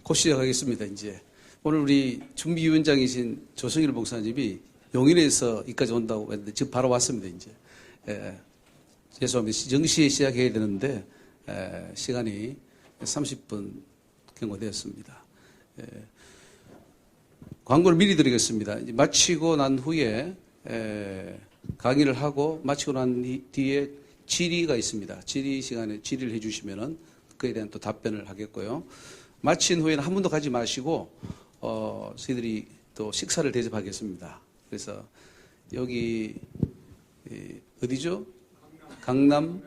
곧 시작하겠습니다. 이제 오늘 우리 준비위원장이신 조성일 목사님이 용인에서 여기까지 온다고 했는데 지금 바로 왔습니다. 이제 죄송합니다. 0시에 시작해야 되는데 시간이 30분 경과되었습니다. 광고를 미리 드리겠습니다. 이제 마치고 난 후에 강의를 하고 마치고 난 뒤에 질의가 있습니다. 질의 시간에 질의를 해주시면은 그에 대한 또 답변을 하겠고요. 마친 후에는 한 번도 가지 마시고 저희들이 또 식사를 대접하겠습니다. 그래서 여기 어디죠? 강남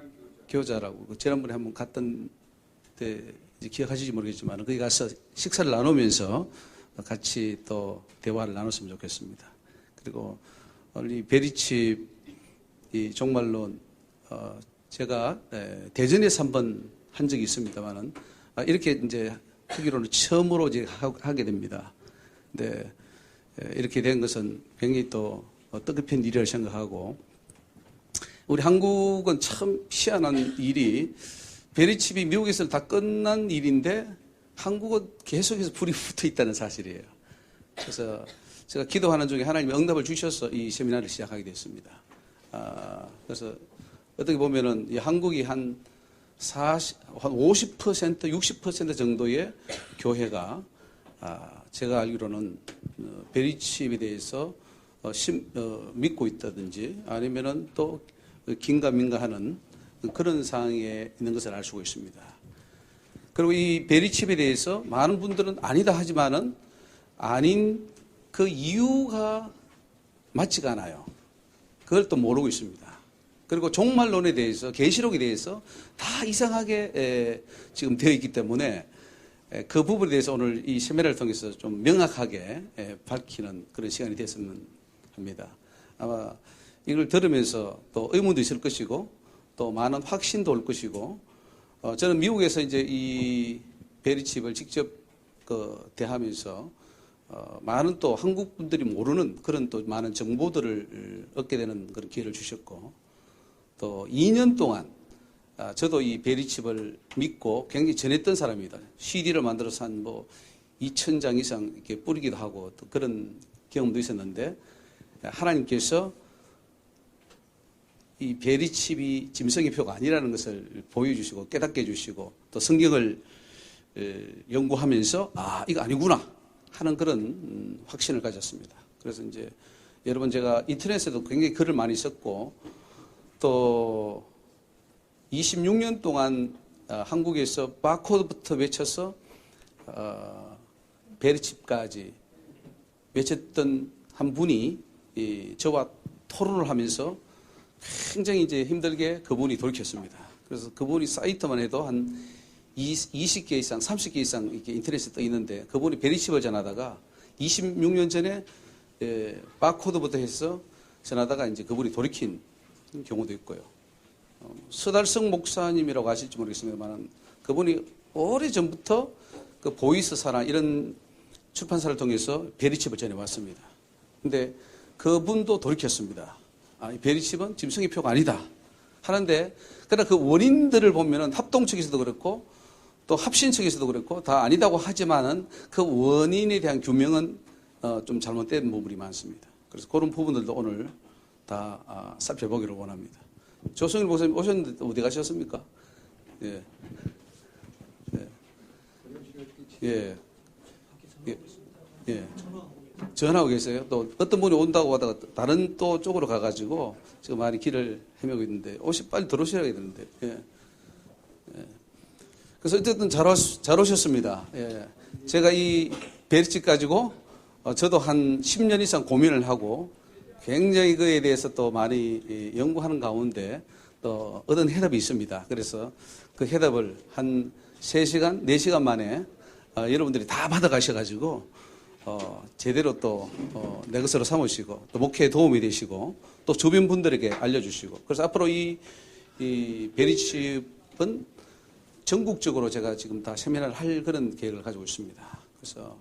교자라고 지난번에 한번 갔던 때 이제 기억하실지 모르겠지만 거기 가서 식사를 나누면서 같이 또 대화를 나눴으면 좋겠습니다. 그리고 이 베리칩 이 정말로 제가 대전에서 한번 한 적이 있습니다만은 이렇게 이제 하기로는 처음으로 이제 하게 됩니다. 근데 이렇게 된 것은 굉장히 또 뜻깊은 일이라고 생각하고 우리 한국은 참 희한한 일이 베리칩이 미국에서는 다 끝난 일인데 한국은 계속해서 불이 붙어 있다는 사실이에요. 그래서 제가 기도하는 중에 하나님이 응답을 주셔서 이 세미나를 시작하게 됐습니다. 그래서 어떻게 보면은 이 한국이 한 50%, 60% 정도의 교회가 제가 알기로는 베리칩에 대해서 믿고 있다든지 아니면은 또 긴가민가하는 그런 상황에 있는 것을 알 수가 있습니다. 그리고 이 베리칩에 대해서 많은 분들은 아니다 하지만은 아닌 그 이유가 맞지가 않아요. 그걸 또 모르고 있습니다. 그리고 종말론에 대해서 계시록에 대해서 다 이상하게 지금 되어 있기 때문에 그 부분에 대해서 오늘 이 세미나를 통해서 좀 명확하게 밝히는 그런 시간이 됐으면 합니다. 아마 이걸 들으면서 또 의문도 있을 것이고 또 많은 확신도 올 것이고 저는 미국에서 이제 이 베리칩을 직접 대하면서 많은 또 한국 분들이 모르는 그런 또 많은 정보들을 얻게 되는 그런 기회를 주셨고 또 2년 동안 저도 이 베리칩을 믿고 굉장히 전했던 사람입니다. CD를 만들어서 한 2,000장 이상 이렇게 뿌리기도 하고 또 그런 경험도 있었는데 하나님께서 이 베리칩이 짐승의 표가 아니라는 것을 보여주시고 깨닫게 해주시고 또 성경을 연구하면서 이거 아니구나 하는 그런 확신을 가졌습니다. 그래서 이제 여러분 제가 인터넷에도 굉장히 글을 많이 썼고 또 26년 동안 한국에서 바코드부터 외쳐서 베리칩까지 외쳤던 한 분이 저와 토론을 하면서 굉장히 이제 힘들게 그분이 돌이켰습니다. 그래서 그분이 사이트만 해도 한 20개 이상, 30개 이상 이렇게 인터넷에 떠 있는데 그분이 베리칩을 전하다가 26년 전에 바코드부터 해서 전하다가 이제 그분이 돌이킨 경우도 있고요. 서달성 목사님이라고 아실지 모르겠습니다만 그분이 오래전부터 그 보이스 사랑 이런 출판사를 통해서 베리칩을 전해왔습니다. 근데 그분도 돌이켰습니다. 이 베리칩은 짐승의 표가 아니다 하는데 그러나 그 원인들을 보면은 합동 측에서도 그렇고 또 합신 측에서도 그렇고 다 아니다고 하지만은 그 원인에 대한 규명은 좀 잘못된 부분이 많습니다. 그래서 그런 부분들도 오늘 다 살펴보기를 원합니다. 조성일 목사님 오셨는데 어디 가셨습니까? 예. 예. 예. 예. 예. 전화하고 계세요. 또 어떤 분이 온다고 하다가 다른 또 쪽으로 가가지고 지금 많이 길을 헤매고 있는데 빨리 들어오셔야 되는데. 예. 예. 그래서 어쨌든 잘 오셨습니다. 예. 제가 이 베리칩 가지고 저도 한 10년 이상 고민을 하고 굉장히 그에 대해서 또 많이 연구하는 가운데 또 얻은 해답이 있습니다. 그래서 그 해답을 한 3시간, 4시간 만에 여러분들이 다 받아가셔가지고 제대로 또 내 것으로 삼으시고 또 목회에 도움이 되시고 또 주변 분들에게 알려주시고 그래서 앞으로 이 베리칩은 전국적으로 제가 지금 다 세미나를 할 그런 계획을 가지고 있습니다. 그래서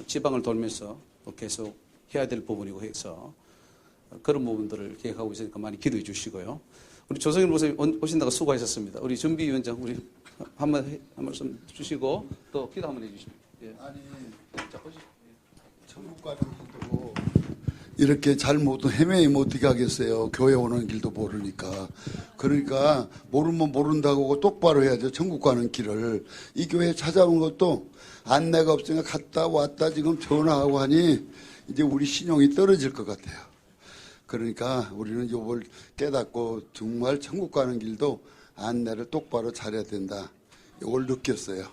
지방을 돌면서 또 계속 해야 될 부분이고 해서 그런 부분들을 계획하고 있으니까 많이 기도해 주시고요. 우리 조성일 목사님 오신다고 수고하셨습니다. 우리 준비위원장 우리 한 말씀 주시고 또 기도 한번 해주십시오. 예. 아니, 천국 가는 길도 이렇게 잘못 헤매면 어떻게 하겠어요? 교회 오는 길도 모르니까. 그러니까 모르면 모른다고 똑바로 해야죠. 천국 가는 길을. 이 교회 찾아온 것도 안내가 없으니까 갔다 왔다 지금 전화하고 하니 이제 우리 신용이 떨어질 것 같아요. 그러니까 우리는 이걸 깨닫고 정말 천국 가는 길도 안내를 똑바로 잘해야 된다. 이걸 느꼈어요.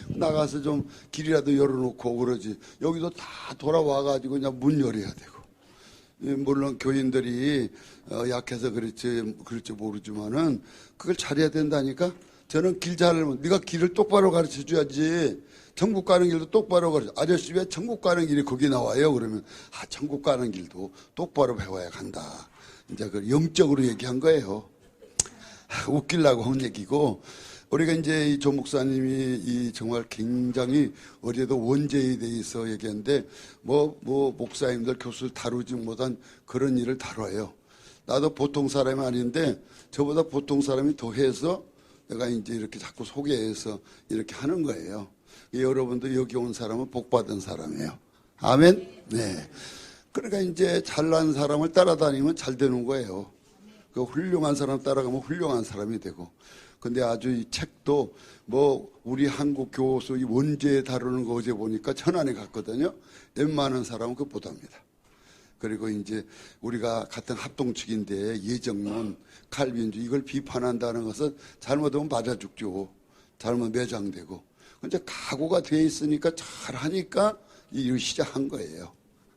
나가서 좀 길이라도 열어놓고 그러지. 여기도 다 돌아와가지고 그냥 문 열어야 되고. 물론 교인들이 약해서 그럴지 모르지만은 그걸 잘해야 된다니까. 저는 길 잘, 네가 길을 똑바로 가르쳐 줘야지. 천국 가는 길도 똑바로 가르쳐. 아저씨 왜 천국 가는 길이 거기 나와요? 그러면 천국 가는 길도 똑바로 배워야 간다. 이제 그 영적으로 얘기한 거예요. 웃기려고 한 얘기고. 우리가 이제 이 조 목사님이 정말 굉장히 어제도 원죄에 대해서 얘기했는데 목사님들 교수를 다루지 못한 그런 일을 다뤄요. 나도 보통 사람이 아닌데 저보다 보통 사람이 더 해서 내가 이제 이렇게 자꾸 소개해서 이렇게 하는 거예요. 여러분도 여기 온 사람은 복 받은 사람이에요. 아멘? 네. 그러니까 이제 잘난 사람을 따라다니면 잘 되는 거예요. 그 훌륭한 사람 따라가면 훌륭한 사람이 되고. 근데 아주 이 책도 우리 한국 교수 이 원죄 다루는 거 어제 보니까 천안에 갔거든요. 웬만한 사람은 그거 못합니다. 그리고 이제 우리가 같은 합동측인데 예정론, 칼빈주 이걸 비판한다는 것은 잘못하면 맞아 죽죠. 잘못 매장되고. 근데 각오가 돼 있으니까 잘하니까 일을 시작한 거예요.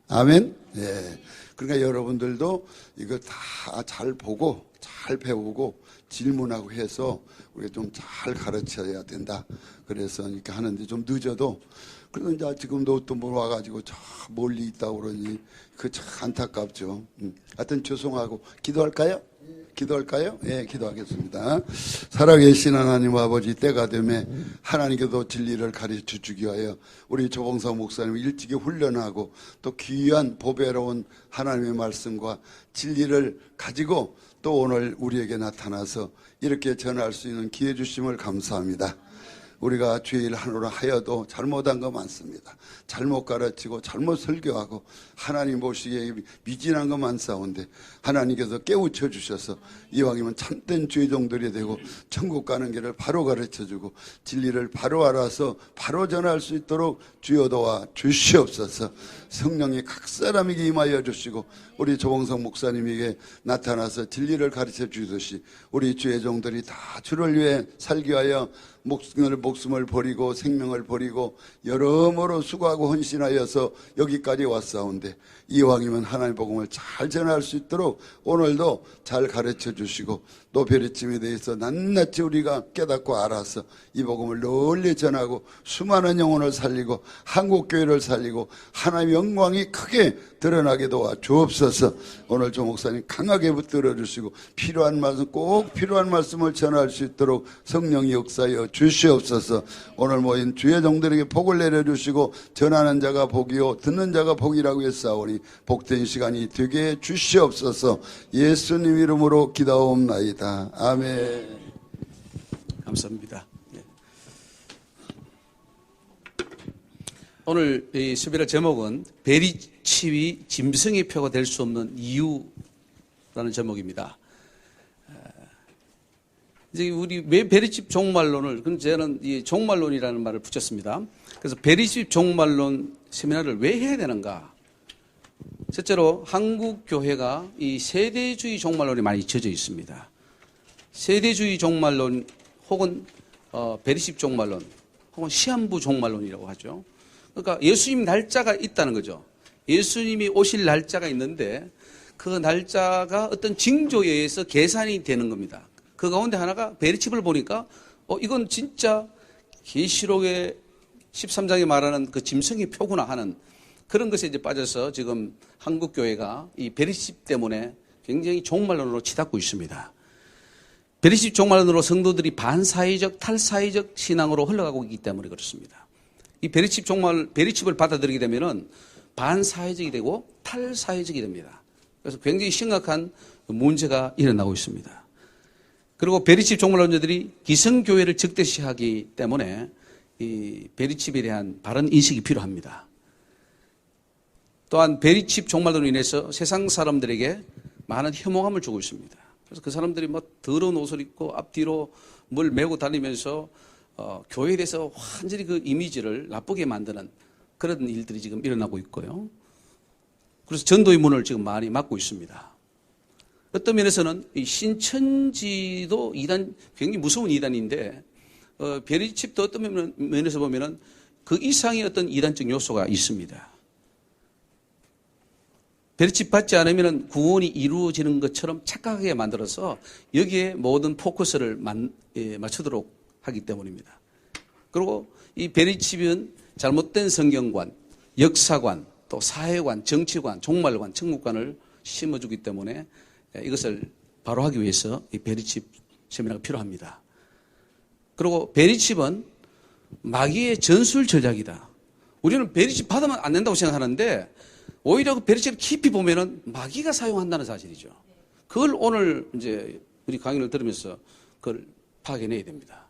아멘? 네. 그러니까 여러분들도 이거 다 잘 보고 잘 배우고 질문하고 해서 우리가 좀 잘 가르쳐야 된다. 그래서 이렇게 하는데 좀 늦어도 그래도 이제 지금도 또 와가지고 저 멀리 있다고 그러니 그 참 안타깝죠. 하여튼 죄송하고 기도할까요? 기도할까요? 예, 기도하겠습니다. 살아계신 하나님 아버지 때가 되매 하나님께도 진리를 가르쳐 주기 위하여 우리 조봉사 목사님 일찍이 훈련하고 또 귀한 보배로운 하나님의 말씀과 진리를 가지고 또 오늘 우리에게 나타나서 이렇게 전할 수 있는 기회 주심을 감사합니다. 우리가 주일 하노라 하여도 잘못한 거 많습니다. 잘못 가르치고 잘못 설교하고 하나님 보시기에 미진한 거 많사온데 하나님께서 깨우쳐 주셔서 이왕이면 참된 죄종들이 되고 천국 가는 길을 바로 가르쳐주고 진리를 바로 알아서 바로 전할 수 있도록 주여 도와 주시옵소서. 성령이 각 사람에게 임하여 주시고 우리 조봉성 목사님에게 나타나서 진리를 가르쳐 주듯이 우리 주의 종들이 다 주를 위해 살기 위하여 목숨을 버리고 생명을 버리고 여러모로 수고하고 헌신하여서 여기까지 왔사온데 이왕이면 하나님의 복음을 잘 전할 수 있도록 오늘도 잘 가르쳐 주시고 또 베리침에 대해서 낱낱이 우리가 깨닫고 알아서 이 복음을 널리 전하고 수많은 영혼을 살리고 한국교회를 살리고 하나님의 영광이 크게 드러나게 도와 주옵소서. 오늘 조 목사님 강하게 붙들어 주시고 필요한 말씀 꼭 필요한 말씀을 전할 수 있도록 성령이 역사하여 주시옵소서. 오늘 모인 주의 종들에게 복을 내려주시고 전하는 자가 복이요 듣는 자가 복이라고 했사오니 복된 시간이 되게 해 주시옵소서. 예수님 이름으로 기도하옵나이다. 아멘. 감사합니다. 오늘 이 수비의 제목은 베리칩이 짐승의 표가 될 수 없는 이유라는 제목입니다. 이제 우리 왜 베리칩 종말론을, 그럼 저는 이 종말론이라는 말을 붙였습니다. 그래서 베리칩 종말론 세미나를 왜 해야 되는가? 실제로 한국 교회가 이 세대주의 종말론에 많이 젖어 있습니다. 세대주의 종말론 혹은 베리칩 종말론 혹은 시한부 종말론이라고 하죠. 그러니까 예수님 날짜가 있다는 거죠. 예수님이 오실 날짜가 있는데 그 날짜가 어떤 징조에 의해서 계산이 되는 겁니다. 그 가운데 하나가 베리칩을 보니까 이건 진짜 계시록의 13장에 말하는 그 짐승의 표구나 하는 그런 것에 이제 빠져서 지금 한국 교회가 이 베리칩 때문에 굉장히 종말론으로 치닫고 있습니다. 베리칩 종말론으로 성도들이 반사회적, 탈사회적 신앙으로 흘러가고 있기 때문에 그렇습니다. 이 베리칩을 받아들이게 되면은 반사회적이 되고 탈사회적이 됩니다. 그래서 굉장히 심각한 문제가 일어나고 있습니다. 그리고 베리칩 종말론자들이 기성교회를 적대시하기 때문에 이 베리칩에 대한 바른 인식이 필요합니다. 또한 베리칩 종말론으로 인해서 세상 사람들에게 많은 혐오감을 주고 있습니다. 그래서 그 사람들이 뭐 더러운 옷을 입고 앞뒤로 뭘 메고 다니면서 교회에 대해서 완전히 그 이미지를 나쁘게 만드는 그런 일들이 지금 일어나고 있고요. 그래서 전도의 문을 지금 많이 막고 있습니다. 어떤 면에서는 이 신천지도 이단, 굉장히 무서운 이단인데, 베리칩도 어떤 면에서 보면은 그 이상의 어떤 이단적 요소가 있습니다. 베리칩 받지 않으면 구원이 이루어지는 것처럼 착각하게 만들어서 여기에 모든 포커스를 맞추도록 하기 때문입니다. 그리고 이 베리칩은 잘못된 성경관, 역사관, 또 사회관, 정치관, 종말관, 천국관을 심어주기 때문에 이것을 바로하기 위해서 이 베리칩 세미나가 필요합니다. 그리고 베리칩은 마귀의 전술 전략이다. 우리는 베리칩 받으면 안 된다고 생각하는데 오히려 그 베리칩을 깊이 보면은 마귀가 사용한다는 사실이죠. 그걸 오늘 이제 우리 강의를 들으면서 그걸 파악해내야 됩니다.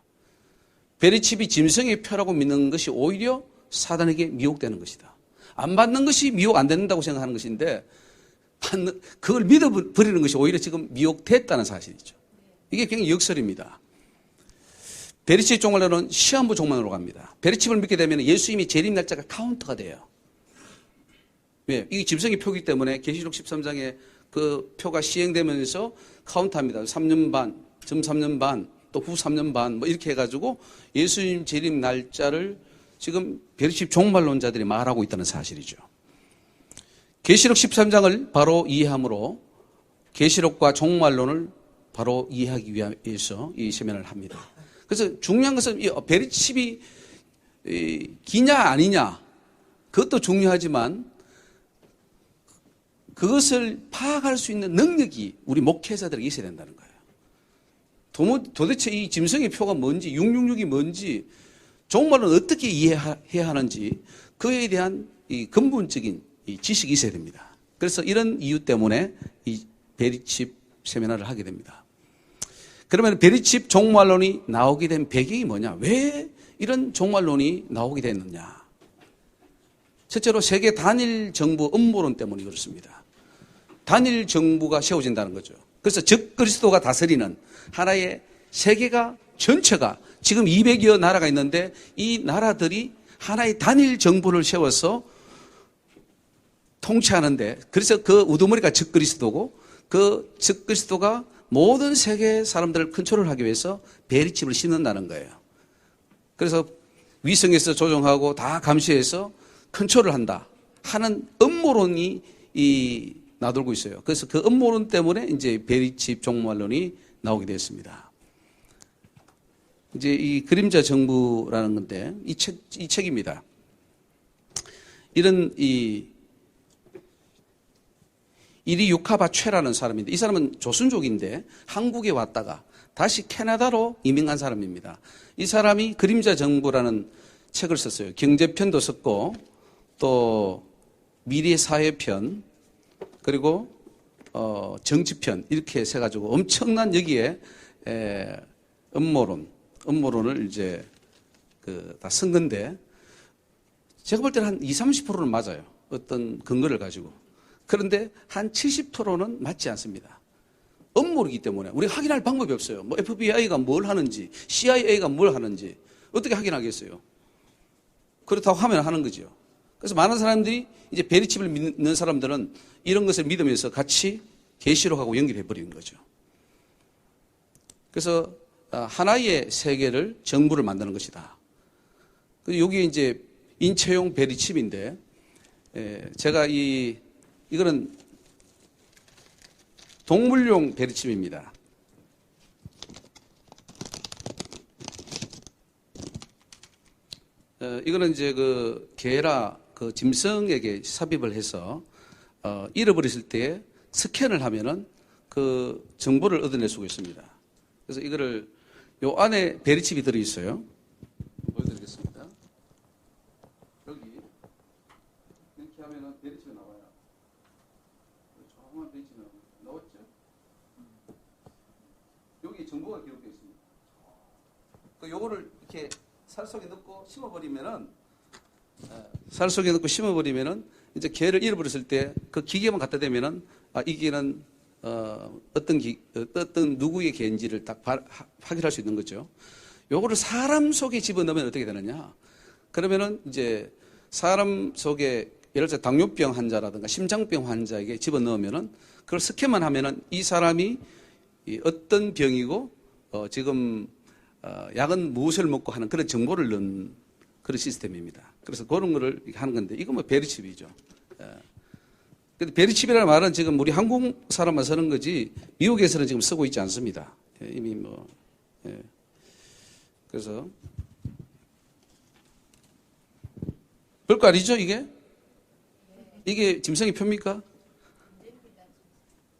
베리칩이 짐승의 표라고 믿는 것이 오히려 사단에게 미혹되는 것이다. 안 받는 것이 미혹 안 된다고 생각하는 것인데 그걸 믿어버리는 것이 오히려 지금 미혹됐다는 사실이죠. 이게 굉장히 역설입니다. 베리칩 종말론은 시한부 종말론으로 갑니다. 베리칩을 믿게 되면 예수님이 재림 날짜가 카운터가 돼요. 왜? 이게 짐승의 표기 때문에 계시록 13장에 그 표가 시행되면서 카운트합니다. 3년 반, 점 3년 반, 또 후 3년 반, 뭐 이렇게 해가지고 예수님 재림 날짜를 지금 베리칩 종말론자들이 말하고 있다는 사실이죠. 계시록 13장을 바로 이해함으로 계시록과 종말론을 바로 이해하기 위해서 이 세미나를 합니다. 그래서 중요한 것은 이 베리칩이 기냐 아니냐 그것도 중요하지만 그것을 파악할 수 있는 능력이 우리 목회자들에게 있어야 된다는 거예요. 도대체 이 짐승의 표가 뭔지 666이 뭔지 종말은 어떻게 이해해야 하는지 그에 대한 이 근본적인 이 지식이 있어야 됩니다. 그래서 이런 이유 때문에 이 베리칩 세미나를 하게 됩니다. 그러면 베리칩 종말론이 나오게 된 배경이 뭐냐? 왜 이런 종말론이 나오게 됐느냐? 첫째로 세계 단일 정부 음모론 때문에 그렇습니다. 단일 정부가 세워진다는 거죠. 그래서 적그리스도가 다스리는 하나의 세계가 전체가 지금 200여 나라가 있는데 이 나라들이 하나의 단일 정부를 세워서 통치하는데 그래서 그 우두머리가 적그리스도고 그 적그리스도가 모든 세계 사람들을 컨트롤하기 위해서 베리칩을 심는다는 거예요. 그래서 위성에서 조종하고 다 감시해서 컨트롤을 한다 하는 음모론이 나돌고 있어요. 그래서 그 음모론 때문에 이제 베리칩 종말론이 나오게 되었습니다. 이제 이 그림자 정부라는 건데 이 책입니다. 이런 이리 유카바 최라는 사람인데 이 사람은 조선족인데 한국에 왔다가 다시 캐나다로 이민 간 사람입니다. 이 사람이 그림자 정부라는 책을 썼어요. 경제편도 썼고 또 미래 사회편 그리고 정치편 이렇게 해가지고 엄청난 여기에 음모론을 이제 다 쓴 건데 제가 볼 때는 한 20, 30%는 맞아요. 어떤 근거를 가지고. 그런데 한 70%는 맞지 않습니다. 음모이기 때문에 우리가 확인할 방법이 없어요. 뭐 FBI가 뭘 하는지, CIA가 뭘 하는지 어떻게 확인하겠어요? 그렇다고 하면 하는 거죠. 그래서 많은 사람들이 이제 베리칩을 믿는 사람들은 이런 것을 믿으면서 같이 계시록하고 연결해 버리는 거죠. 그래서 하나의 세계를 정부를 만드는 것이다. 여기 이제 인체용 베리칩인데 제가 이거는 동물용 베리칩입니다. 이거는 이제 그 개라 그 짐승에게 삽입을 해서 잃어버렸을 때 스캔을 하면은 그 정보를 얻어낼 수가 있습니다. 그래서 이거를 요 안에 베리칩이 들어 있어요. 보여드리겠습니다. 여기 이렇게 하면은 베리칩이 나와요. 조그만 베리칩이 나왔죠? 여기 정보가 기록되어 있습니다. 요거를 이렇게 살 속에 넣고 심어버리면은 이제 개를 잃어버렸을 때 그 기계만 갖다 대면은 이 개는 어떤 누구의 개인지를 딱 확인할 수 있는 거죠. 요거를 사람 속에 집어넣으면 어떻게 되느냐? 그러면은 이제 사람 속에 예를 들어 당뇨병 환자라든가 심장병 환자에게 집어넣으면은 그걸 스캔만 하면은 이 사람이 어떤 병이고 지금 약은 무엇을 먹고 하는 그런 정보를 넣는 그런 시스템입니다. 그래서 그런 거를 하는 건데 이건 뭐 베리칩이죠. 근데 베리칩이라는 말은 지금 우리 한국 사람만 쓰는 거지 미국에서는 지금 쓰고 있지 않습니다. 이미 뭐 그래서 별거 아니죠 이게? 이게 짐승의 표입니까?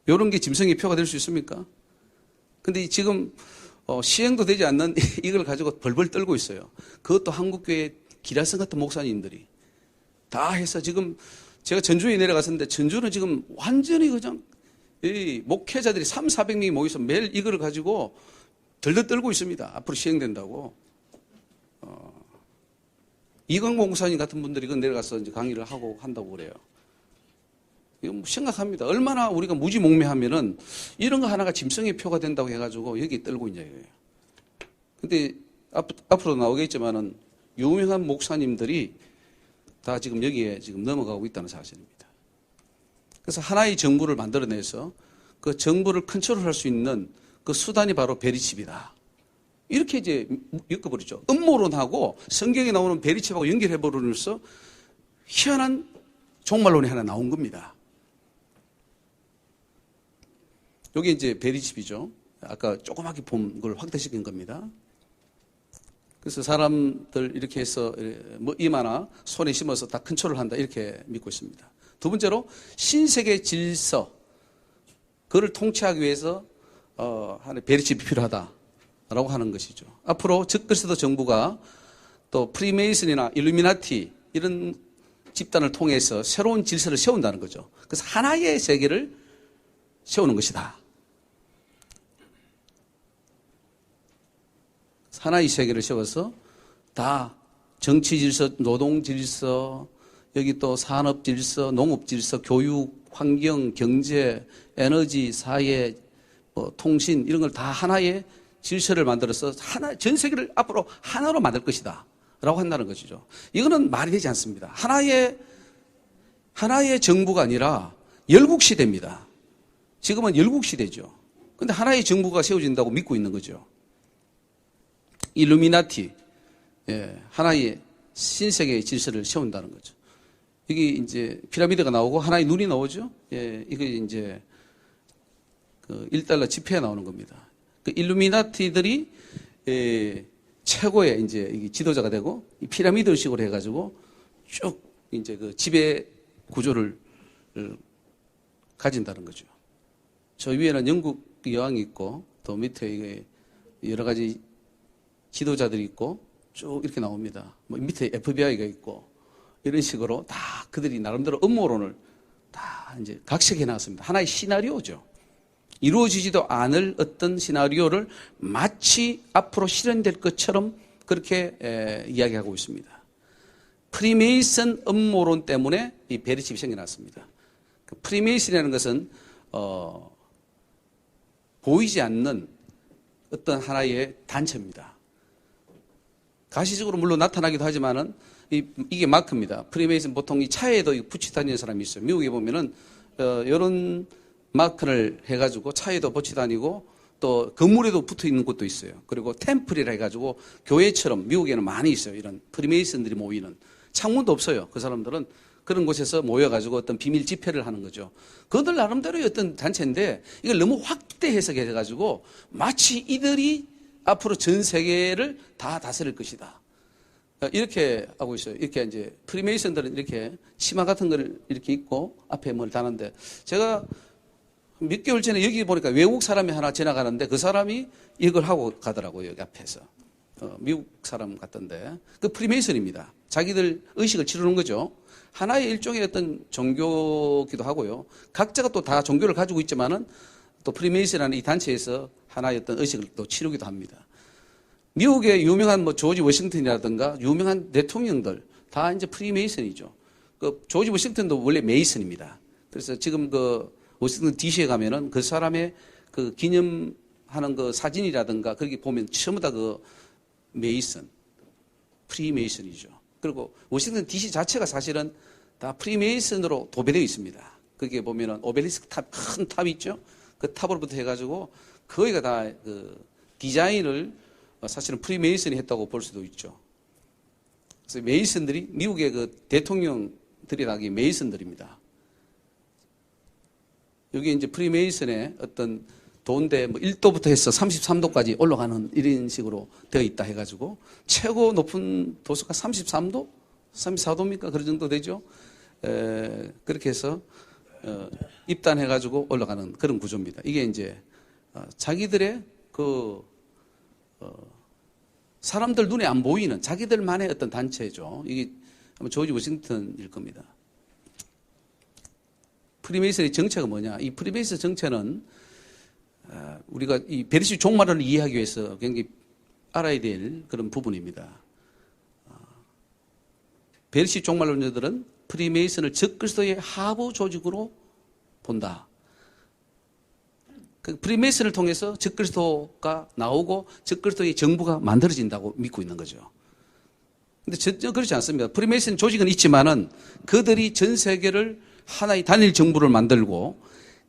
이런 게 짐승의 표가 될 수 있습니까? 근데 지금 시행도 되지 않는 이걸 가지고 벌벌 떨고 있어요. 그것도 한국교회 기라성 같은 목사님들이 다 해서 지금 제가 전주에 내려갔었는데 전주는 지금 완전히 그냥 이 목회자들이 300~400명이 모여서 매일 이걸 가지고 덜덜 떨고 있습니다. 앞으로 시행된다고. 이광복 목사님 같은 분들이 그 내려가서 이제 강의를 하고 한다고 그래요. 이거 뭐 심각합니다. 얼마나 우리가 무지몽매하면은 이런 거 하나가 짐승의 표가 된다고 해가지고 여기 떨고 있냐 이거예요. 근데 앞으로 나오겠지만은 유명한 목사님들이 다 지금 여기에 지금 넘어가고 있다는 사실입니다. 그래서 하나의 정부를 만들어내서 그 정부를 컨트롤할 수 있는 그 수단이 바로 베리칩이다. 이렇게 이제 엮어버리죠. 음모론하고 성경에 나오는 베리칩하고 연결해버리면서 희한한 종말론이 하나 나온 겁니다. 여기 이제 베리칩이죠. 아까 조그맣게 본 걸 확대시킨 겁니다. 그래서 사람들 이렇게 해서 뭐 이마나 손에 심어서 다 컨트롤한다 이렇게 믿고 있습니다. 두 번째로 신세계 질서 그를 통치하기 위해서 하나의 베리칩이 필요하다라고 하는 것이죠. 앞으로 적그리스도 정부가 또 프리메이슨이나 일루미나티 이런 집단을 통해서 새로운 질서를 세운다는 거죠. 그래서 하나의 세계를 세우는 것이다. 하나의 세계를 세워서 다 정치 질서, 노동 질서, 여기 또 산업 질서, 농업 질서, 교육, 환경, 경제, 에너지, 사회, 뭐 통신 이런 걸 다 하나의 질서를 만들어서 전 세계를 앞으로 하나로 만들 것이다. 라고 한다는 것이죠. 이거는 말이 되지 않습니다. 하나의 정부가 아니라 열국시대입니다. 지금은 열국시대죠. 근데 하나의 정부가 세워진다고 믿고 있는 거죠. 일루미나티, 하나의 신세계의 질서를 세운다는 거죠. 여기 이제 피라미드가 나오고 하나의 눈이 나오죠. 이게 이제 그 $1 지폐에 나오는 겁니다. 그 일루미나티들이 최고의 이제 지도자가 되고 이 피라미드식으로 해가지고 쭉 이제 그 지배 구조를 가진다는 거죠. 저 위에는 영국 여왕이 있고 또 밑에 이게 여러 가지 지도자들이 있고 쭉 이렇게 나옵니다. 뭐 밑에 FBI가 있고 이런 식으로 다 그들이 나름대로 음모론을 다 이제 각색해 놨습니다. 하나의 시나리오죠. 이루어지지도 않을 어떤 시나리오를 마치 앞으로 실현될 것처럼 그렇게 이야기하고 있습니다. 프리메이슨 음모론 때문에 이 베리칩이 생겨났습니다. 그 프리메이슨이라는 것은 보이지 않는 어떤 하나의 단체입니다. 가시적으로 물론 나타나기도 하지만은 이게 마크입니다. 프리메이슨 보통 이 차에도 붙이 다니는 사람이 있어요. 미국에 보면은 이런 마크를 해가지고 차에도 붙이 다니고 또 건물에도 붙어 있는 곳도 있어요. 그리고 템플이라 해가지고 교회처럼 미국에는 많이 있어요. 이런 프리메이슨들이 모이는 창문도 없어요. 그 사람들은 그런 곳에서 모여가지고 어떤 비밀 집회를 하는 거죠. 그들 나름대로의 어떤 단체인데 이걸 너무 확대 해석해가지고 마치 이들이 앞으로 전 세계를 다 다스릴 것이다. 이렇게 하고 있어요. 이렇게 이제 프리메이슨들은 이렇게 치마 같은 걸 이렇게 입고 앞에 뭘 다는데 제가 몇 개월 전에 여기 보니까 외국 사람이 하나 지나가는데 그 사람이 이걸 하고 가더라고요. 여기 앞에서. 미국 사람 같던데. 그 프리메이슨입니다. 자기들 의식을 치르는 거죠. 하나의 일종의 어떤 종교기도 하고요. 각자가 또 다 종교를 가지고 있지만은 또 프리메이슨이라는 이 단체에서 하나의 어떤 의식을 또 치르기도 합니다. 미국의 유명한 뭐 조지 워싱턴이라든가 유명한 대통령들 다 이제 프리메이슨이죠. 그 조지 워싱턴도 원래 메이슨입니다. 그래서 지금 그 워싱턴 DC에 가면은 그 사람의 그 기념하는 그 사진이라든가 거기 보면 전부 다 그 메이슨, 프리메이슨이죠. 그리고 워싱턴 DC 자체가 사실은 다 프리메이슨으로 도배되어 있습니다. 거기에 보면은 오벨리스크 탑, 큰 탑이 있죠. 그 탑으로부터 해가지고 거기가 다 그 디자인을 사실은 프리메이슨이 했다고 볼 수도 있죠. 그래서 메이슨들이 미국의 그 대통령들이 다 메이슨들입니다. 여기 이제 프리메이슨의 어떤 도인데 뭐 1도부터 해서 33도까지 올라가는 이런 식으로 되어 있다 해가지고 최고 높은 도수가 33도? 34도입니까? 그런 정도 되죠. 그렇게 해서 입단해가지고 올라가는 그런 구조입니다. 이게 이제 자기들의 그 사람들 눈에 안 보이는 자기들만의 어떤 단체죠. 이게 아마 조지 워싱턴일 겁니다. 프리메이슨의 정체가 뭐냐? 이 프리메이슨 정체는 우리가 이 베르시 종말을 이해하기 위해서 굉장히 알아야 될 그런 부분입니다. 베르시 종말론자들은 프리메이슨을 적그리스도의 하부 조직으로 본다. 그 프리메이슨을 통해서 적그리스도가 나오고 적그리스도의 정부가 만들어진다고 믿고 있는 거죠. 근데 전혀 그렇지 않습니다. 프리메이슨 조직은 있지만은 그들이 전 세계를 하나의 단일 정부를 만들고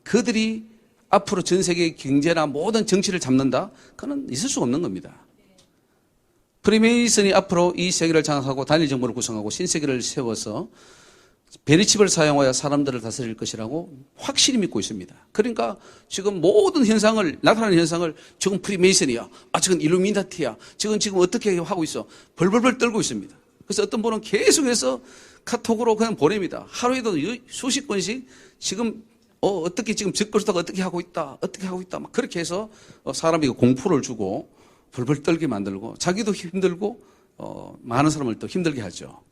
그들이 앞으로 전 세계의 경제나 모든 정치를 잡는다? 그건 있을 수 없는 겁니다. 프리메이슨이 앞으로 이 세계를 장악하고 단일 정부를 구성하고 신세계를 세워서 베리칩을 사용하여 사람들을 다스릴 것이라고 확실히 믿고 있습니다. 그러니까 지금 모든 현상을, 나타나는 현상을 지금 프리메이슨이야. 지금 일루미나티야. 지금 어떻게 하고 있어. 벌벌벌 떨고 있습니다. 그래서 어떤 분은 계속해서 카톡으로 그냥 보냅니다. 하루에도 수십 건씩 지금 어떻게 지금 적그리스도가 어떻게 하고 있다. 막 그렇게 해서 사람이 공포를 주고 벌벌 떨게 만들고 자기도 힘들고 많은 사람을 또 힘들게 하죠.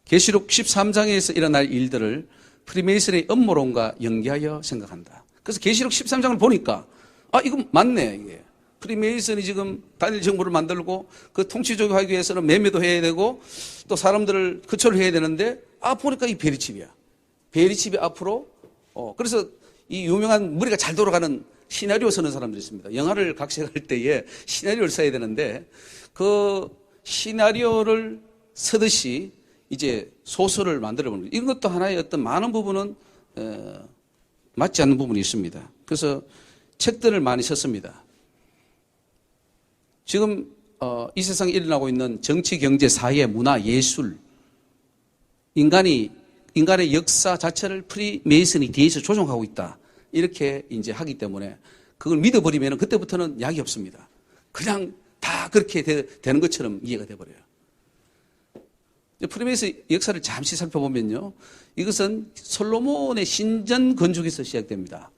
계시록 13장에서 일어날 일들을 프리메이슨의 음모론과 연계하여 생각한다. 그래서 계시록 13장을 보니까 이거 맞네. 이게 프리메이슨이 지금 단일 정부를 만들고 그 통치적으로 하기 위해서는 매매도 해야 되고 또 사람들을 거처를 해야 되는데 보니까 이 베리칩이야. 베리칩이 앞으로 그래서 이 유명한 머리가 잘 돌아가는 시나리오 쓰는 사람들이 있습니다. 영화를 각색할 때에 시나리오를 써야 되는데 그 시나리오를 쓰듯이 이제 소설을 만들어보는 거예요. 이것도 하나의 어떤 많은 부분은 맞지 않는 부분이 있습니다. 그래서 책들을 많이 썼습니다. 지금 이 세상에 일어나고 있는 정치, 경제, 사회, 문화, 예술, 인간의 역사 자체를 프리메이슨이 뒤에서 조종하고 있다. 이렇게 이제 하기 때문에 그걸 믿어버리면 그때부터는 약이 없습니다. 그냥 다 그렇게 되는 것처럼 이해가 돼버려요. 프리메이슨 역사를 잠시 살펴보면요. 이것은 솔로몬의 신전 건축에서 시작됩니다.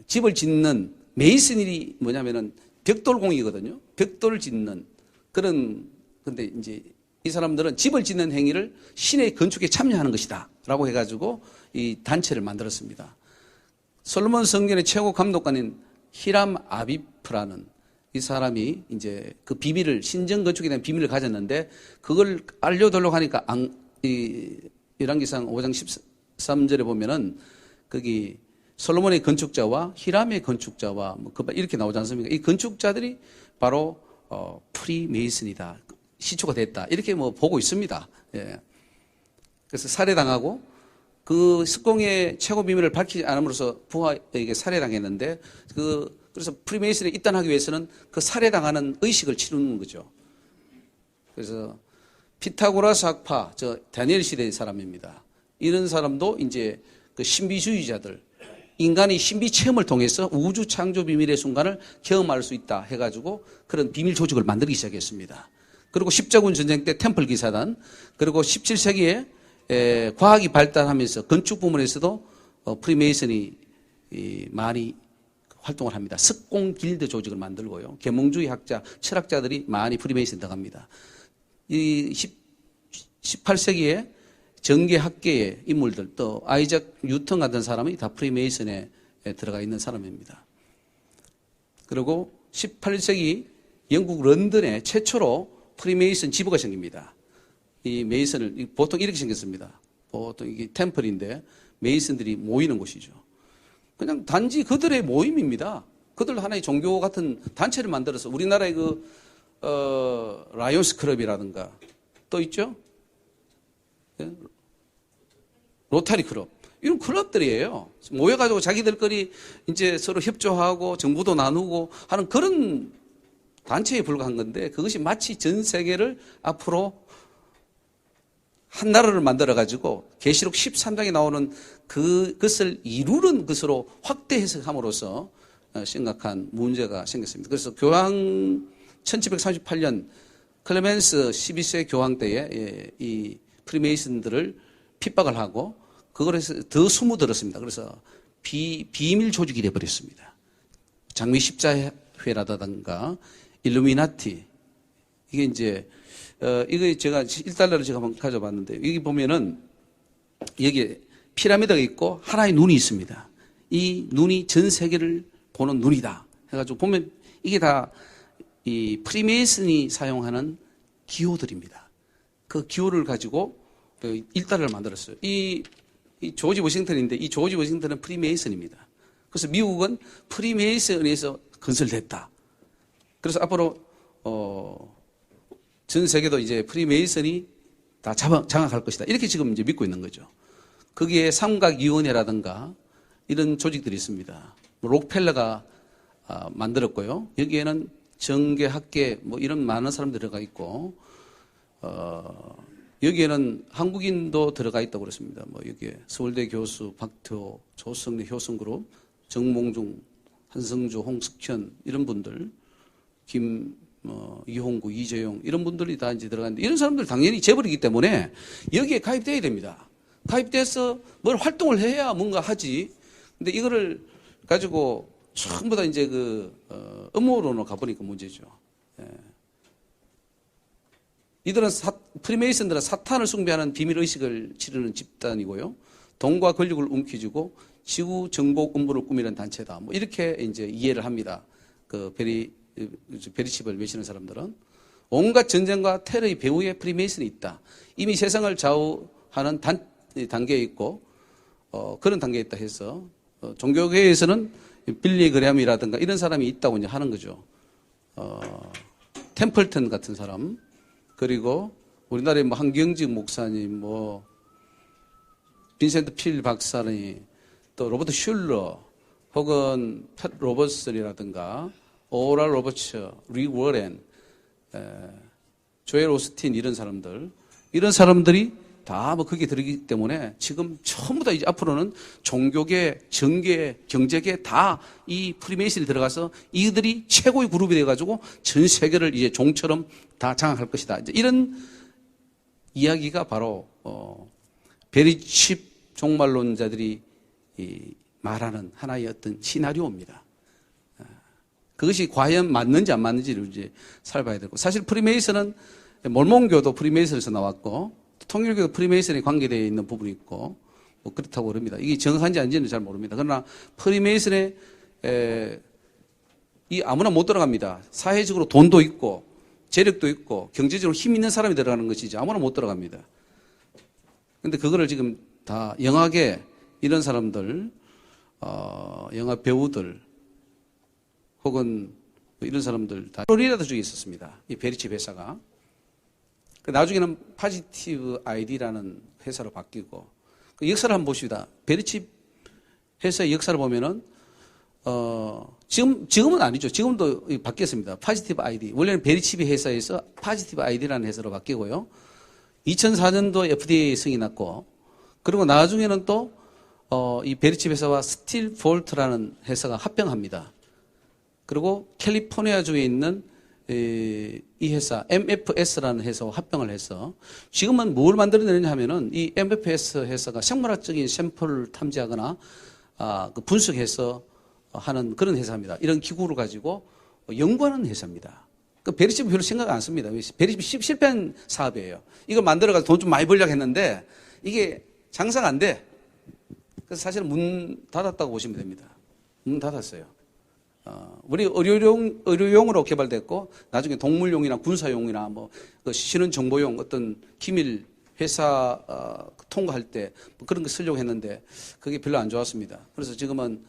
집을 짓는 메이슨이 뭐냐면은 벽돌공이거든요. 벽돌을 짓는 그런, 근데 이제 이 사람들은 집을 짓는 행위를 신의 건축에 참여하는 것이다. 라고 해가지고 이 단체를 만들었습니다. 솔로몬 성전의 최고 감독관인 히람 아비프라는 이 사람이 이제 그 비밀을, 신전 건축에 대한 비밀을 가졌는데 그걸 알려달라고 하니까 열왕기상 5장 13절에 보면은 거기 솔로몬의 건축자와 히람의 건축자와 뭐 이렇게 나오지 않습니까? 이 건축자들이 바로 프리메이슨이다. 시초가 됐다. 이렇게 뭐 보고 있습니다. 예. 그래서 살해당하고 그 석공의 최고 비밀을 밝히지 않음으로써 부하에게 살해당했는데 그래서 프리메이슨에 입단하기 위해서는 그 살해당하는 의식을 치르는 거죠. 그래서 피타고라스 학파, 다니엘 시대의 사람입니다. 이런 사람도 이제 그 신비주의자들, 인간이 신비 체험을 통해서 우주 창조 비밀의 순간을 경험할 수 있다 해가지고 그런 비밀 조직을 만들기 시작했습니다. 그리고 십자군 전쟁 때 템플 기사단, 그리고 17세기에 과학이 발달하면서 건축 부문에서도 프리메이슨이 많이 활동을 합니다. 석공 길드 조직을 만들고요. 계몽주의 학자, 철학자들이 많이 프리메이슨 들어갑니다. 이 18세기에 정계학계의 인물들, 또 아이작 뉴턴 같은 사람이 다 프리메이슨에 들어가 있는 사람입니다. 그리고 18세기 영국 런던에 최초로 프리메이슨 지부가 생깁니다. 이 메이슨을 보통 이렇게 생겼습니다. 보통 이게 템플인데 메이슨들이 모이는 곳이죠. 그냥 단지 그들의 모임입니다. 그들 하나의 종교 같은 단체를 만들어서 우리나라의 라이온스 클럽이라든가 또 있죠? 예? 로타리 클럽. 이런 클럽들이에요. 모여가지고 자기들끼리 이제 서로 협조하고 정보도 나누고 하는 그런 단체에 불과한 건데 그것이 마치 전 세계를 앞으로 한 나라를 만들어가지고 계시록 13장에 나오는 그것을 이루는 것으로 확대 해석함으로써 심각한 문제가 생겼습니다. 그래서 교황 1738년 클레멘스 12세 교황 때에 이 프리메이슨들을 핍박을 하고 그걸 해서 더 숨어들었습니다. 그래서 비밀 조직이 되어버렸습니다. 장미 십자회라든가 일루미나티 이게 이제 이거 제가 1달러를 제가 한번 가져봤는데 여기 보면은 여기에 피라미드가 있고 하나의 눈이 있습니다. 이 눈이 전 세계를 보는 눈이다 해가지고 보면 이게 다 이 프리메이슨이 사용하는 기호들입니다. 그 기호를 가지고 1달러를 만들었어요. 이 조지 워싱턴인데 이 조지 워싱턴은 프리메이슨입니다. 그래서 미국은 프리메이슨에서 건설됐다. 그래서 앞으로 전 세계도 이제 프리메이슨이 다 장악할 것이다. 이렇게 지금 이제 믿고 있는 거죠. 거기에 삼각위원회라든가 이런 조직들이 있습니다. 록펠러가 만들었고요. 여기에는 정계, 학계 뭐 이런 많은 사람들이 들어가 있고 여기에는 한국인도 들어가 있다고 그랬습니다. 뭐 여기에 서울대 교수 박태호, 조성래 효성그룹, 정몽중, 한성주, 홍석현 이런 분들, 이홍구, 이재용 이런 분들이 다 이제 들어가는데 이런 사람들 당연히 재벌이기 때문에 여기에 가입돼야 됩니다. 가입돼서 뭘 활동을 해야 뭔가 하지. 근데 이거를 가지고 전부 다 이제 음모론으로 가보니까 문제죠. 예. 이들은 프리메이슨들은 사탄을 숭배하는 비밀의식을 치르는 집단이고요. 돈과 권력을 움켜쥐고 지구 정복 음모를 꾸미는 단체다. 뭐 이렇게 이제 이해를 합니다. 베리칩을 외치는 사람들은. 온갖 전쟁과 테러의 배후에 프리메이슨이 있다. 이미 세상을 좌우하는 단계에 있고, 그런 단계에 있다 해서, 종교계에서는 빌리 그램이라든가 이런 사람이 있다고 이제 하는 거죠. 템플턴 같은 사람, 그리고 우리나라의 뭐 한경직 목사님, 뭐 빈센트 필 박사님, 또 로버트 슐러, 혹은 팻 로버슨이라든가 오랄 로버츠, 리 워렌, 조엘 오스틴 이런 사람들이 다 뭐 거기에 들어있기 때문에 지금 전부 다 이제 앞으로는 종교계, 정계, 경제계 다 이 프리메이슨이 들어가서 이들이 최고의 그룹이 돼가지고 전 세계를 이제 종처럼 다 장악할 것이다. 이제 이런 이야기가 바로 베리칩 종말론자들이 말하는 하나의 어떤 시나리오입니다. 그것이 과연 맞는지 안 맞는지를 이제 살펴봐야 되고 사실 프리메이슨은 몰몬교도 프리메이슨에서 나왔고 통일교도 프리메이슨에 관계되어 있는 부분이 있고 뭐 그렇다고 그럽니다. 이게 정확한지 아닌지는 잘 모릅니다. 그러나 프리메이슨에 이 아무나 못 들어갑니다. 사회적으로 돈도 있고 재력도 있고 경제적으로 힘 있는 사람이 들어가는 것이지 아무나 못 들어갑니다. 그런데 그거를 지금 다 영화계 이런 사람들, 영화 배우들 혹은 이런 사람들 다 플로리다 주에 있었습니다. 이 베리칩 회사가. 나중에는 파지티브 아이디라는 회사로 바뀌고 그 역사를 한번 보십시다. 베리칩 회사의 역사를 보면은 지금은 아니죠. 지금도 바뀌었습니다. 파지티브 아이디. 원래는 베리칩 회사에서 파지티브 아이디라는 회사로 바뀌고요. 2004년도 FDA 승인났고 그리고 나중에는 또 이 베리칩 회사와 스틸 볼트라는 회사가 합병합니다. 그리고 캘리포니아주에 있는 이 회사 MFS라는 회사와 합병을 해서 지금은 뭘 만들어내느냐 하면은 이 MFS 회사가 생물학적인 샘플을 탐지하거나 그 분석해서 하는 그런 회사입니다. 이런 기구를 가지고 연구하는 회사입니다. 그 베리칩은 별로 생각 안 씁니다. 베리칩이 실패한 사업이에요. 이걸 만들어가지고 돈 좀 많이 벌려고 했는데 이게 장사가 안 돼. 그래서 사실 문 닫았다고 보시면 됩니다. 문 닫았어요. 우리 의료용으로 개발됐고 나중에 동물용이나 군사용이나 그 신원 정보용 어떤 기밀 회사 통과할 때 그런 거 쓰려고 했는데 그게 별로 안 좋았습니다. 그래서 지금은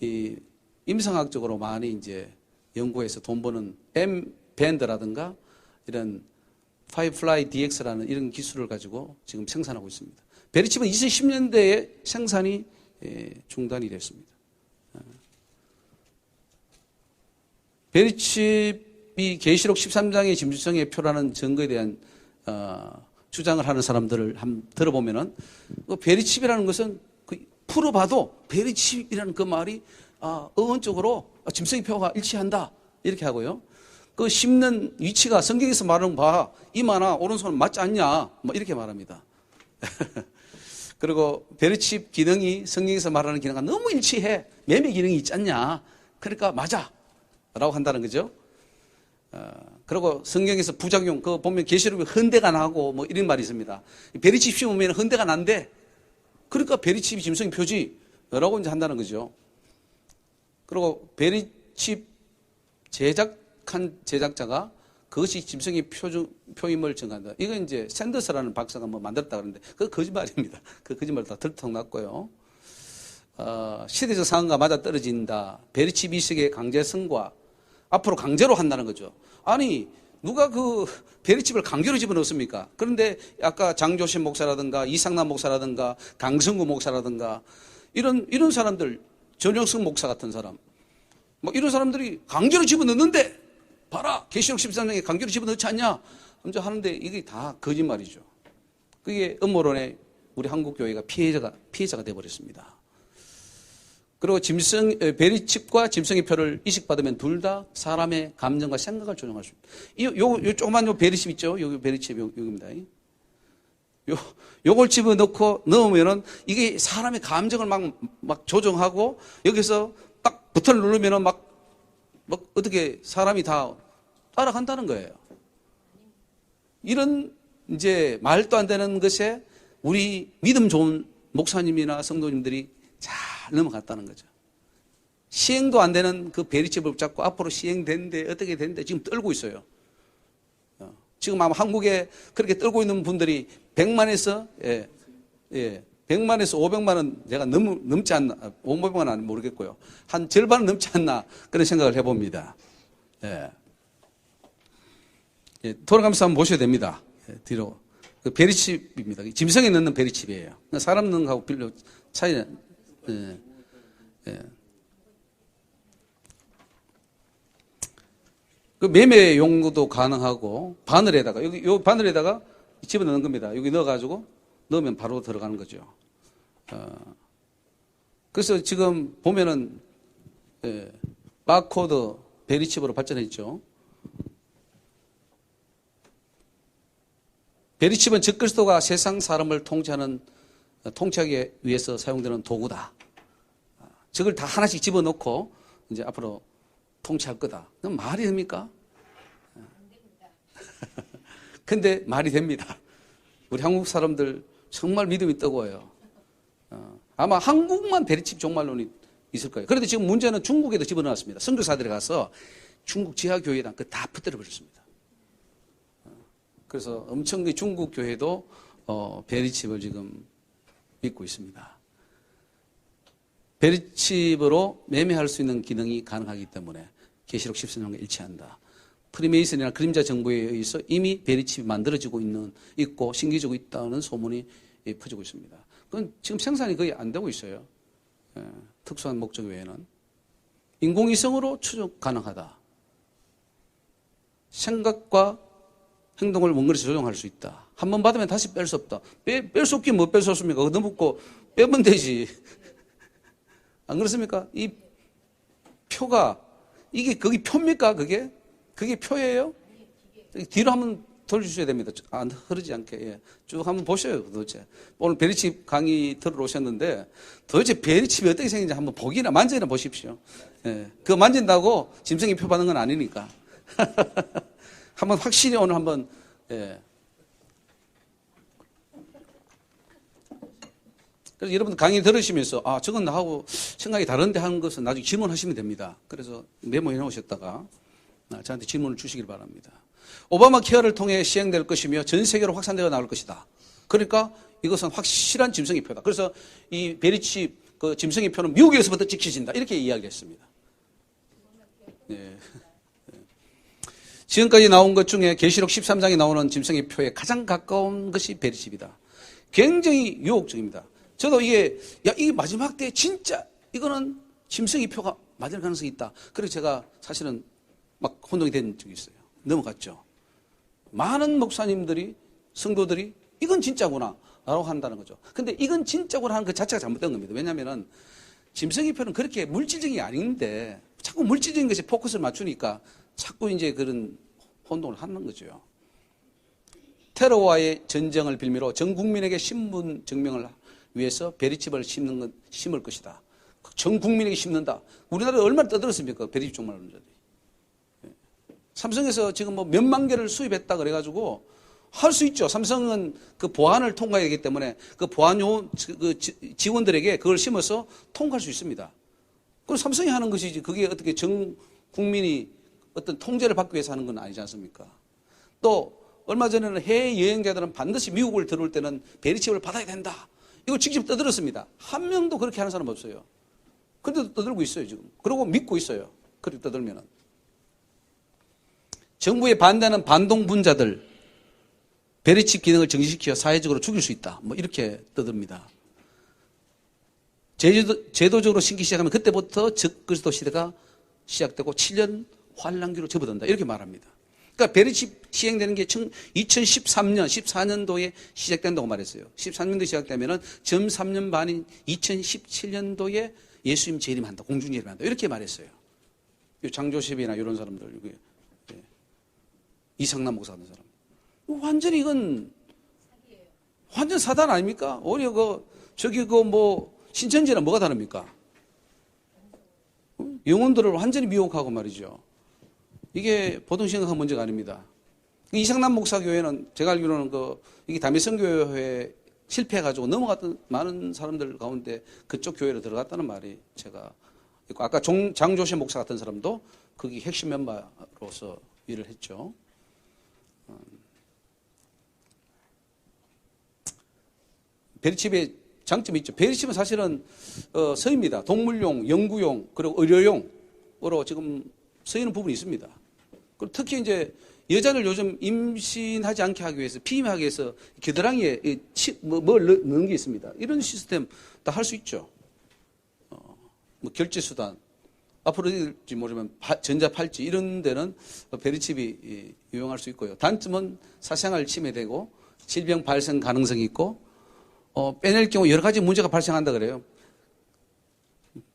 이 임상학적으로 많이 이제 연구해서 돈 버는 M-밴드라든가 이런 파이어플라이 DX라는 이런 기술을 가지고 지금 생산하고 있습니다. 베리칩은 2010년대에 생산이 중단이 됐습니다. 베리칩이 계시록 13장의 짐승의 표라는 증거에 대한 주장을 하는 사람들을 한번 들어보면은 그 베리칩이라는 것은 풀어봐도 베리칩이라는 그 말이 어원적으로 짐승의 표가 일치한다 이렇게 하고요. 그 심는 위치가 성경에서 말하는 바 이마나 오른손은 맞지 않냐 뭐 이렇게 말합니다. 그리고 베리칩 기능이 성경에서 말하는 기능과 너무 일치해. 매매 기능이 있지 않냐. 그러니까 맞아 라고 한다는 거죠. 그리고 성경에서 부작용, 그거 보면 계시록에 헌대가 나고 뭐 이런 말이 있습니다. 베리칩 씌우면 헌대가 난대. 그러니까 베리칩이 짐승의 표지 라고 이제 한다는 거죠. 그리고 베리칩 제작한 제작자가 그것이 짐승의 표임을 증가한다. 이건 이제 샌더스라는 박사가 뭐 만들었다 그러는데 그거 거짓말입니다. 그 거짓말 다 들통났고요. 시대적 상황과 맞아 떨어진다. 베리칩 이식의 강제성과 앞으로 강제로 한다는 거죠. 아니 누가 그 베리칩을 강제로 집어넣습니까? 그런데 아까 장조신 목사라든가 이상남 목사라든가 강성구 목사라든가 이런 사람들 전영승 목사 같은 사람 뭐 이런 사람들이 강제로 집어넣는데 봐라 계시록 13장에 강제로 집어넣지 않냐 먼저 하는데 이게 다 거짓말이죠. 그게 음모론에 우리 한국교회가 피해자가 되어버렸습니다. 그리고 베리칩과 짐승의 표를 이식받으면 둘 다 사람의 감정과 생각을 조종할 수 있습니다. 요 조그만 베리칩 있죠? 요 베리칩 여기입니다. 요걸 넣으면은 이게 사람의 감정을 막 조종하고 여기서 딱 버튼을 누르면은 막 어떻게 사람이 다 따라간다는 거예요. 이런 이제 말도 안 되는 것에 우리 믿음 좋은 목사님이나 성도님들이 잘 넘어갔다는 거죠. 시행도 안 되는 그 베리칩을 붙잡고 앞으로 시행된대 어떻게 된대 지금 떨고 있어요. 지금 아마 한국에 그렇게 떨고 있는 분들이 100만에서 100만에서 500만 원 내가 넘지 않나 500만 원 모르겠고요. 한 절반은 넘지 않나 그런 생각을 해봅니다. 돌아가면서 한번 보셔야 됩니다. 뒤로 그 베리칩입니다. 짐승에 넣는 베리칩이에요. 사람 넣는 거하고 별로 차이는 그 매매 용도도 가능하고 바늘에다가 요 바늘에다가 집어넣는 겁니다. 여기 넣어가지고 넣으면 바로 들어가는 거죠. 그래서 지금 보면은 바코드 베리칩으로 발전했죠. 베리칩은 적그리스도가 세상 사람을 통치하기 위해서 사용되는 도구다. 적을 다 하나씩 집어넣고 이제 앞으로 통치할 거다. 그럼 말이 됩니까? 근데 말이 됩니다. 우리 한국 사람들 정말 믿음이 뜨거워요. 아마 한국만 베리칩 종말론이 있을 거예요. 그런데 지금 문제는 중국에도 집어넣었습니다. 선교사들이 가서 중국 지하교회당 그 다 퍼뜨려 버렸습니다. 그래서 엄청 중국 교회도 베리칩을 지금 믿고 있습니다. 베리칩으로 매매할 수 있는 기능이 가능하기 때문에 계시록 13장과 일치한다. 프리메이슨이나 그림자 정보에 의해서 이미 베리칩이 만들어지고 있고 신기지고 있다는 소문이 퍼지고 있습니다. 그건 지금 생산이 거의 안 되고 있어요. 특수한 목적 외에는. 인공위성으로 추적 가능하다. 생각과 행동을 원거리에서 조정할 수 있다. 한 번 받으면 다시 뺄 수 없다. 뺄 수 없긴 뭐 뺄 수 없습니까? 그거 넣어붙고 빼면 되지. 안 그렇습니까? 이 표가 이게 거기 표입니까? 그게 표예요? 뒤로 한번 돌려주셔야 됩니다. 안 흐르지 않게. 쭉 한번 보셔요. 도대체. 오늘 베리칩 강의 들으러 오셨는데 도대체 베리칩이 어떻게 생긴지 한번 보기나 만져나 보십시오. 그거 만진다고 짐승이 표 받는 건 아니니까. 한번 확실히 오늘 한번 그래서 여러분 강의 들으시면서 저건 나하고 생각이 다른데 하는 것은 나중에 질문하시면 됩니다. 그래서 메모해 놓으셨다가 저한테 질문을 주시길 바랍니다. 오바마 케어를 통해 시행될 것이며 전 세계로 확산되어 나올 것이다. 그러니까 이것은 확실한 짐승의표다. 그래서 이 베리칩 그 짐승의표는 미국에서부터 지켜진다. 이렇게 이야기했습니다. 네. 지금까지 나온 것 중에 계시록 13장에 나오는 짐승의표에 가장 가까운 것이 베리칩이다. 굉장히 유혹적입니다. 저도 이게 마지막 때 진짜 이거는 짐승의표가 맞을 가능성이 있다. 그래서 제가 사실은 막 혼동이 된 적이 있어요. 넘어갔죠. 많은 목사님들이, 성도들이 이건 진짜구나 라고 한다는 거죠. 근데 이건 진짜구나 하는 그 자체가 잘못된 겁니다. 왜냐하면 짐승의표는 그렇게 물질적인 게 아닌데 자꾸 물질적인 것에 포커스를 맞추니까 자꾸 이제 그런 혼동을 하는 거죠. 테러와의 전쟁을 빌미로 전 국민에게 신분 증명을 위해서 베리칩을 심을 것이다. 전 국민에게 심는다. 우리나라에 얼마나 떠들었습니까? 베리칩 종말론자들이. 삼성에서 지금 뭐 몇만 개를 수입했다 그래가지고 할 수 있죠. 삼성은 그 보안을 통과해야 하기 때문에 그 보안 지원들에게 그걸 심어서 통과할 수 있습니다. 그럼 삼성이 하는 것이지 그게 어떻게 전 국민이 어떤 통제를 받기 위해서 하는 건 아니지 않습니까? 또 얼마 전에는 해외 여행자들은 반드시 미국을 들어올 때는 베리칩을 받아야 된다. 이걸 직접 떠들었습니다. 한 명도 그렇게 하는 사람 없어요. 그런데도 떠들고 있어요, 지금. 그리고 믿고 있어요. 그렇게 떠들면은. 정부에 반대하는 반동분자들, 베리칩 기능을 정지시켜 사회적으로 죽일 수 있다. 뭐 이렇게 떠듭니다. 제도적으로 신기 시작하면 그때부터 적그리스도 시대가 시작되고 7년 환란기로 접어든다. 이렇게 말합니다. 그러니까 베리칩 시행되는 게 2013년, 14년도에 시작된다고 말했어요. 13년도에 시작되면은 점 3년 반인 2017년도에 예수님 재림한다. 공중 재림한다. 이렇게 말했어요. 장조셉이나 이런 사람들, 이상남 목사 같은 사람. 완전히 이건 완전 사단 아닙니까? 오히려 신천지랑 뭐가 다릅니까? 영혼들을 완전히 미혹하고 말이죠. 이게 보통 심각한 문제가 아닙니다. 이상남 목사 교회는 제가 알기로는 이게 담임선교회 실패해가지고 넘어갔던 많은 사람들 가운데 그쪽 교회로 들어갔다는 말이 제가 있고, 아까 장조셉 목사 같은 사람도 거기 핵심 멤버로서 일을 했죠. 베리칩의 장점이 있죠. 베리칩은 사실은 서입니다. 동물용, 연구용, 그리고 의료용으로 지금 쓰이는 부분이 있습니다. 그리고 특히 이제 여자를 요즘 임신하지 않게 하기 위해서, 피임하기 위해서 겨드랑이에 뭘 넣는 게 있습니다. 이런 시스템 다 할 수 있죠. 뭐 결제수단, 앞으로 될지 모르지만 전자팔찌 이런 데는 베리칩이 유용할 수 있고요. 단점은 사생활 침해되고 질병 발생 가능성이 있고 빼낼 경우 여러 가지 문제가 발생한다 그래요.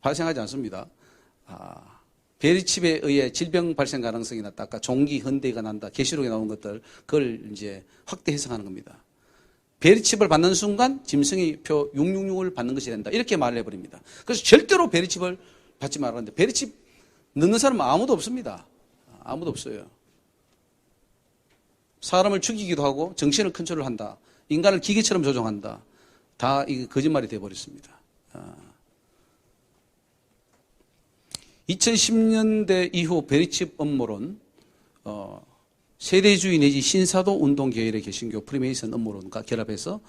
발생하지 않습니다. 베리칩에 의해 질병 발생 가능성이 낮다. 아까 종기 흔들기가 난다. 계시록에 나온 것들 그걸 이제 확대 해석하는 겁니다. 베리칩을 받는 순간 짐승의 표 666을 받는 것이 된다. 이렇게 말을 해버립니다. 그래서 절대로 베리칩을 받지 말라는데 베리칩 넣는 사람은 아무도 없습니다. 아무도 없어요. 사람을 죽이기도 하고 정신을 컨트롤한다. 인간을 기계처럼 조종한다. 다 이게 거짓말이 되어버렸습니다. 2010년대 이후 베리칩 음모론, 세대주의 내지 신사도 운동 계열의 개신교 프리메이슨 음모론과 결합해서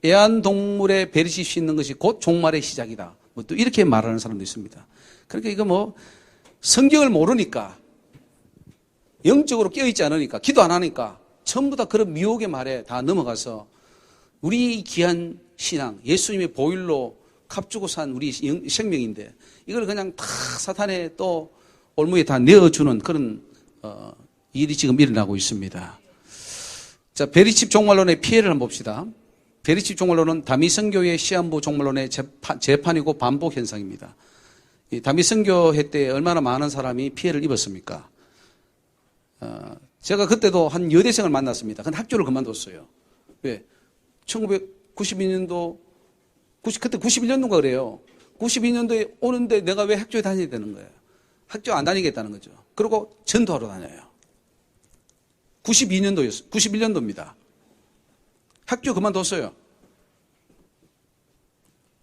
애완동물에 베리칩 싣는 것이 곧 종말의 시작이다. 뭐 또 이렇게 말하는 사람도 있습니다. 그러니까 이거 성경을 모르니까, 영적으로 깨어있지 않으니까, 기도 안 하니까 전부 다 그런 미혹의 말에 다 넘어가서 우리 귀한 신앙, 예수님의 보혈로 값주고 산 우리 생명인데 이걸 그냥 다 사탄의 또 올무에 다 내어주는 그런 일이 지금 일어나고 있습니다. 자, 베리칩 종말론의 피해를 한번 봅시다. 베리칩 종말론은 다미선교회 시한부 종말론의 재판이고 반복 현상입니다. 이 다미선교회 때 얼마나 많은 사람이 피해를 입었습니까? 제가 그때도 한 여대생을 만났습니다. 근데 학교를 그만뒀어요. 왜? 1992년도, 그때 91년도인가 그래요. 92년도에 오는데 내가 왜 학교에 다녀야 되는 거예요? 학교 안 다니겠다는 거죠. 그리고 전도하러 다녀요. 92년도였어요. 91년도입니다. 학교 그만뒀어요.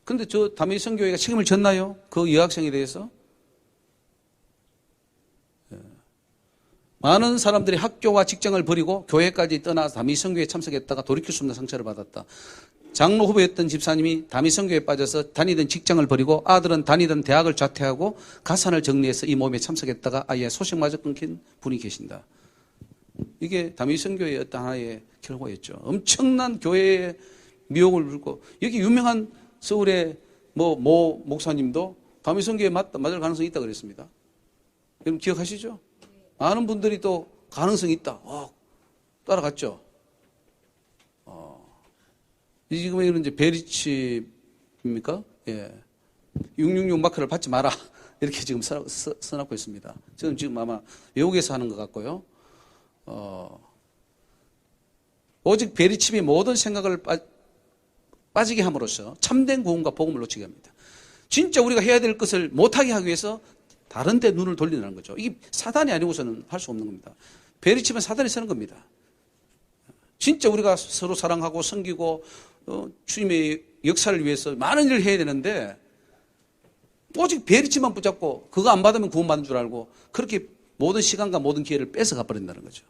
근데 저 다미성교회가 책임을 졌나요? 그 여학생에 대해서? 많은 사람들이 학교와 직장을 버리고 교회까지 떠나서 다미성교회에 참석했다가 돌이킬 수 없는 상처를 받았다. 장로 후보였던 집사님이 다미성교회에 빠져서 다니던 직장을 버리고 아들은 다니던 대학을 자퇴하고 가산을 정리해서 이 모임에 참석했다가 아예 소식마저 끊긴 분이 계신다. 이게 다미성교회의 어떤 하나의 결과였죠. 엄청난 교회의 미혹을 불고 여기 유명한 서울의 모 목사님도 다미성교회에 맞을 가능성이 있다 그랬습니다. 여러분 기억하시죠? 많은 분들이 또 가능성이 있다. 따라갔죠. 지금 이런 이제 베리칩입니까? 예. 666 마크를 받지 마라. 이렇게 지금 써놓고 있습니다. 지금 아마 외국에서 하는 것 같고요. 오직 베리칩이 모든 생각을 빠지게 함으로써 참된 구원과 복음을 놓치게 합니다. 진짜 우리가 해야 될 것을 못하게 하기 위해서 다른 데 눈을 돌리는 거죠. 이게 사단이 아니고서는 할 수 없는 겁니다. 베리칩은 사단이 쓰는 겁니다. 진짜 우리가 서로 사랑하고 섬기고 주님의 역사를 위해서 많은 일을 해야 되는데 오직 베리칩만 붙잡고 그거 안 받으면 구원받는 줄 알고 그렇게 모든 시간과 모든 기회를 뺏어가 버린다는 거죠.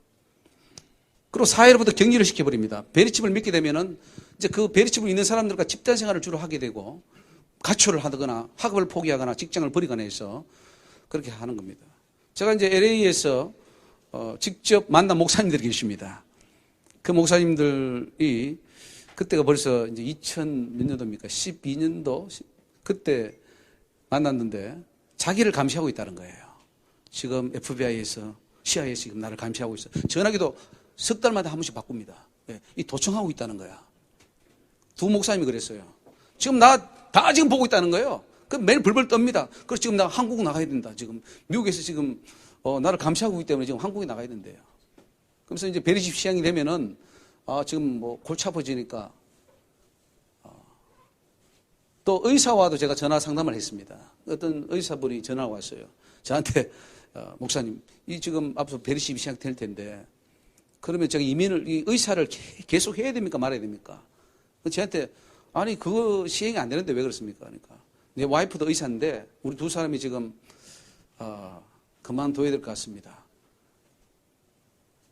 그리고 사회로부터 격리를 시켜버립니다. 베리칩을 믿게 되면은 이제 그 베리칩을 있는 사람들과 집단 생활을 주로 하게 되고 가출을 하거나 학업을 포기하거나 직장을 버리거나 해서 그렇게 하는 겁니다. 제가 이제 LA에서 직접 만난 목사님들이 계십니다. 그 목사님들이 그때가 벌써 이제 2000 몇 년도입니까? 12년도 그때 만났는데 자기를 감시하고 있다는 거예요. 지금 FBI에서 CIA에서 지금 나를 감시하고 있어. 전화기도 석 달마다 한 번씩 바꿉니다. 이 도청하고 있다는 거야. 두 목사님이 그랬어요. 지금 다 지금 보고 있다는 거예요. 그 매일 벌벌 떱니다. 그래서 지금 나 한국 나가야 된다. 지금 미국에서 지금 나를 감시하고 있기 때문에 지금 한국에 나가야 된대요. 그래서 이제 베리칩 시행이 되면은 지금 뭐 골치 아파지니까 또 의사와도 제가 전화 상담을 했습니다. 어떤 의사분이 전화가 왔어요. 저한테 목사님, 이 지금 앞서 베리칩이 시작될 텐데 그러면 제가 이 의사를 계속 해야 됩니까 말아야 됩니까? 저한테 아니 그거 시행이 안 되는데 왜 그렇습니까? 그러니까 내 와이프도 의사인데 우리 두 사람이 지금 그만둬야 될 것 같습니다.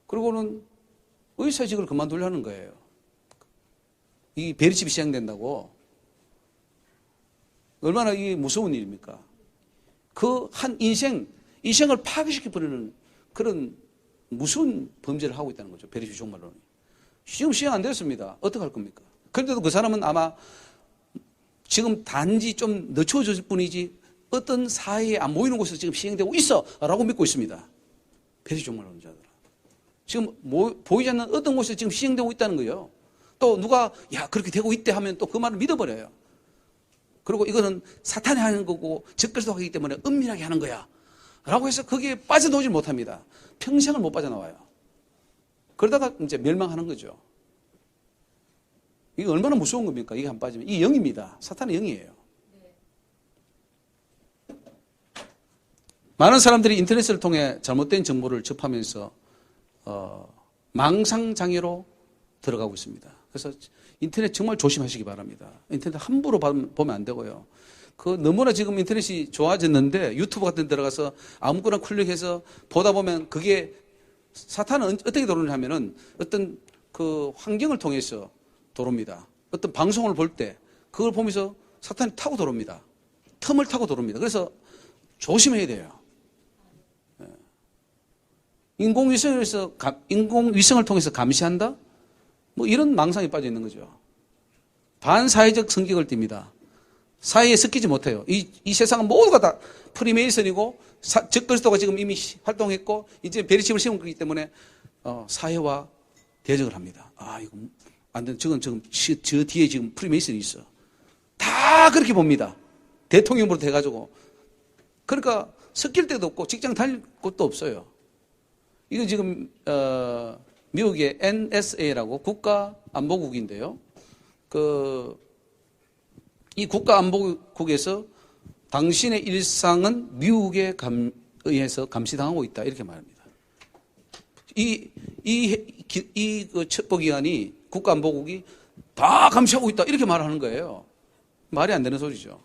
그리고는 의사직을 그만두려는 거예요. 이 베리칩이 시행된다고. 얼마나 이게 무서운 일입니까? 그 한 인생을 파괴시켜버리는 그런 무서운 범죄를 하고 있다는 거죠. 베리칩 종말론이. 지금 시행 안 됐습니다. 어떻게 할 겁니까? 그런데도 그 사람은 아마 지금 단지 좀 늦춰질 뿐이지 어떤 사회에 안 모이는 곳에서 지금 시행되고 있어 라고 믿고 있습니다. 베리칩 종말론자들. 지금 보이지 않는 어떤 곳에서 지금 시행되고 있다는 거예요. 또 누가 야 그렇게 되고 있대 하면 또 그 말을 믿어버려요. 그리고 이거는 사탄이 하는 거고 적그리스도가 하기 때문에 은밀하게 하는 거야 라고 해서 거기에 빠져나오질 못합니다. 평생을 못 빠져나와요. 그러다가 이제 멸망하는 거죠. 이게 얼마나 무서운 겁니까? 이게 안 빠지면. 이게 영입니다. 사탄의 영이에요. 많은 사람들이 인터넷을 통해 잘못된 정보를 접하면서 망상장애로 들어가고 있습니다. 그래서 인터넷 정말 조심하시기 바랍니다. 인터넷 함부로 보면 안 되고요. 너무나 지금 인터넷이 좋아졌는데 유튜브 같은 데 들어가서 아무거나 클릭해서 보다 보면 그게 사탄은 어떻게 들어오냐 하면은 어떤 그 환경을 통해서 들어옵니다. 어떤 방송을 볼 때 그걸 보면서 사탄이 타고 들어옵니다. 틈을 타고 들어옵니다. 그래서 조심해야 돼요. 인공위성을 통해서 감시한다? 뭐 이런 망상에 빠져 있는 거죠. 반사회적 성격을 띱니다. 사회에 섞이지 못해요. 이 세상은 모두가 다 프리메이슨이고 적그리스도가 지금 이미 활동했고 이제 베리칩을 세운 거기 때문에 사회와 대적을 합니다. 이거 안 돼. 지금 저 뒤에 지금 프리메이슨이 있어. 다 그렇게 봅니다. 대통령부터 해가지고. 그러니까 섞일 데도 없고 직장 다닐 곳도 없어요. 이거 지금 미국의 NSA라고 국가안보국인데요. 이 국가안보국에서 당신의 일상은 미국에 의해서 감시당하고 있다 이렇게 말합니다. 그 첩보기관이 국가안보국이 다 감시하고 있다 이렇게 말하는 거예요. 말이 안 되는 소리죠.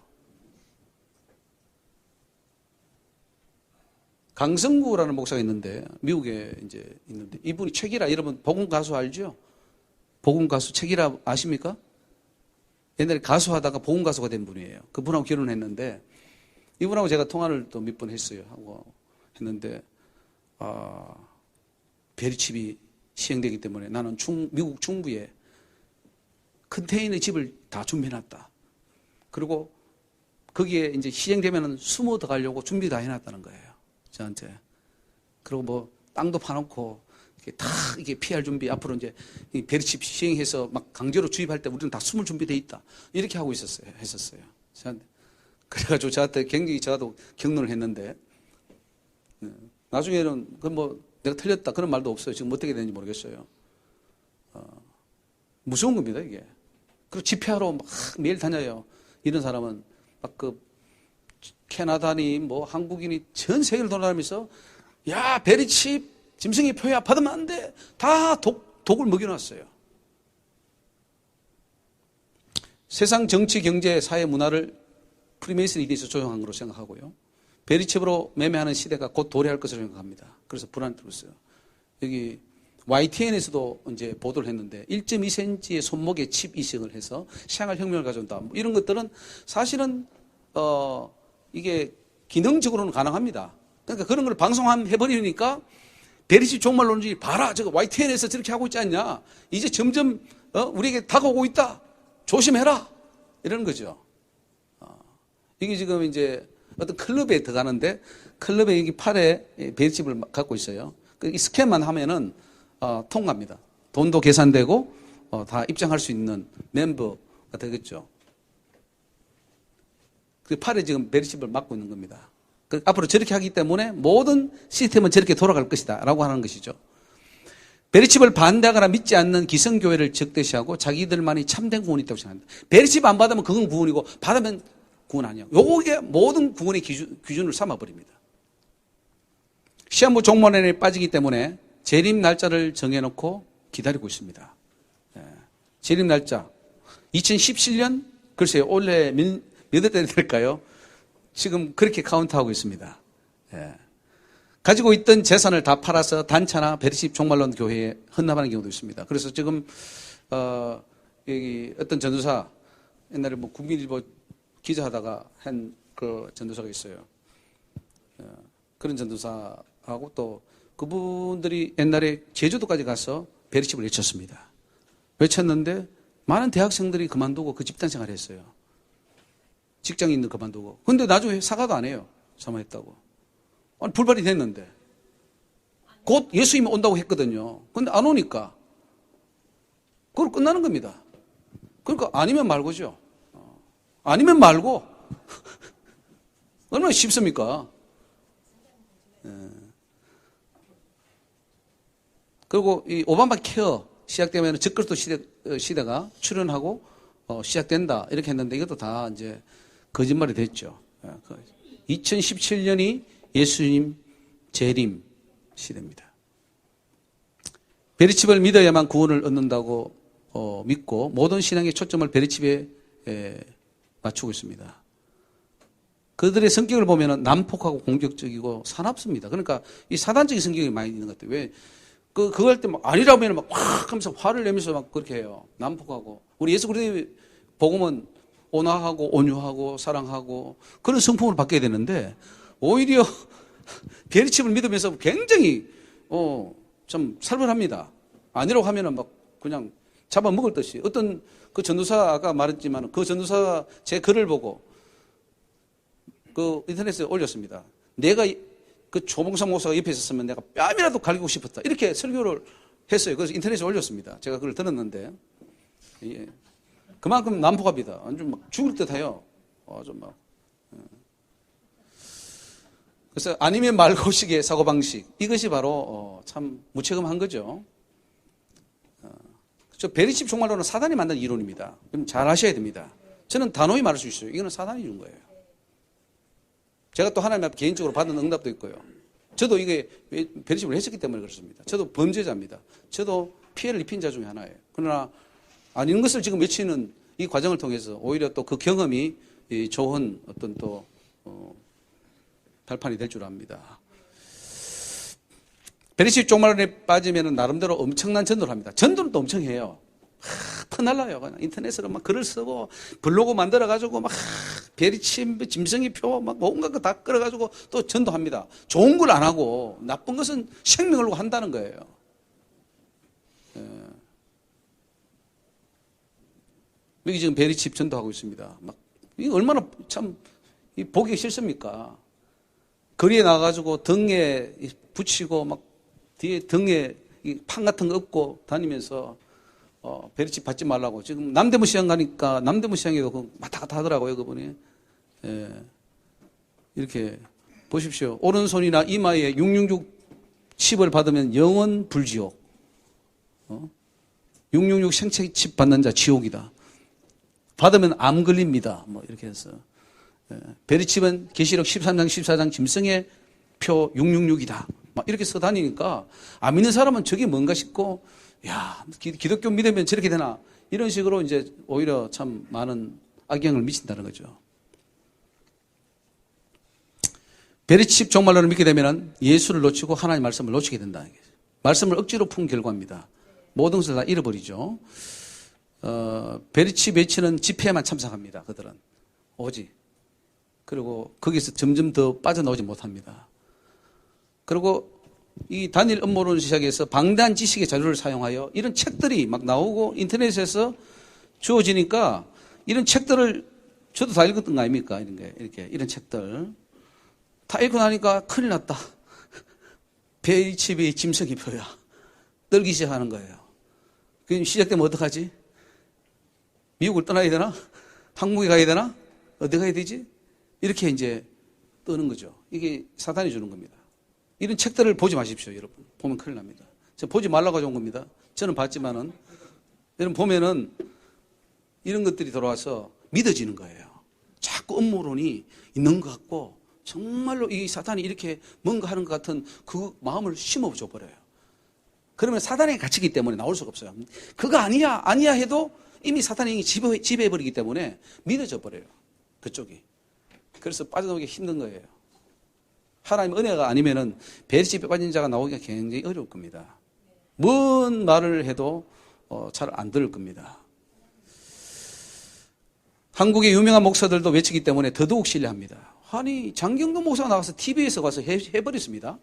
강성구라는 목사가 있는데, 미국에 이제 있는데, 이분이 책이라, 여러분, 복음 가수 알죠? 복음 가수 책이라 아십니까? 옛날에 가수하다가 복음 가수가 된 분이에요. 그분하고 결혼했는데, 이분하고 제가 통화를 또 몇 번 했어요. 하고 했는데, 베리칩이 시행되기 때문에 나는 미국 중부에 컨테이너 집을 다 준비해놨다. 그리고 거기에 이제 시행되면은 숨어 들어가려고 준비 다 해놨다는 거예요. 저한테. 그리고 뭐 땅도 파놓고 이렇게 다 이게 피할 준비 앞으로 이제 이 베리칩 시행해서 막 강제로 주입할 때 우리는 다 숨을 준비돼 있다. 이렇게 하고 했었어요. 저한테. 그래가지고 저한테 굉장히 저도 격려를 했는데 나중에는 그 뭐 내가 틀렸다 그런 말도 없어요. 지금 어떻게 되는지 모르겠어요. 무서운 겁니다 이게. 그리고 집회하러 막 매일 다녀요. 이런 사람은 막 그 캐나다니 뭐 한국인이 전 세계를 돌아다니면서 야 베리칩 짐승의 표야 받으면 안 돼. 다 독을 먹여놨어요. 세상 정치, 경제, 사회, 문화를 프리메이슨이 대해서 조종한 것으로 생각하고요. 베리칩으로 매매하는 시대가 곧 도래할 것으로 생각합니다. 그래서 불안이 들었어요. 여기 YTN에서도 이제 보도를 했는데 1.2cm의 손목에 칩 이식을 해서 생활혁명을 가져온다. 뭐 이런 것들은 사실은 이게 기능적으로는 가능합니다. 그러니까 그런 걸 방송해버리니까 베리칩 종말론지 봐라. 저거 YTN에서 저렇게 하고 있지 않냐. 이제 점점 우리에게 다가오고 있다. 조심해라. 이런 거죠. 이게 지금 이제 어떤 클럽에 들어가는데 클럽에 여기 팔에 베리칩을 갖고 있어요. 이 스캔만 하면은 통과합니다. 돈도 계산되고 다 입장할 수 있는 멤버가 되겠죠. 그 팔에 지금 베리칩을 막고 있는 겁니다. 앞으로 저렇게 하기 때문에 모든 시스템은 저렇게 돌아갈 것이다 라고 하는 것이죠. 베리칩을 반대하거나 믿지 않는 기성교회를 적대시하고 자기들만이 참된 구원이 있다고 생각합니다. 베리칩 안 받으면 그건 구원이고 받으면 구원 아니야. 요게 모든 구원의 기준을 삼아버립니다. 시한부 종말론에 빠지기 때문에 재림 날짜를 정해놓고 기다리고 있습니다. 재림 날짜 2017년 글쎄요 올해 몇 월 될까요? 지금 그렇게 카운트하고 있습니다. 가지고 있던 재산을 다 팔아서 단체나 베리칩 종말론 교회에 헌납하는 경우도 있습니다. 그래서 지금 여기 어떤 전도사 옛날에 뭐 국민일보 기자하다가 한 그 전도사가 있어요. 그런 전도사하고 또 그분들이 옛날에 제주도까지 가서 베리칩을 외쳤습니다. 외쳤는데 많은 대학생들이 그만두고 그 집단 생활을 했어요. 직장인들 그만두고. 근데 나중에 사과도 안 해요. 사망했다고. 아니, 불발이 됐는데. 곧 예수님이 온다고 했거든요. 근데 안 오니까. 그걸 끝나는 겁니다. 그러니까 아니면 말고죠. 아니면 말고. 얼마나 쉽습니까? 그리고 이 오바마 케어 시작되면 적그리스도 시대가 출현하고 시작된다. 이렇게 했는데 이것도 다 이제 거짓말이 됐죠. 2017년이 예수님 재림 시대입니다. 베리칩을 믿어야만 구원을 얻는다고 믿고 모든 신앙의 초점을 베리칩에 맞추고 있습니다. 그들의 성격을 보면 난폭하고 공격적이고 사납습니다. 그러니까 이 사단적인 성격이 많이 있는 것 같아요. 왜? 그거 할 때 막 아니라고 하면 막 확 하면서 화를 내면서 막 그렇게 해요. 난폭하고. 우리 예수 그리스도의 복음은 온화하고 온유하고 사랑하고 그런 성품을 바뀌어야 되는데 오히려 베리칩을 믿으면서 굉장히 좀 살벌합니다. 아니라고 하면은 막 그냥 잡아먹을 듯이. 어떤 그 전도사 아까 말했지만 그 전도사 제 글을 보고 그 인터넷에 올렸습니다. 내가 그 조봉상 목사가 옆에 있었으면 내가 뺨이라도 갈기고 싶었다. 이렇게 설교를 했어요. 그래서 인터넷에 올렸습니다. 제가 그걸 들었는데 예. 그만큼 난폭합니다. 완전 막 죽을 듯해요. 좀 막. 그래서 아니면 말고식의 사고방식 이것이 바로 참 무책임한 거죠. 저 베리칩 종말론은 사단이 만든 이론입니다. 그럼 잘 아셔야 됩니다. 저는 단호히 말할 수 있어요. 이거는 사단이 준 거예요. 제가 또 하나님 앞에 개인적으로 받은 응답도 있고요. 저도 이게 베리칩을 했었기 때문에 그렇습니다. 저도 범죄자입니다. 저도 피해를 입힌 자 중에 하나예요. 그러나 아닌 것을 지금 외치는 이 과정을 통해서 오히려 또 그 경험이 이 좋은 어떤 또 발판이 될 줄 압니다. 베리칩 종말론에 빠지면 나름대로 엄청난 전도를 합니다. 전도는 또 엄청 해요. 퍼날라요. 그냥 인터넷으로 막 글을 쓰고 블로그 만들어가지고 막 베리칩, 짐승이표 막 온갖 거 다 끌어가지고 또 전도합니다. 좋은 걸 안 하고 나쁜 것은 생명을 걸고 한다는 거예요. 여기 지금 베리칩 전도하고 있습니다. 막 이 얼마나 참 보기 싫습니까? 거리에 나가가지고 등에 붙이고 막 뒤에 등에 판 같은 거 얹고 다니면서 베리칩 받지 말라고. 지금 남대문 시장 가니까 남대문 시장에도 왔다 갔다 하더라고요, 그분이. 예. 이렇게 보십시오. 오른손이나 이마에 666 칩을 받으면 영원 불지옥. 666 생체 칩 받는 자 지옥이다. 받으면 암 걸립니다. 뭐 이렇게 해서. 예. 베리칩은 계시록 13장 14장 짐승의 표 666이다. 막 이렇게 써 다니니까 안 믿는 사람은 저게 뭔가 싶고, 야, 기독교 믿으면 저렇게 되나? 이런 식으로 이제 오히려 참 많은 악영향을 미친다는 거죠. 베리칩 종말론을 믿게 되면 예수를 놓치고 하나님의 말씀을 놓치게 된다. 말씀을 억지로 푼 결과입니다. 모든 것을 다 잃어버리죠. 베리칩 외치는 집회에만 참석합니다. 그들은 오직. 그리고 거기서 점점 더 빠져나오지 못합니다. 그리고 이 단일 음모론 시작해서 방대한 지식의 자료를 사용하여 이런 책들이 막 나오고 인터넷에서 주어지니까 이런 책들을 저도 다 읽었던 거 아닙니까? 이런 책들. 다 읽고 나니까 큰일 났다. 베리칩이 짐승이 표야. 떨기 시작하는 거예요. 그럼 시작되면 어떡하지? 미국을 떠나야 되나? 한국에 가야 되나? 어디 가야 되지? 이렇게 이제 떠는 거죠. 이게 사탄이 주는 겁니다. 이런 책들을 보지 마십시오, 여러분. 보면 큰일 납니다. 저 보지 말라고 온 겁니다. 저는 봤지만은, 여러분 보면은 이런 것들이 들어와서 믿어지는 거예요. 자꾸 음모론이 있는 것 같고, 정말로 이 사탄이 이렇게 뭔가 하는 것 같은 그 마음을 심어줘 버려요. 그러면 사탄에게 갇히기 때문에 나올 수가 없어요. 그거 아니야, 아니야 해도 이미 사탄이 지배해버리기 때문에 믿어져 버려요. 그쪽이. 그래서 빠져나오기 힘든 거예요. 하나님 은혜가 아니면은 베리칩에 빠진 자가 나오기가 굉장히 어려울 겁니다. 뭔 말을 해도 잘 안 들을 겁니다. 한국의 유명한 목사들도 외치기 때문에 더더욱 신뢰합니다. 아니 장경동 목사가 나가서 TV에서 가서 해버렸습니다.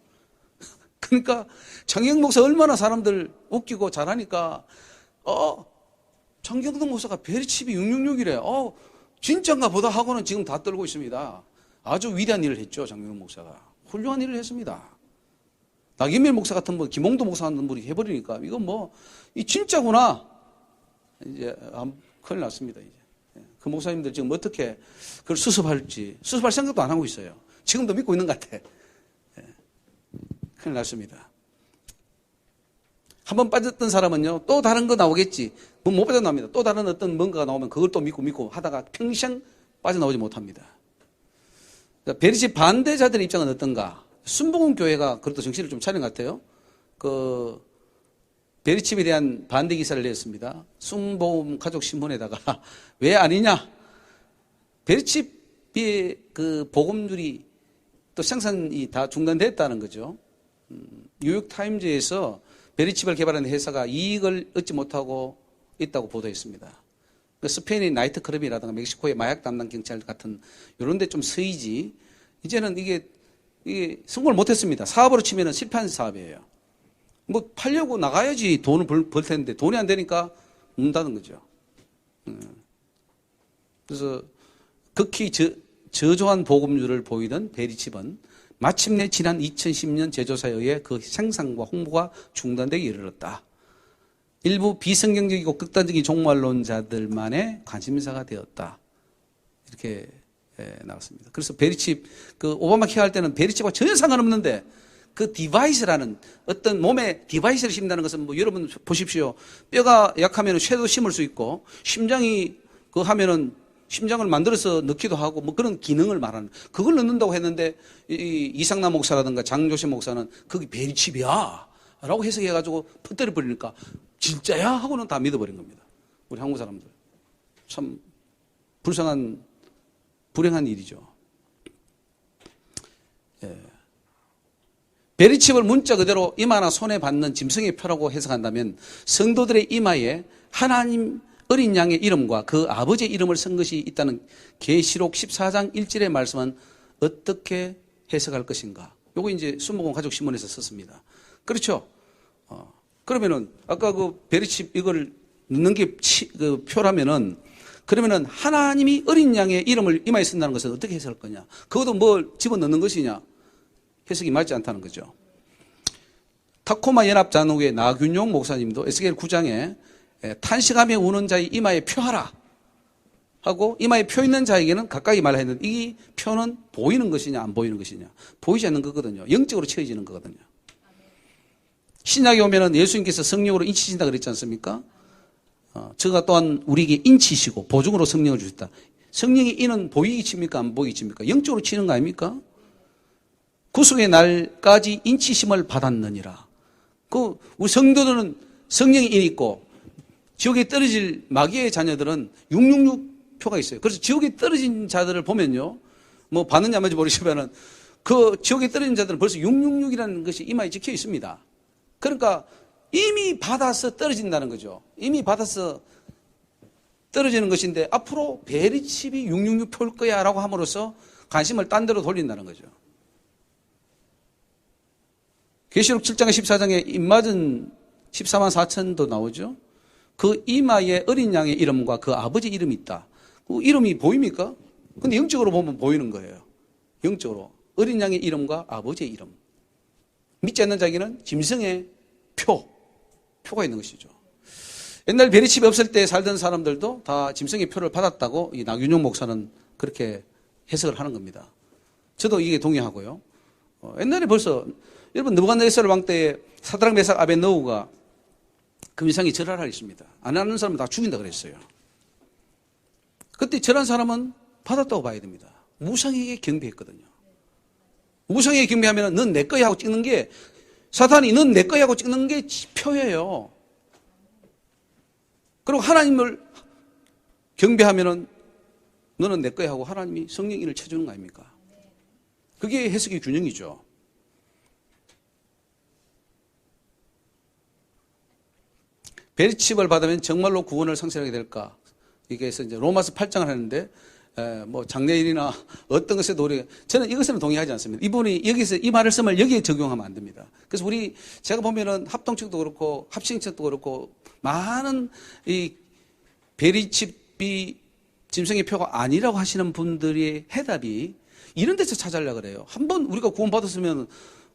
그러니까 장경동 목사 얼마나 사람들 웃기고 잘하니까 장경동 목사가 베리칩이 666이래. 진짠가 보다 하고는 지금 다 떨고 있습니다. 아주 위대한 일을 했죠. 장경동 목사가. 훌륭한 일을 했습니다. 나김일 목사 같은 분, 김홍도 목사 같은 분이 해버리니까 이건 뭐 이 진짜구나. 이제 큰일 났습니다. 이제 그 목사님들 지금 어떻게 그걸 수습할 생각도 안 하고 있어요. 지금도 믿고 있는 것 같아. 큰일 났습니다. 한번 빠졌던 사람은요, 또 다른 거 나오겠지. 못 빠져나옵니다. 또 다른 어떤 뭔가가 나오면 그걸 또 믿고 하다가 평생 빠져나오지 못합니다. 그러니까 베리칩 반대자들의 입장은 어떤가? 순복음 교회가 그것도 정신을 좀 차린 것 같아요. 그 베리칩에 대한 반대 기사를 냈습니다. 순복음 가족 신문에다가 왜 아니냐? 베리칩의 그 복음들이 또 생산이 다 중단됐다는 거죠. 뉴욕 타임즈에서 베리칩을 개발한 회사가 이익을 얻지 못하고 있다고 보도했습니다. 스페인의 나이트클럽이라든가 멕시코의 마약 담당 경찰 같은 이런 데 좀 쓰이지. 이제는 이게 성공을 못했습니다. 사업으로 치면 실패한 사업이에요. 뭐 팔려고 나가야지 돈을 벌 텐데 돈이 안 되니까 문 닫은 거죠. 그래서 극히 저조한 복음주를 보이던 베리칩은 마침내 지난 2010년 제조사에 의해 그 생산과 홍보가 중단되기 이르렀다. 일부 비성경적이고 극단적인 종말론자들만의 관심사가 되었다. 이렇게 나왔습니다. 그래서 베리칩, 그 오바마 케어 할 때는 베리칩과 전혀 상관없는데 그 디바이스라는 어떤 몸에 디바이스를 심는다는 것은 뭐 여러분 보십시오. 뼈가 약하면 쇠도 심을 수 있고 심장이 그 하면은 심장을 만들어서 넣기도 하고 뭐 그런 기능을 말하는 그걸 넣는다고 했는데 이상남 목사라든가 장조신 목사는 그게 베리칩이야 라고 해석해가지고 퍼뜨려 버리니까 진짜야? 하고는 다 믿어버린 겁니다. 우리 한국 사람들. 참 불행한 일이죠. 베리칩을 문자 그대로 이마나 손에 받는 짐승의 표라고 해석한다면 성도들의 이마에 하나님 어린 양의 이름과 그 아버지의 이름을 쓴 것이 있다는 계시록 14장 1절의 말씀은 어떻게 해석할 것인가? 요거 이제 순복음 가족 신문에서 썼습니다. 그렇죠? 그러면은 아까 그 베리칩 이걸 넣는 게 그 표라면은 그러면은 하나님이 어린 양의 이름을 이마에 쓴다는 것은 어떻게 해석할 거냐? 그것도 뭘 집어넣는 것이냐? 해석이 맞지 않다는 거죠. 타코마 연합장로회 나균용 목사님도 에스겔 9장에 탄식하며 우는 자의 이마에 표하라 하고 이마에 표 있는 자에게는 가까이 말라 했는데 이 표는 보이는 것이냐 안 보이는 것이냐? 보이지 않는 거거든요. 영적으로 채워지는 거거든요. 신약에 오면은 예수님께서 성령으로 인치신다 그랬지 않습니까? 저가 또한 우리에게 인치시고 보증으로 성령을 주셨다. 성령의 인은 보이기 칩니까 안 보이기 칩니까? 영적으로 치는 거 아닙니까? 구속의 날까지 인치심을 받았느니라. 우리 성도들은 성령의 인이 있고 지옥에 떨어질 마귀의 자녀들은 666표가 있어요. 그래서 지옥에 떨어진 자들을 보면요. 뭐 받느냐 안 받는지 모르시면은 그 지옥에 떨어진 자들은 벌써 666이라는 것이 이마에 적혀 있습니다. 그러니까 이미 받아서 떨어진다는 거죠. 이미 받아서 떨어지는 것인데 앞으로 베리칩이 666표일 거야 라고 함으로써 관심을 딴 데로 돌린다는 거죠. 계시록 7장 14장에 입맞은 14만 4천도 나오죠. 그 이마에 어린 양의 이름과 그 아버지 이름이 있다. 그 이름이 보입니까? 근데 영적으로 보면 보이는 거예요. 영적으로. 어린 양의 이름과 아버지의 이름. 믿지 않는 자에게는 짐승의 표가 있는 것이죠. 옛날 베리칩이 없을 때 살던 사람들도 다 짐승의 표를 받았다고 이 나균용 목사는 그렇게 해석을 하는 겁니다. 저도 이게 동의하고요. 옛날에 벌써 여러분 느부갓네살 왕 때에 사드락 메삭 아벤노우가 금상이 절하라 했습니다. 안 하는 사람은 다 죽인다 그랬어요. 그때 절한 사람은 받았다고 봐야 됩니다. 우상에게 경배했거든요. 우상에게 경배하면 넌 내 거야 하고 찍는 게 사탄이 넌 내 거야 하고 찍는 게 표예요. 그리고 하나님을 경배하면 너는 내 거야 하고 하나님이 성령인을 쳐주는 거 아닙니까? 그게 해석의 균형이죠. 베리칩을 받으면 정말로 구원을 상실하게 될까? 이게 이제 로마서 8장을 하는데 뭐 장례일이나 어떤 것에도 우리 저는 이것에는 동의하지 않습니다. 이분이 여기서 이 말을 쓰면 여기에 적용하면 안 됩니다. 그래서 제가 보면은 합동측도 그렇고 합신측도 그렇고 많은 이 베리칩이 짐승의 표가 아니라고 하시는 분들의 해답이 이런 데서 찾아려고 그래요. 한번 우리가 구원받았으면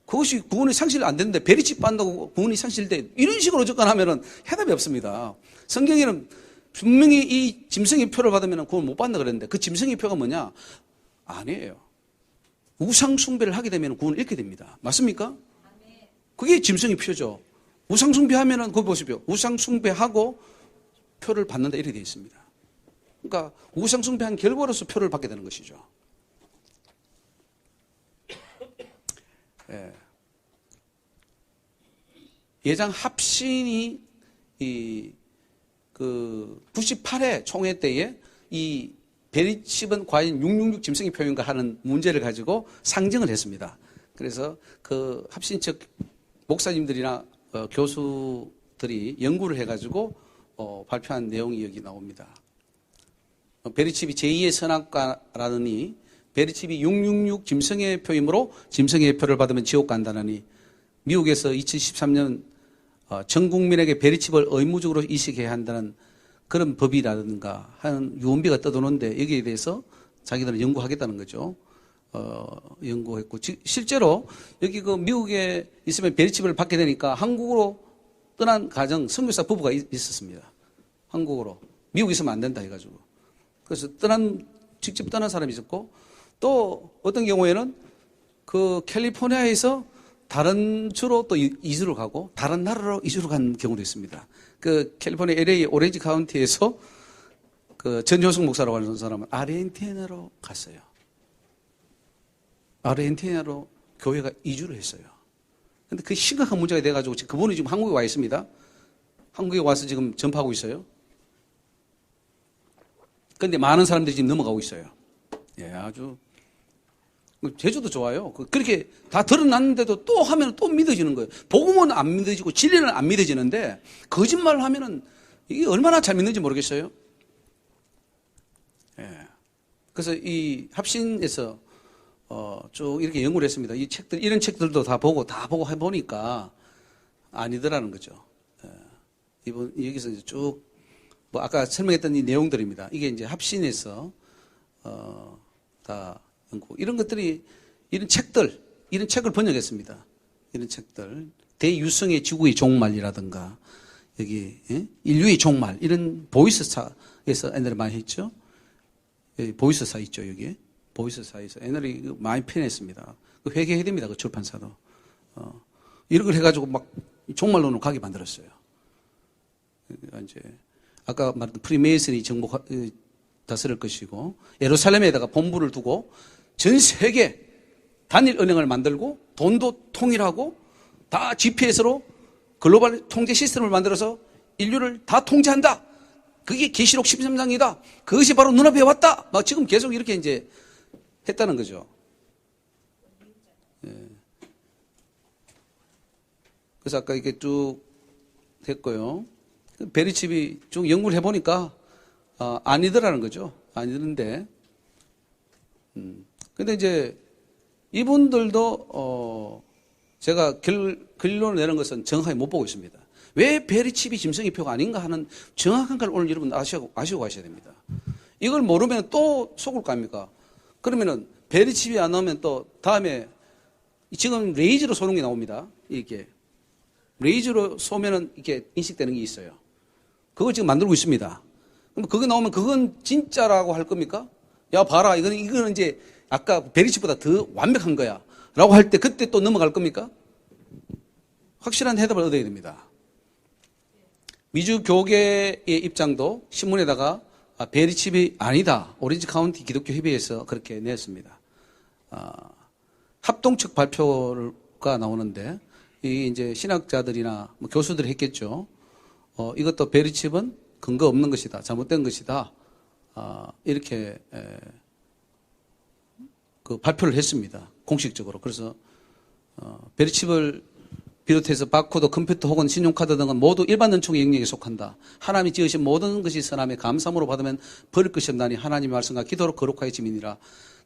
그것이 구원이 상실 안 되는데 베리칩 받는다고 구원이 상실돼 이런 식으로 접근하면은 해답이 없습니다. 성경에는 분명히 이 짐승의 표를 받으면 구원 못 받는다 그랬는데 그 짐승의 표가 뭐냐? 아니에요. 우상 숭배를 하게 되면 구원을 잃게 됩니다. 맞습니까? 그게 짐승의 표죠. 우상 숭배하면은 그거 보십시오. 우상 숭배하고 표를 받는다 이렇게 되어 있습니다. 그러니까 우상 숭배한 결과로서 표를 받게 되는 것이죠. 예장 합신이 그 98회 총회 때에 이 베리칩은 과연 666 짐승의 표현인가 하는 문제를 가지고 상정을 했습니다. 그래서 그 합신 측 목사님들이나 교수들이 연구를 해가지고 발표한 내용이 여기 나옵니다. 베리칩이 제2의 선악과라느니 베리칩이 666 짐승의 표이므로 짐승의 표를 받으면 지옥 간다느니 미국에서 2013년 전 국민에게 베리칩을 의무적으로 이식해야 한다는 그런 법이라든가 하는 유언비가 떠도는데 여기에 대해서 자기들은 연구하겠다는 거죠. 연구했고 실제로 여기 그 미국에 있으면 베리칩을 받게 되니까 한국으로 떠난 가정 선교사 부부가 있었습니다. 한국으로 미국에 있으면 안 된다 해가지고 그래서 직접 떠난 사람이 있었고 또 어떤 경우에는 그 캘리포니아에서 다른 주로 또 이주를 가고 다른 나라로 이주를 간 경우도 있습니다. 그 캘리포니아 LA 오렌지 카운티에서 그 전효승 목사라고 하는 사람은 아르헨티나로 갔어요. 아르헨티나로 교회가 이주를 했어요. 근데 그 심각한 문제가 돼가지고 그분이 지금 한국에 와 있습니다. 한국에 와서 지금 전파하고 있어요. 그런데 많은 사람들이 지금 넘어가고 있어요. 예, 아주 제주도 좋아요. 그렇게 다 드러났는데도 또 하면 또 믿어지는 거예요. 복음은 안 믿어지고 진리는 안 믿어지는데 거짓말을 하면은 이게 얼마나 잘 믿는지 모르겠어요. 예. 그래서 이 합신에서 쭉 이렇게 연구를 했습니다. 이 책들, 이런 책들도 다 보고 해보니까 아니더라는 거죠. 예. 이번, 여기서 이제 쭉, 뭐 아까 설명했던 이 내용들입니다. 이게 이제 합신에서, 다 연구. 이런 것들이, 이런 책을 번역했습니다. 이런 책들. 대유성의 지구의 종말이라든가, 여기, 예? 인류의 종말, 이런 보이스사에서 옛날에 많이 했죠. 여기 보이스사 있죠, 여기. 보이스사에서 옛날에 많이 편했습니다. 회개해야 됩니다, 그 출판사도. 이런 걸 해가지고 막 종말론으로 가게 만들었어요. 그러니까 이제, 아까 말했던 프리메이슨이 정복, 다스릴 것이고, 예루살렘에다가 본부를 두고 전 세계 단일 은행을 만들고 돈도 통일하고 다 GPS로 글로벌 통제 시스템을 만들어서 인류를 다 통제한다. 그게 계시록 13장이다. 그것이 바로 눈앞에 왔다. 막 지금 계속 이렇게 이제 했다는 거죠. 예. 그래서 아까 이게 쭉 됐고요. 베리칩이 쭉 연구를 해보니까 아니더라는 거죠. 아니던데. 근데 이제 이분들도 제가 결론을 내는 것은 정확하게 못 보고 있습니다. 왜 베리칩이 짐승의표가 아닌가 하는 정확한 걸 오늘 여러분 아시고 가셔야 됩니다. 이걸 모르면 또 속을 거 아닙니까? 그러면은 베리칩이 안 나오면 또 다음에 지금 레이저로 쏘는 게 나옵니다. 이렇게 레이저로 쏘면은 이렇게 인식되는 게 있어요. 그걸 지금 만들고 있습니다. 그럼 그거 나오면 그건 진짜라고 할 겁니까? 야 봐라 이거는 이제 아까 베리칩보다 더 완벽한 거야 라고 할 때 그때 또 넘어갈 겁니까? 확실한 대답을 얻어야 됩니다. 미주 교계의 입장도 신문에다가 베리칩이 아니다. 오렌지 카운티 기독교 협의회에서 그렇게 냈습니다. 합동측 발표가 나오는데 이 이제 신학자들이나 뭐 교수들이 했겠죠. 이것도 베리칩은 근거 없는 것이다. 잘못된 것이다. 이렇게 그 발표를 했습니다. 공식적으로. 그래서 베리칩을 비롯해서 바코드, 컴퓨터 혹은 신용카드 등은 모두 일반 은총의 영역에 속한다. 하나님이 지으신 모든 것이 선함에 감사함으로 받으면 버릴 것이 없나니 하나님의 말씀과 기도로 거룩하게 지민이라.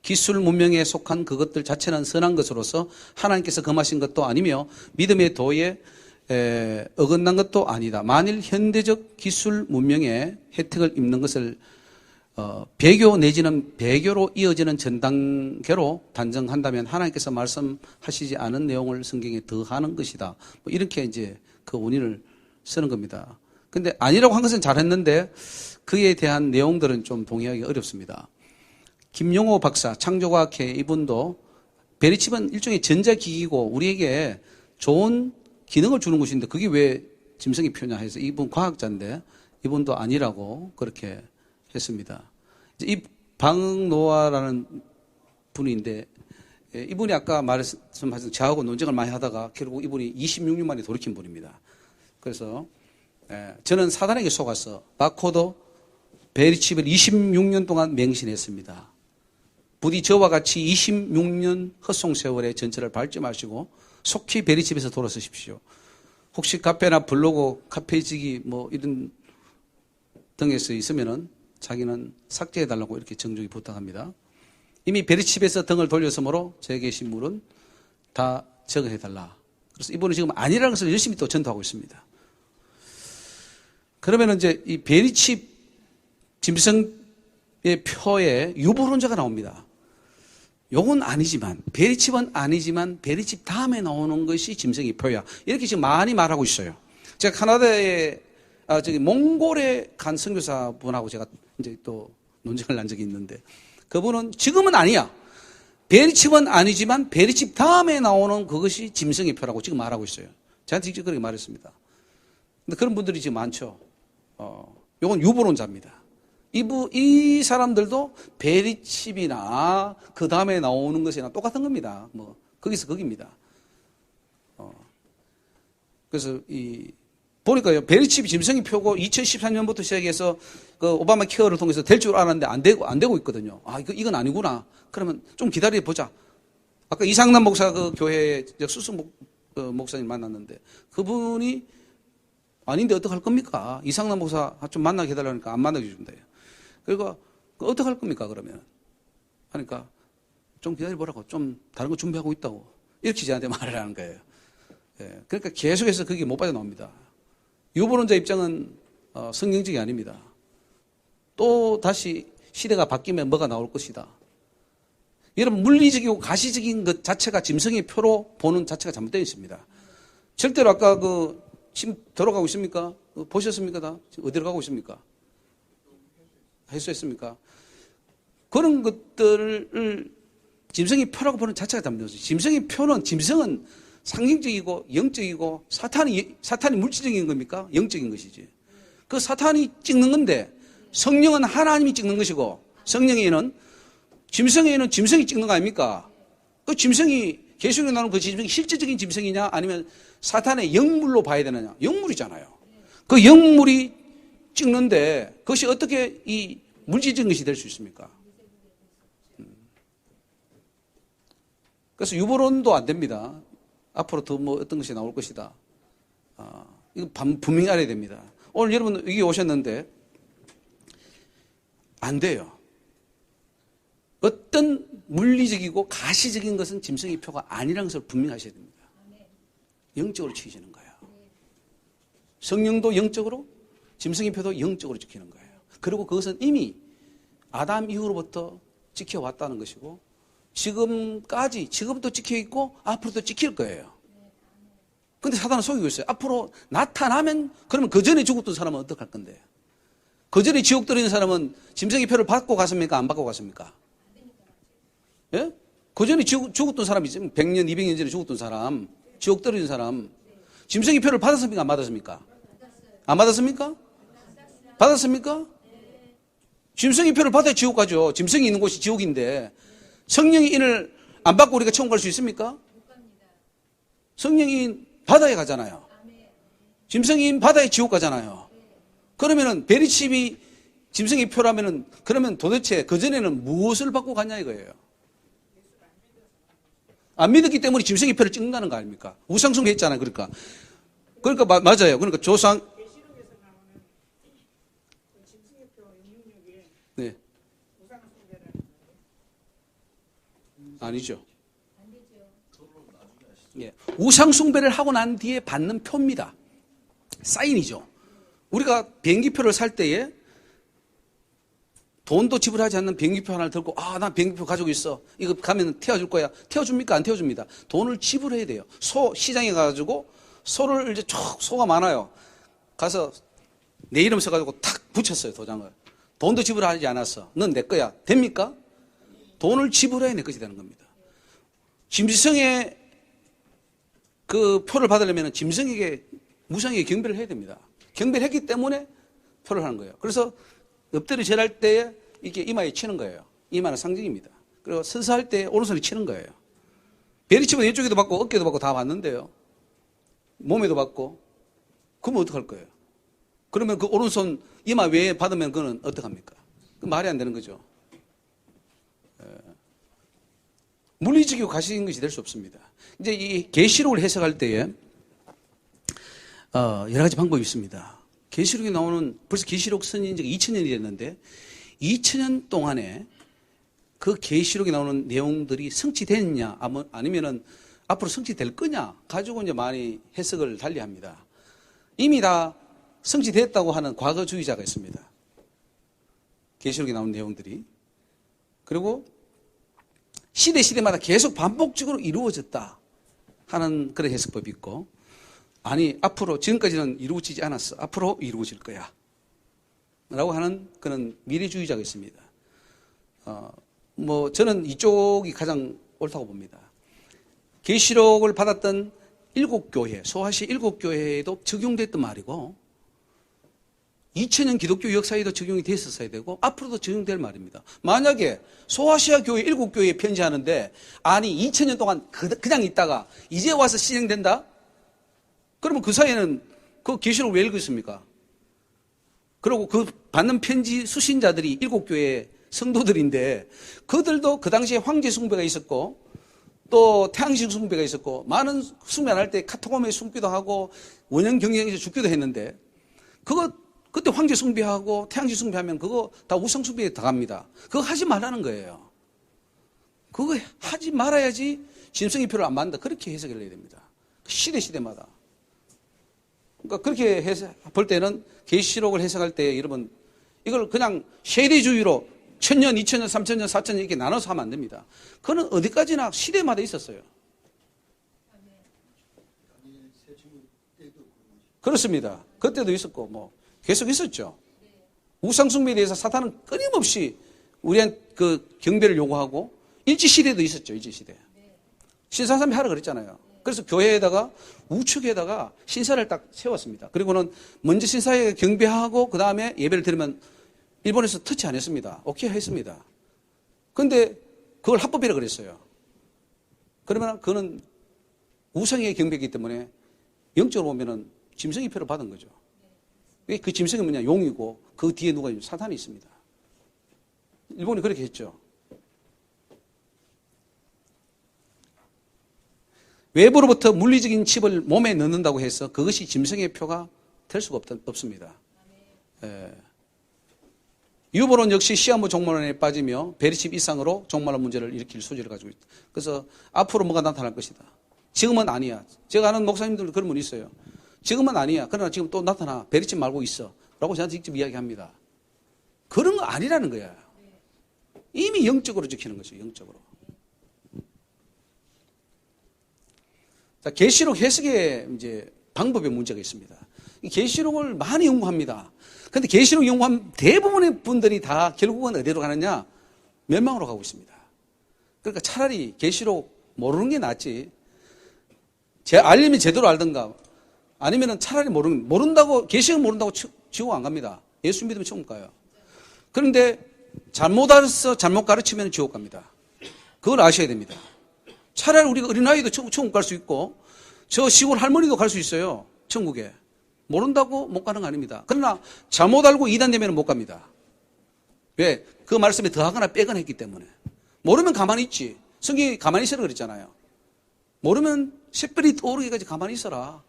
기술 문명에 속한 그것들 자체는 선한 것으로서 하나님께서 금하신 것도 아니며 믿음의 도에 어긋난 것도 아니다. 만일 현대적 기술 문명의 혜택을 입는 것을 배교 내지는 배교로 이어지는 전 단계로 단정한다면 하나님께서 말씀하시지 않은 내용을 성경에 더하는 것이다. 뭐 이렇게 이제 그 원인을 쓰는 겁니다. 근데 아니라고 한 것은 잘했는데 그에 대한 내용들은 좀 동의하기 어렵습니다. 김용호 박사, 창조과학회 이분도 베리칩은 일종의 전자기기고 우리에게 좋은 기능을 주는 것인데 그게 왜 짐승의 표냐 해서 이분 과학자인데 이분도 아니라고 그렇게 했습니다. 이 방노아라는 분인데 이분이 아까 말씀하신 저하고 논쟁을 많이 하다가 결국 이분이 26년 만에 돌이킨 분입니다. 그래서 저는 사단에게 속아서 바코드 베리칩을 26년 동안 맹신했습니다. 부디 저와 같이 26년 헛송세월의 전철을 밟지 마시고 속히 베리칩에서 돌아서십시오. 혹시 카페나 블로그, 카페지기 뭐 이런 등에서 있으면은 자기는 삭제해달라고 이렇게 정중히 부탁합니다. 이미 베리칩에서 등을 돌렸으므로 제게 신물은 다 적어해달라. 그래서 이분은 지금 아니라는 것을 열심히 또 전도하고 있습니다. 그러면 이제 이 베리칩 짐승의 표에 유보론자가 나옵니다. 요건 아니지만, 베리칩은 아니지만, 베리칩 다음에 나오는 것이 짐승의 표야. 이렇게 지금 많이 말하고 있어요. 제가 카나다에, 몽골에 간 선교사분하고 제가 이제 또 논쟁을 난 적이 있는데, 그분은 지금은 아니야. 베리칩은 아니지만, 베리칩 다음에 나오는 그것이 짐승의 표라고 지금 말하고 있어요. 저한테 직접 그렇게 말했습니다. 근데 그런 분들이 지금 많죠. 요건 유보론자입니다. 이 사람들도 베리칩이나 그 다음에 나오는 것이나 똑같은 겁니다. 뭐, 거기서 거기입니다. 그래서 보니까요, 베리칩이 짐승이 표고 2013년부터 시작해서 그 오바마 케어를 통해서 될 줄 알았는데 안 되고 있거든요. 아, 이건 아니구나. 그러면 좀 기다려 보자. 아까 이상남 목사 그 교회에 수수 목사님 만났는데 그분이 아닌데 어떡할 겁니까? 이상남 목사 좀 만나게 해달라니까 안 만나게 해준대요. 그러니까 어떡할 겁니까, 그러면? 하니까 좀 기다려보라고. 좀 다른 거 준비하고 있다고. 이렇게 저한테 말을 하는 거예요. 예, 그러니까 계속해서 그게 못 빠져나옵니다. 유보론자 입장은 성경적이 아닙니다. 또 다시 시대가 바뀌면 뭐가 나올 것이다. 여러분, 물리적이고 가시적인 것 자체가 짐승의 표로 보는 자체가 잘못되어 있습니다. 절대로 아까 지금 돌아가고 있습니까? 보셨습니까? 다? 지금 어디로 가고 있습니까? 해소했습니까? 그런 것들을 짐승의 표라고 보는 자체가 잘못되었어요. 짐승은 상징적이고 영적이고 사탄이 물질적인 겁니까? 영적인 것이지. 그 사탄이 찍는 건데 성령은 하나님이 찍는 것이고 짐승에는 짐승이 찍는 거 아닙니까? 그 짐승이 계시록에 나오는 그 짐승이 실제적인 짐승이냐 아니면 사탄의 영물로 봐야 되느냐? 영물이잖아요. 그 영물이 찍는데 그것이 어떻게 이 물질적인 것이 될 수 있습니까? 그래서 유보론도 안 됩니다. 앞으로 더 어떤 것이 나올 것이다. 이거 분명히 알아야 됩니다. 오늘 여러분 여기 오셨는데 안 돼요. 어떤 물리적이고 가시적인 것은 짐승의 표가 아니라는 것을 분명히 하셔야 됩니다. 영적으로 치시는 거예요. 성령도 영적으로, 짐승의 표도 영적으로 지키는 거예요. 그리고 그것은 이미 아담 이후로부터 지켜왔다는 것이고 지금도 지켜있고 앞으로도 지킬 거예요. 그런데 사단은 속이고 있어요. 앞으로 나타나면 그러면 그 전에 죽었던 사람은 어떡할 건데? 그 전에 지옥 떨어진 사람은 짐승의 표를 받고 갔습니까? 안 받고 갔습니까? 예? 그 전에 죽었던 사람이 있으면 100년, 200년 전에 죽었던 사람, 지옥 떨어진 사람, 짐승의 표를 받았습니까? 안 받았습니까? 안 받았습니까? 받았습니까? 짐승의 표를 받아야 지옥 가죠. 짐승이 있는 곳이 지옥인데 성령의 인을 안 받고 우리가 천국 갈 수 있습니까? 성령의 인 받아야 가잖아요. 짐승의 인 받아야 지옥 가잖아요. 그러면은 베리칩이 짐승의 표라면은 그러면 도대체 그전에는 무엇을 받고 갔냐 이거예요. 안 믿었기 때문에 짐승의 표를 찍는다는 거 아닙니까? 우상숭배 했잖아요. 그러니까 맞아요. 그러니까 조상 네. 아니죠. 예. 우상숭배를 하고 난 뒤에 받는 표입니다. 사인이죠. 우리가 비행기표를 살 때에 돈도 지불하지 않는 비행기표 하나를 들고 나 비행기표 가지고 있어. 이거 가면 태워줄 거야. 태워줍니까? 안 태워줍니다. 돈을 지불해야 돼요. 시장에 가가지고 소를 이제 소가 많아요. 가서 내 이름 써가지고 탁 붙였어요. 도장을. 돈도 지불하지 않았어. 넌 내 거야. 됩니까? 돈을 지불해야 내 것이 되는 겁니다. 짐승의 그 표를 받으려면 짐승에게 무상하게 경배를 해야 됩니다. 경배를 했기 때문에 표를 하는 거예요. 그래서 엎드려 절할 때에 이렇게 이마에 치는 거예요. 이마는 상징입니다. 그리고 선사할 때 오른손에 치는 거예요. 베리칩은 이쪽에도 받고 어깨도 받고 다 받는데요. 몸에도 받고. 그러면 어떡할 거예요? 그러면 그 오른손 이마 외에 받으면 그거는 어떡합니까? 그 말이 안 되는 거죠. 물리적이고 가시적인 것이 될 수 없습니다. 이제 이 계시록을 해석할 때에 여러 가지 방법이 있습니다. 계시록에 나오는 벌써 계시록 선인 지가 2000년이 됐는데 2000년 동안에 그 계시록에 나오는 내용들이 성취됐냐 아니면은 앞으로 성취될 거냐 가지고 이제 많이 해석을 달리합니다. 이미 다 성취됐다고 하는 과거주의자가 있습니다. 계시록에 나오는 내용들이. 그리고 시대마다 계속 반복적으로 이루어졌다 하는 그런 해석법이 있고 앞으로 지금까지는 이루어지지 않았어. 앞으로 이루어질 거야. 라고 하는 그런 미래주의자가 있습니다. 저는 이쪽이 가장 옳다고 봅니다. 계시록을 받았던 7교회, 소아시아 7교회에도 적용됐던 말이고 2000년 기독교 역사에도 적용이 됐었어야 되고 앞으로도 적용될 말입니다. 만약에 소아시아 교회 7교회에 편지하는데 2000년 동안 그냥 있다가 이제 와서 시행된다? 그러면 그 사이에는 그 계시록 왜 읽었습니까? 그리고 그 받는 편지 수신자들이 7교회 성도들인데 그들도 그 당시에 황제 숭배가 있었고 또 태양신 숭배가 있었고 많은 숭배 안 할 때 카타콤에 숨기도 하고 원형 경영에서 죽기도 했는데 그거 그때 황제 숭배하고 태양신 숭배하면 그거 다 우상 숭배에 들어갑니다. 그거 하지 말라는 거예요. 그거 하지 말아야지 짐승의 표를 안 만든다. 그렇게 해석을 해야 됩니다. 시대마다. 그러니까 그렇게 볼 때는 계시록을 해석할 때 여러분 이걸 그냥 세대주의로 1000년, 2000년, 3000년, 4000년 이렇게 나눠서 하면 안 됩니다. 그거는 어디까지나 시대마다 있었어요. 그렇습니다. 그때도 있었고 뭐 계속 있었죠. 우상숭배에 대해서 사탄은 끊임없이 우리한 그 경배를 요구하고 일제시대도 있었죠. 일제시대. 신사삼이 하라 그랬잖아요. 그래서 교회에다가 우측에다가 신사를 딱 세웠습니다. 그리고는 먼저 신사에 경배하고 그 다음에 예배를 드리면 일본에서 터치 안 했습니다. 오케이 했습니다. 그런데 그걸 합법이라 그랬어요. 그러면 그거는 우상의 경배이기 때문에 영적으로 보면은 짐승의 표를 받은 거죠. 그 짐승이 뭐냐? 용이고 그 뒤에 누가 있냐? 사탄이 있습니다. 일본이 그렇게 했죠. 외부로부터 물리적인 칩을 몸에 넣는다고 해서 그것이 짐승의 표가 될 수가 없습니다. 예. 유보론 역시 시한부 종말론에 빠지며 베리칩 이상으로 종말론 문제를 일으킬 소지를 가지고 있다. 그래서 앞으로 뭐가 나타날 것이다. 지금은 아니야. 제가 아는 목사님들 그런 분 있어요. 지금은 아니야. 그러나 지금 또 나타나. 베리칩 말고 있어. 라고 저한테 직접 이야기합니다. 그런 거 아니라는 거야. 이미 영적으로 지키는 거죠. 영적으로. 자, 계시록 해석의 이제 방법에 문제가 있습니다. 계시록을 많이 연구합니다. 그런데 계시록 연구한 대부분의 분들이 다 결국은 어디로 가느냐? 멸망으로 가고 있습니다. 그러니까 차라리 계시록 모르는 게 낫지. 알려면 제대로 알든가. 아니면은 차라리 모른다고, 계시록 모른다고 지옥 안 갑니다. 예수 믿으면 천국 가요. 그런데 잘못 알아서 잘못 가르치면 지옥 갑니다. 그걸 아셔야 됩니다. 차라리 우리가 어린아이도 천국 갈 수 있고, 저 시골 할머니도 갈 수 있어요. 천국에. 모른다고 못 가는 거 아닙니다. 그러나 잘못 알고 이단되면 못 갑니다. 왜? 그 말씀에 더하거나 빼거나 했기 때문에. 모르면 가만히 있지. 성경이 가만히 있으라 그랬잖아요. 모르면 샛별이 떠오르기까지 가만히 있어라.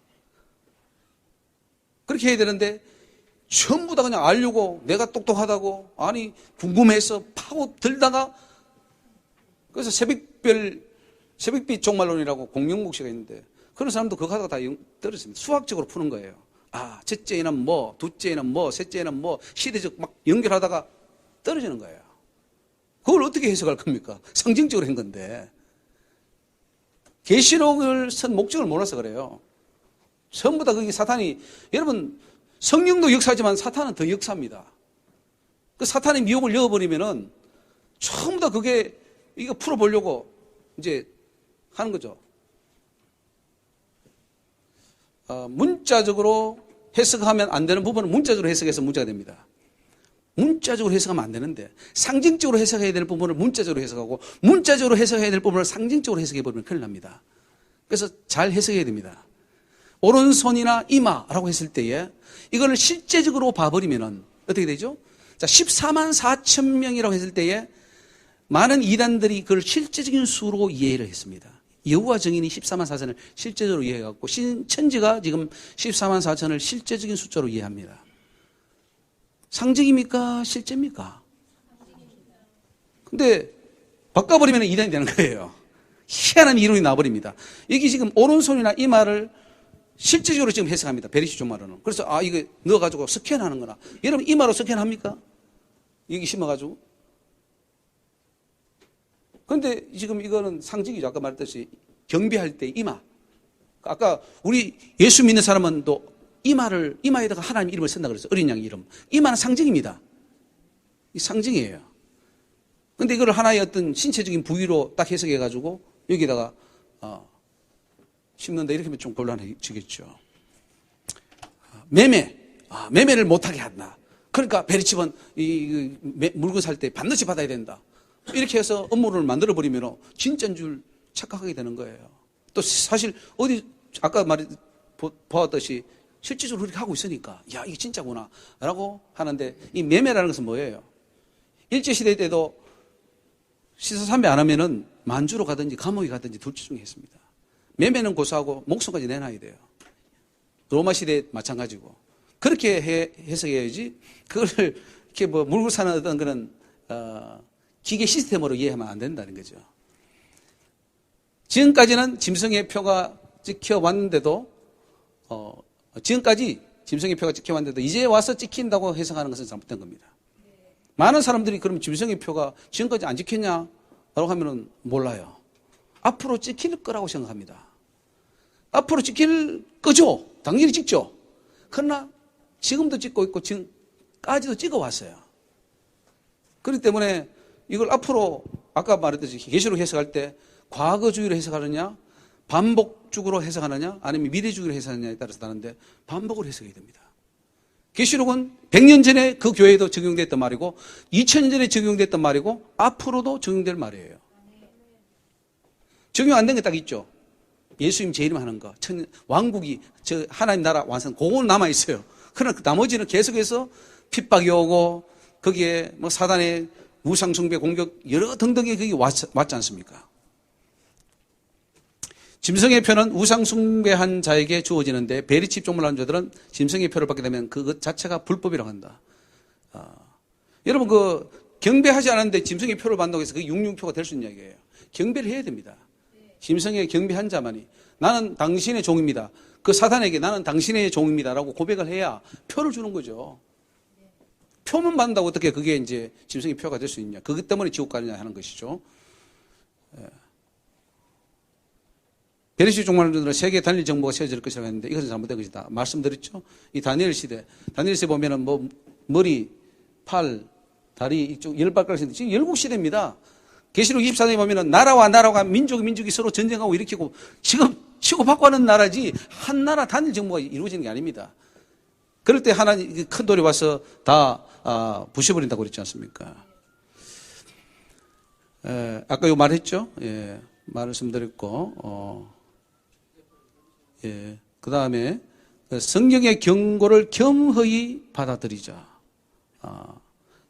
그렇게 해야 되는데 전부 다 그냥 알려고 내가 똑똑하다고 아니 궁금해서 파고 들다가 그래서 새벽빛 종말론이라고 공룡목 씨가 있는데 그런 사람도 그거 하다가 다 떨어졌습니다. 수학적으로 푸는 거예요. 아, 첫째에는 뭐, 둘째에는 뭐, 셋째에는 뭐, 시대적 막 연결하다가 떨어지는 거예요. 그걸 어떻게 해석할 겁니까? 상징적으로 한 건데. 계시록을 쓴 목적을 몰라서 그래요. 전부 다 그게 사탄이, 여러분, 성령도 역사하지만 사탄은 더 역사합니다. 그 사탄의 미혹을 넣어버리면은 전부 다 그게, 이거 풀어보려고 이제 하는 거죠. 문자적으로 해석하면 안 되는 부분은 문자적으로 해석해서 문제가 됩니다. 문자적으로 해석하면 안 되는데 상징적으로 해석해야 될 부분을 문자적으로 해석하고 문자적으로 해석해야 될 부분을 상징적으로 해석해버리면 큰일 납니다. 그래서 잘 해석해야 됩니다. 오른손이나 이마라고 했을 때에 이걸 실제적으로 봐버리면은 어떻게 되죠? 자, 14만 4천 명이라고 했을 때에 많은 이단들이 그걸 실제적인 수로 이해를 했습니다. 여호와 증인이 14만 4천을 실제적으로 이해해갖고 천지가 지금 14만 4천을 실제적인 숫자로 이해합니다. 상징입니까? 실제입니까? 근데 바꿔버리면 이단이 되는 거예요. 희한한 이론이 나와버립니다. 여기 지금 오른손이나 이마를 실제적으로 지금 해석합니다. 베리시 종말로는. 그래서 이거 넣어가지고 스캔하는 거나. 여러분 이마로 스캔합니까? 여기 심어가지고. 그런데 지금 이거는 상징이죠. 아까 말했듯이 경배할 때 이마. 아까 우리 예수 믿는 사람은 또 이마에다가 하나님 이름을 쓴다 그랬어요. 어린 양 이름. 이마는 상징입니다. 이 상징이에요. 그런데 이걸 하나의 어떤 신체적인 부위로 딱 해석해가지고 여기다가 심는다 이렇게 하면 좀 곤란해지겠죠. 매매를 못하게 한다. 그러니까 베리칩은 물건 살 때 반드시 받아야 된다. 이렇게 해서 업무를 만들어버리면 진짜인 줄 착각하게 되는 거예요. 또 사실 어디 아까 보았듯이 실질적으로 그렇게 하고 있으니까 야 이게 진짜구나 라고 하는데, 이 매매라는 것은 뭐예요? 일제시대 때도 시사삼배 안 하면은 만주로 가든지 감옥에 가든지 둘 중에 했습니다. 매매는 고소하고 목숨까지 내놔야 돼요. 로마 시대 마찬가지고. 그렇게 해석해야지 그걸 이렇게 뭐 물고 사는 어떤 그런 기계 시스템으로 이해하면 안 된다는 거죠. 지금까지는 짐승의 표가 찍혀왔는데도 지금까지 짐승의 표가 찍혀왔는데도 이제 와서 찍힌다고 해석하는 것은 잘못된 겁니다. 많은 사람들이 그럼 짐승의 표가 지금까지 안 찍혔냐? 라고 하면은 몰라요. 앞으로 찍힐 거라고 생각합니다. 앞으로 찍힐 거죠. 당연히 찍죠. 그러나 지금도 찍고 있고 지금까지도 찍어왔어요. 그렇기 때문에 이걸 앞으로 아까 말했듯이 계시록 해석할 때 과거주의로 해석하느냐, 반복주의로 해석하느냐, 아니면 미래주의로 해석하느냐에 따라서 다른데 반복으로 해석해야 됩니다. 계시록은 100년 전에 그 교회에도 적용됐던 말이고 2000년 전에 적용됐던 말이고 앞으로도 적용될 말이에요. 적용 안 된 게 딱 있죠. 예수님 제 이름 하는 거, 왕국이 저 하나님 나라 완성, 그건 남아 있어요. 그러나 그 나머지는 계속해서 핍박이 오고 거기에 뭐 사단의 우상 숭배 공격 여러 등등의 그게 왔지 않습니까? 짐승의 표는 우상 숭배한 자에게 주어지는데 베리칩 종말 하는 자들은 짐승의 표를 받게 되면 그것 자체가 불법이라고 한다. 여러분 그 경배하지 않았는데 짐승의 표를 받는다고 해서 그게 육륜표가 될 수 있는 이야기예요. 경배를 해야 됩니다. 짐승에 경배한 자만이 나는 당신의 종입니다. 그 사단에게 나는 당신의 종입니다라고 고백을 해야 표를 주는 거죠. 표만 받는다고 어떻게 그게 이제 짐승의 표가 될 수 있냐. 그것 때문에 지옥 가느냐 하는 것이죠. 베리시 종말론자들은 세계 단일 정부가 세워질 것이라고 했는데 이것은 잘못된 것이다. 말씀드렸죠. 이 다니엘 시대 보면은 뭐 머리, 팔, 다리 이쪽 열 발가락 있는데 지금 열국 시대입니다. 계시록 24장에 보면은 나라가 민족이 서로 전쟁하고 일으키고 지금 치고받고 하는 나라지 한 나라 단일 정부가 이루어지는 게 아닙니다. 그럴 때 하나님 큰 돌이 와서 다 부셔버린다고 그랬지 않습니까? 아까 요 말했죠. 예, 말씀드렸고 예, 그 다음에 성경의 경고를 겸허히 받아들이자.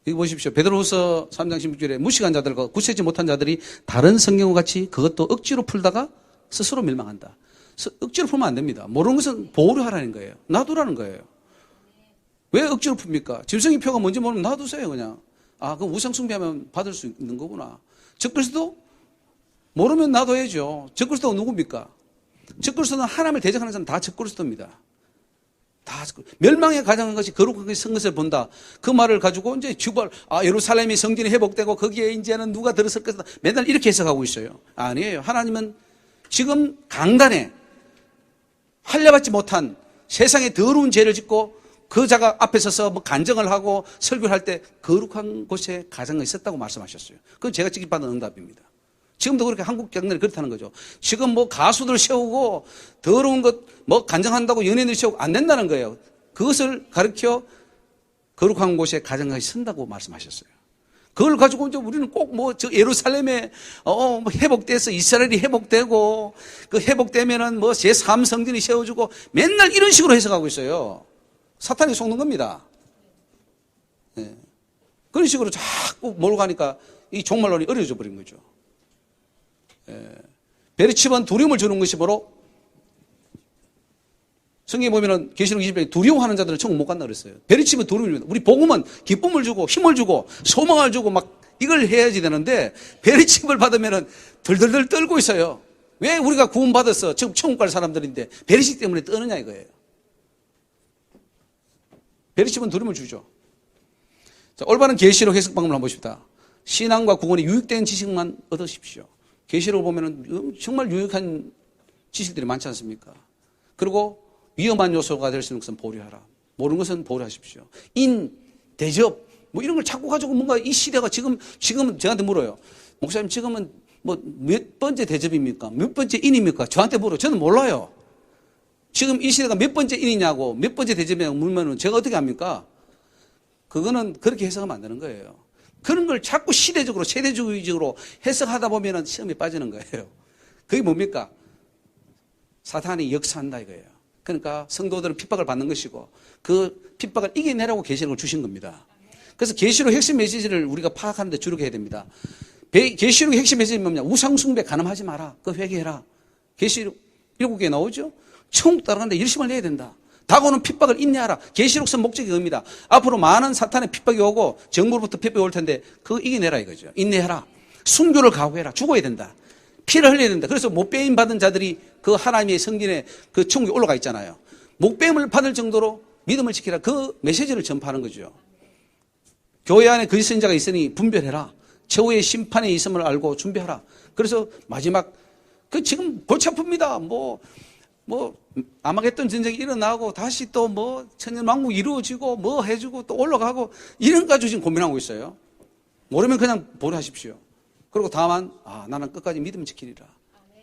여기 보십시오. 베드로후서 3장 16절에 무식한 자들과 굳세지 못한 자들이 다른 성경과 같이 그것도 억지로 풀다가 스스로 멸망한다. 억지로 풀면 안 됩니다. 모르는 것은 보호를 하라는 거예요. 놔두라는 거예요. 왜 억지로 풉니까? 짐승의 표가 뭔지 모르면 놔두세요, 그냥. 그럼 우상 숭배하면 받을 수 있는 거구나. 적그리스도 모르면 놔둬야죠. 적그리스도가 누굽니까? 적그리스도는 하나님을 대적하는 사람 다 적그리스도입니다. 다 멸망에 가장한 것이 거룩하게 선 것을 본다. 그 말을 가지고 이제 예루살렘이 성전이 회복되고 거기에 이제는 누가 들었을 것이다. 맨날 이렇게 해석하고 있어요. 아니에요. 하나님은 지금 강단에 할례받지 못한 세상에 더러운 죄를 짓고 그 자가 앞에 서서 뭐 간증을 하고 설교를 할 때 거룩한 곳에 가장이 있었다고 말씀하셨어요. 그건 제가 직접 받은 응답입니다. 지금도 그렇게 한국 경례를 그렇다는 거죠. 지금 뭐 가수들 세우고 더러운 것 뭐 간증한다고 연예인들 세우고 안 된다는 거예요. 그것을 가르쳐 거룩한 곳에 가장이 선다고 말씀하셨어요. 그걸 가지고 이제 우리는 꼭 뭐 저 예루살렘에 뭐 회복돼서 이스라엘이 회복되고 그 회복되면은 뭐 제3성전이 세워지고 맨날 이런 식으로 해석하고 있어요. 사탄이 속는 겁니다. 네. 그런 식으로 자꾸 몰고 가니까 이 종말론이 어려워져 버린 거죠. 베리칩은 두려움을 주는 것이 바로 성경에 보면은 계시록 20장에 두려워하는 자들은 천국 못 간다 그랬어요. 베리칩은 두려움을 줍니다. 우리 복음은 기쁨을 주고 힘을 주고 소망을 주고 막 이걸 해야지 되는데 베리칩을 받으면은 덜덜덜 떨고 있어요. 왜 우리가 구원받았어? 지금 천국 갈 사람들인데 베리칩 때문에 떠느냐 이거예요. 베리칩은 두려움을 주죠. 자, 올바른 계시록 해석 방법을 한번 보십시다. 신앙과 구원에 유익된 지식만 얻으십시오. 계시록을 보면은 정말 유익한 지식들이 많지 않습니까? 그리고 위험한 요소가 될 수 있는 것은 보류하라. 모르는 것은 보류하십시오. 대접, 뭐 이런 걸 자꾸 가지고 뭔가 이 시대가 지금은 저한테 물어요. 목사님 지금은 뭐 몇 번째 대접입니까? 몇 번째 인입니까? 저한테 물어요. 저는 몰라요. 지금 이 시대가 몇 번째 인이냐고 몇 번째 대접이냐고 물으면 제가 어떻게 합니까? 그거는 그렇게 해석하면 안 되는 거예요. 그런 걸 자꾸 시대적으로 세대주의적으로 해석하다 보면 시험에 빠지는 거예요. 그게 뭡니까? 사탄이 역사한다 이거예요. 그러니까 성도들은 핍박을 받는 것이고 그 핍박을 이겨내라고 계시록을 주신 겁니다. 그래서 계시록 핵심 메시지를 우리가 파악하는 데 주력해야 됩니다. 계시록의 핵심 메시지는 뭐냐? 우상숭배 가늠하지 마라. 그거 회개해라. 계시록 7개 나오죠? 천국 따라가는데 열심을 내야 된다. 다가오는 핍박을 인내하라. 계시록선 목적이 그겁니다. 앞으로 많은 사탄의 핍박이 오고 정부로부터 핍박이 올 텐데 그거 이겨내라 이거죠. 인내해라. 순교를 각오해라. 죽어야 된다. 피를 흘려야 된다. 그래서 목배임 받은 자들이 그 하나님의 성전에 그 천국에 올라가 있잖아요. 목배임을 받을 정도로 믿음을 지키라. 그 메시지를 전파하는 거죠. 교회 안에 거짓 선지자가 있으니 분별해라. 최후의 심판에 있음을 알고 준비하라. 그래서 마지막 그 지금 골치 아픕니다. 아마겟돈 전쟁이 일어나고 다시 또 천년왕국 이루어지고 해주고 또 올라가고 이런 거 가지고 지금 고민하고 있어요. 모르면 그냥 보내하십시오. 그리고 다만 나는 끝까지 믿음 지키리라.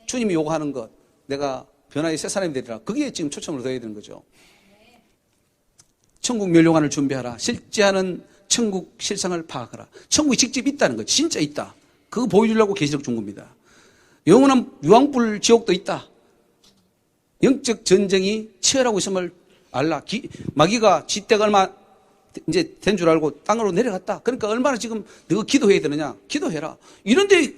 주님이 요구하는 것 내가 변화의 새 사람이 되리라. 그게 지금 초점을 둬야 되는 거죠. 천국 멸류관을 준비하라. 실제하는 천국 실상을 파악하라. 천국이 직접 있다는 거 진짜 있다. 그거 보여주려고 계시록 준 겁니다. 영원한 유황불 지옥도 있다. 영적 전쟁이 치열하고 있음을 알라. 마귀가 쥐때가 얼마 이제 된 줄 알고 땅으로 내려갔다. 그러니까 얼마나 지금 너가 기도해야 되느냐? 기도해라. 이런데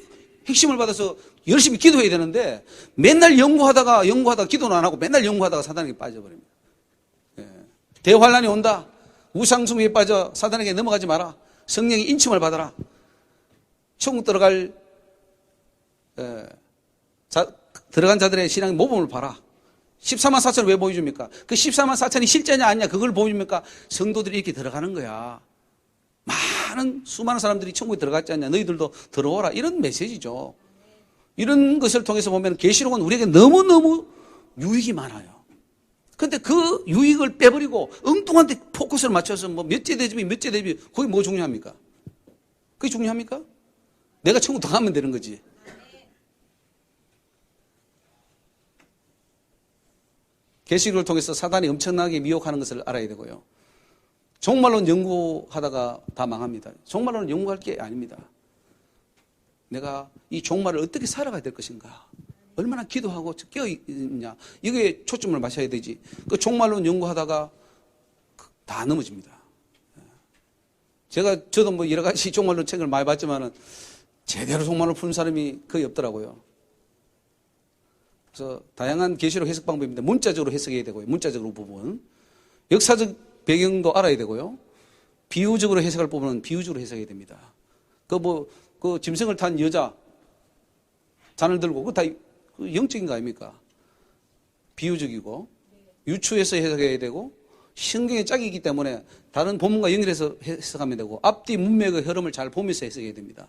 핵심을 받아서 열심히 기도해야 되는데 맨날 연구하다가 기도는 안 하고 맨날 연구하다가 사단에게 빠져버립니다. 대환란이 온다. 우상숭배에 빠져 사단에게 넘어가지 마라. 성령의 인침을 받아라. 천국 들어간 자들의 신앙의 모범을 봐라. 14만 4천을 왜 보여줍니까? 그 14만 4천이 실제냐 아니냐 그걸 보여줍니까? 성도들이 이렇게 들어가는 거야. 수많은 사람들이 천국에 들어갔지 않냐. 너희들도 들어오라. 이런 메시지죠. 이런 것을 통해서 보면 계시록은 우리에게 너무너무 유익이 많아요. 근데 그 유익을 빼버리고 엉뚱한 데 포커스를 맞춰서 몇째 대접이 그게 뭐 중요합니까? 그게 중요합니까? 내가 천국 들어가면 되는 거지. 계시록을 통해서 사단이 엄청나게 미혹하는 것을 알아야 되고요. 종말론 연구하다가 다 망합니다. 종말론은 연구할 게 아닙니다. 내가 이 종말을 어떻게 살아가야 될 것인가? 얼마나 기도하고 깨어있냐? 이거에 초점을 맞춰야 되지. 그 종말론 연구하다가 다 넘어집니다. 저도 여러 가지 종말론 책을 많이 봤지만은 제대로 종말을 푸는 사람이 거의 없더라고요. 그래서 다양한 계시록 해석 방법인데 문자적으로 해석해야 되고요. 문자적으로 부분. 역사적 배경도 알아야 되고요. 비유적으로 해석할 부분은 비유적으로 해석해야 됩니다. 그 짐승을 탄 여자 잔을 들고 그거 다 영적인 거 아닙니까? 비유적이고 유추해서 해석해야 되고 성경의 짝이기 때문에 다른 본문과 연결해서 해석하면 되고 앞뒤 문맥의 흐름을 잘 보면서 해석해야 됩니다.